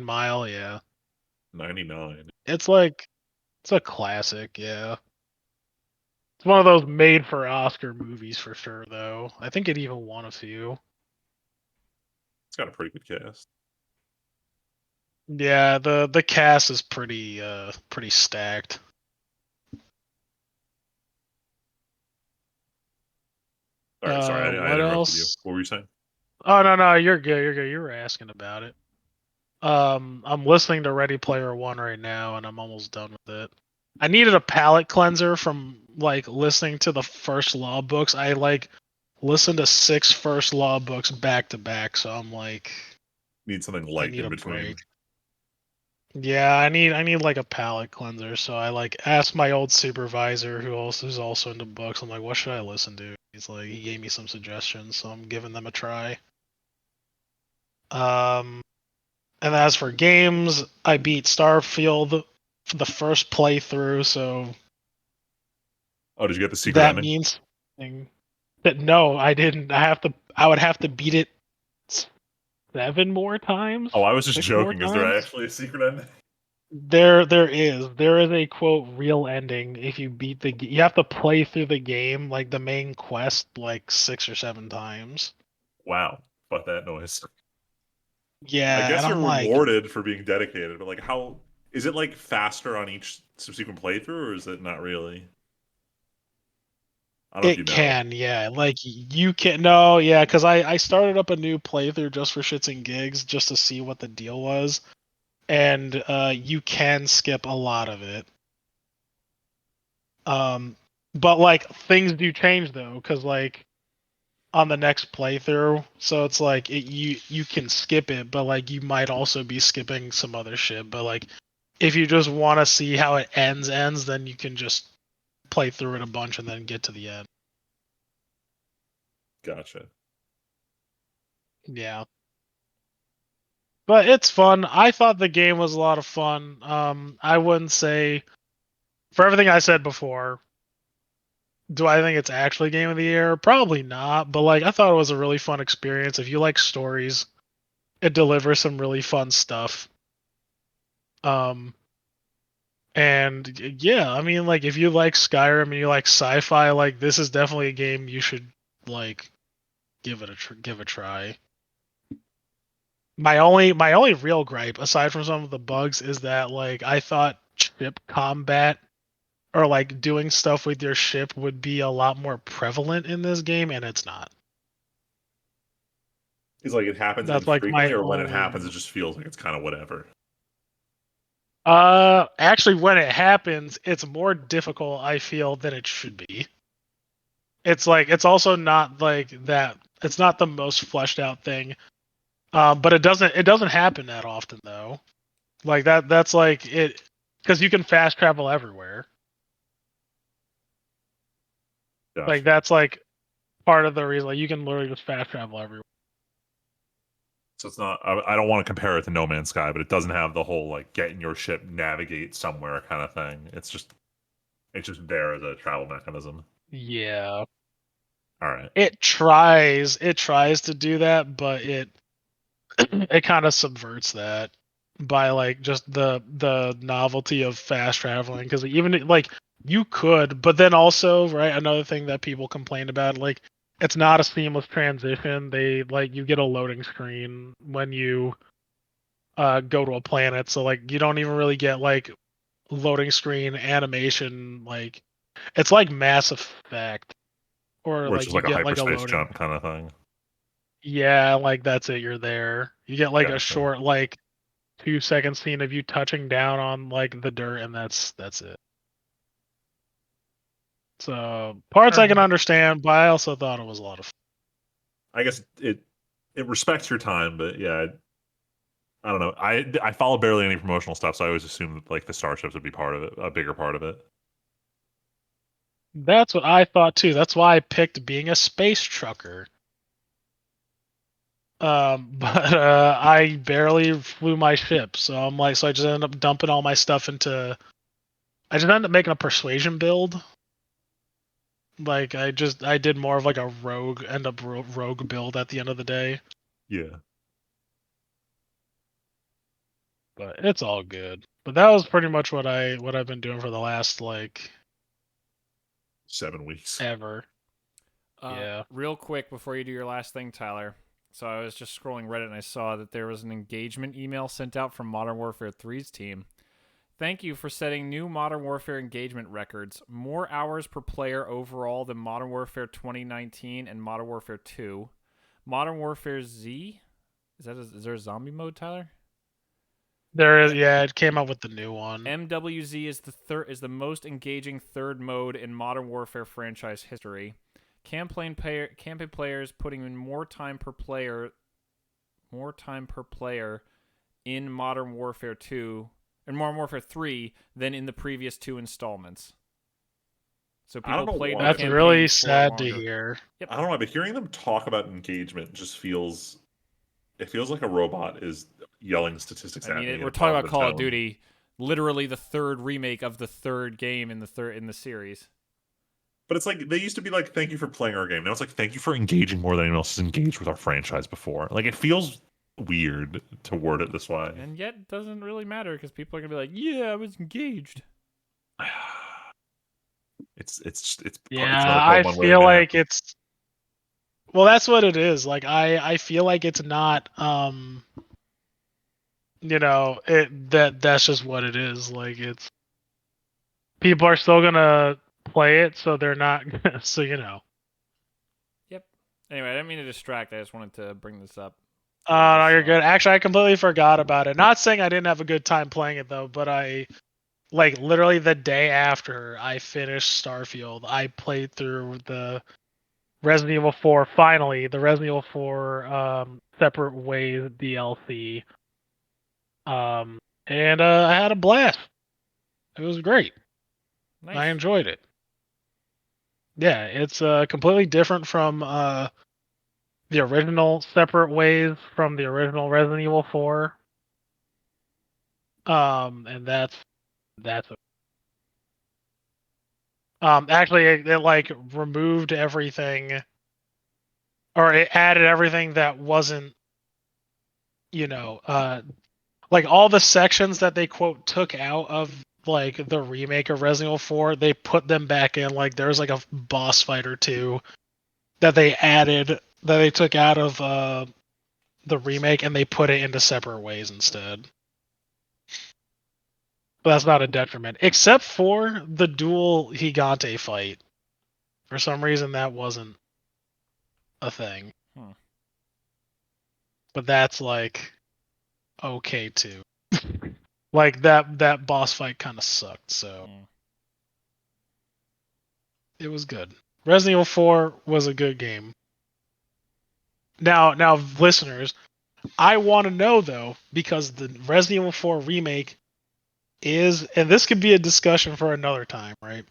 Mile, yeah. 99. It's a classic, yeah. It's one of those made for Oscar movies for sure, though. I think it even won a few. It's got a pretty good cast. Yeah, the cast is pretty stacked. All right, sorry, I What interrupted else? you. What were you saying? Oh no, you're good. You were asking about it. I'm listening to Ready Player One right now, and I'm almost done with it. I needed a palate cleanser from like listening to the First Law books. I like listened to 6 First Law books back to back, so I'm like, Need something I light need in a between. break. Yeah, I need like a palate cleanser. So I like asked my old supervisor who's also into books. I'm like, what should I listen to? He gave me some suggestions, so I'm giving them a try. And as for games, I beat Starfield the first playthrough, so Oh, did you get the secret that ending? means that no, I didn't. I would have to beat it 7 more times. Oh, I was just 6 more joking. Is there times. actually a secret ending? There is a quote real ending. If you beat you have to play through the game like the main quest like 6 or 7 times. Wow, fuck that noise. I Yeah, guess and you're I'm like, rewarded for being dedicated, but like, how is it like faster on each subsequent playthrough, or is it not really? I don't know if you it know. can, yeah. Like you can no, yeah, because I started up a new playthrough just for shits and gigs, just to see what the deal was, and you can skip a lot of it. But like things do change though, because like on the next playthrough, so it's like you can skip it, but like you might also be skipping some other shit. But like if you just want to see how it ends, then you can just play through it a bunch and then get to the end. Gotcha. Yeah. But it's fun. I thought the game was a lot of fun. I wouldn't say, for everything I said before, do I think it's actually game of the year? Probably not. But like, I thought it was a really fun experience. If you like stories, it delivers some really fun stuff. And yeah, I mean, like if you like Skyrim and you like sci-fi, like this is definitely a game you should like give a try. My only real gripe, aside from some of the bugs, is that like I thought ship combat or like doing stuff with your ship would be a lot more prevalent in this game, and it's not. Is like it happens That's like infrequently, my or when it only. happens, it just feels like it's kind of whatever. Actually, when it happens, it's more difficult, I feel, than it should be. It's like it's also not like that. It's not the most fleshed out thing. But it doesn't happen that often though. Like that's like it because you can fast travel everywhere. Like Gotcha. that's like part of the reason. Like you can literally just fast travel everywhere. So it's not. I don't want to compare it to No Man's Sky, but it doesn't have the whole like get in your ship, navigate somewhere kind of thing. It's just there as a travel mechanism. Yeah. All right. It tries to do that, but it kind of subverts that by like just the novelty of fast traveling, because even like you could, but then also, right, another thing that people complain about, like it's not a seamless transition. They like you get a loading screen when you go to a planet, so like you don't even really get like loading screen animation. Like it's like Mass Effect, or Where it's like just you like a get like a hyperspace loading. jump kind of thing. Yeah, like that's it. You're there. You get like a Gotcha. short, like 2 second scene of you touching down on like the dirt, and that's it. So parts All I can right. understand, but I also thought it was a lot of fun. I guess it respects your time, but yeah, I don't know. I follow barely any promotional stuff, so I always assumed that like the starships would be part of it, a bigger part of it. That's what I thought too. That's why I picked being a space trucker. But I barely flew my ship, so I'm like, so I just ended up dumping all my stuff into. I just ended up making a persuasion build. Like I did more of like a rogue build at the end of the day. Yeah. But it's all good. But that was pretty much what I've been doing for the last like 7 weeks. ever. Yeah. Real quick before you do your last thing, Tyler. So I was just scrolling Reddit and I saw that there was an engagement email sent out from Modern Warfare 3's team. Thank you for setting new Modern Warfare engagement records. More hours per player overall than Modern Warfare 2019 and Modern Warfare 2. Modern Warfare Z? Is there a zombie mode, Tyler? There is, yeah, it came out with the new one. MWZ is the most engaging third mode in Modern Warfare franchise history. Campaign players putting in more time per player in Modern Warfare 2 and Modern Warfare 3 than in the previous 2 installments. So I don't people know played why. the That's campaign really for sad to longer. hear. I don't know, but hearing them talk about engagement just feels like a robot is yelling statistics I at mean, me in we're a talking about positive Call of tone. Duty. literally the third remake of the third game in the series. But it's like they used to be like, "Thank you for playing our game." Now it's like, "Thank you for engaging more than anyone else has engaged with our franchise before." Like it feels weird to word it this way. And yet it doesn't really matter because people are gonna be like, "Yeah, I was engaged." It's Yeah, I feel like it's. Well, that's what it is. Like I feel like it's not. That's just what it is. Like it's. People are still gonna play it, so they're not. So Yep. Anyway, I didn't mean to distract. I just wanted to bring this up. No, you're good. Actually, I completely forgot about it. Not saying I didn't have a good time playing it though, but literally the day after I finished Starfield, I played through the Resident Evil 4. Finally, the Resident Evil 4 Separate Ways DLC. And I had a blast. It was great. Nice. I enjoyed it. Yeah, it's completely different from the original Separate Ways from the original Resident Evil 4. And that's actually it like removed everything, or it added everything that wasn't, like all the sections that they quote took out of like the remake of Resident Evil 4, they put them back in. Like there's like a boss fight or two that they added that they took out of the remake and they put it into Separate Ways instead. But that's not a detriment, except for the dual Gigante fight. For some reason, that wasn't a thing. But that's like okay too. Like that boss fight kind of sucked, so it was good. Resident Evil 4 was a good game. Now, listeners, I want to know though, because the Resident Evil 4 remake is, and this could be a discussion for another time, right?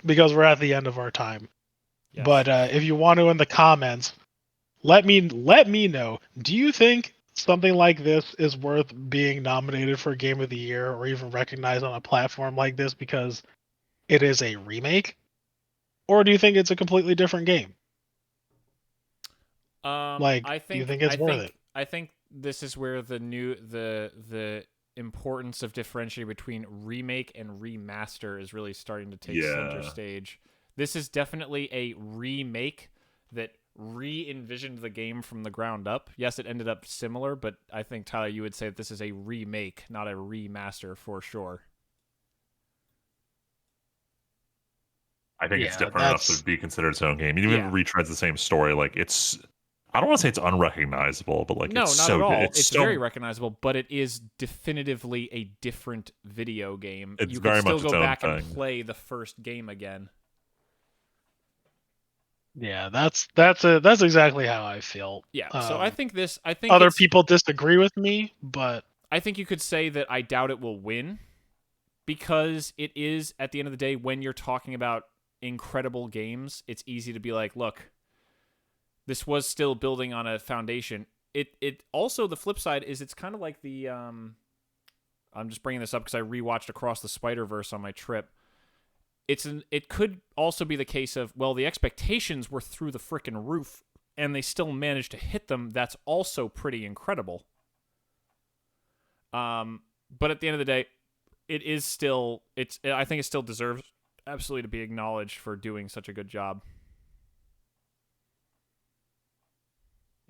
Because we're at the end of our time. Yes. But if you want to in the comments, let me know. Do you think something like this is worth being nominated for Game of the Year or even recognized on a platform like this because it is a remake? Or do you think it's a completely different game? I think, do you think it's worth it? I think this is where the importance of differentiating between remake and remaster is really starting to take center stage. This is definitely a remake that re-envisioned the game from the ground up. Yes, it ended up similar, but I think, Tyler, you would say that this is a remake, not a remaster for sure. I think it's different enough to be considered its own game. Even if it retreads the same story, like it's... I don't want to say it's unrecognizable, but like no, it's not so at all. good. It's very recognizable, but it is definitively a different video game. It's you very can still much its go own back thing. and play the first game again. Yeah, that's exactly how I feel. Yeah, so I think other people disagree with me, but I think you could say that I doubt it will win because it is, at the end of the day, when you're talking about incredible games, it's easy to be like, look, this was still building on a foundation. It also, the flip side is it's kind of like the I'm just bringing this up because I rewatched Across the Spider-Verse on my trip. It could also be the case of, well, the expectations were through the frickin' roof and they still managed to hit them. That's also pretty incredible. But at the end of the day, it is still, I think it still deserves absolutely to be acknowledged for doing such a good job.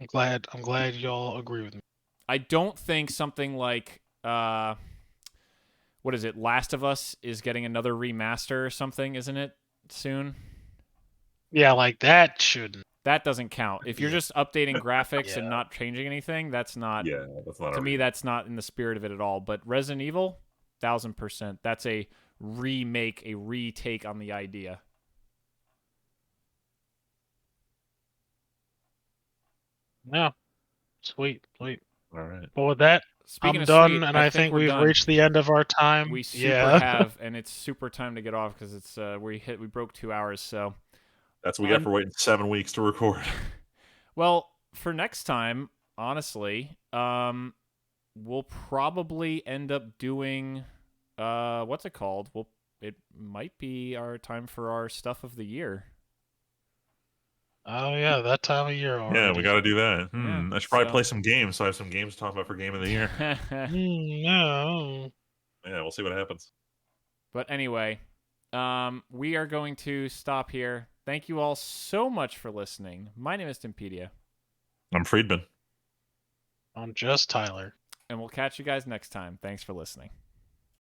I'm glad y'all agree with me. I don't think something like what is it? Last of Us is getting another remaster or something, isn't it? Soon. Yeah, like that shouldn't. That doesn't count. If you're just updating graphics and not changing anything, that's not. Yeah, that's not. To me, that's not in the spirit of it at all. But Resident Evil, 1000%. That's a remake, a retake on the idea. Yeah. Sweet. All right. Well, with that, Speaking I'm done, sweet, and I think we've reached the end of our time. We super have, and it's super time to get off because it's we broke 2 hours. So that's what we got for waiting 7 weeks to record. Well, for next time, honestly, we'll probably end up doing what's it called? Well, it might be our time for our stuff of the year. Oh yeah, that time of year already. Yeah, we got to do that. Yeah, I should probably so- play some games, so I have some games to talk about for Game of the Year. No. Yeah, we'll see what happens. But anyway, we are going to stop here. Thank you all so much for listening. My name is Timpedia. I'm Friedman. I'm just Tyler. And we'll catch you guys next time. Thanks for listening.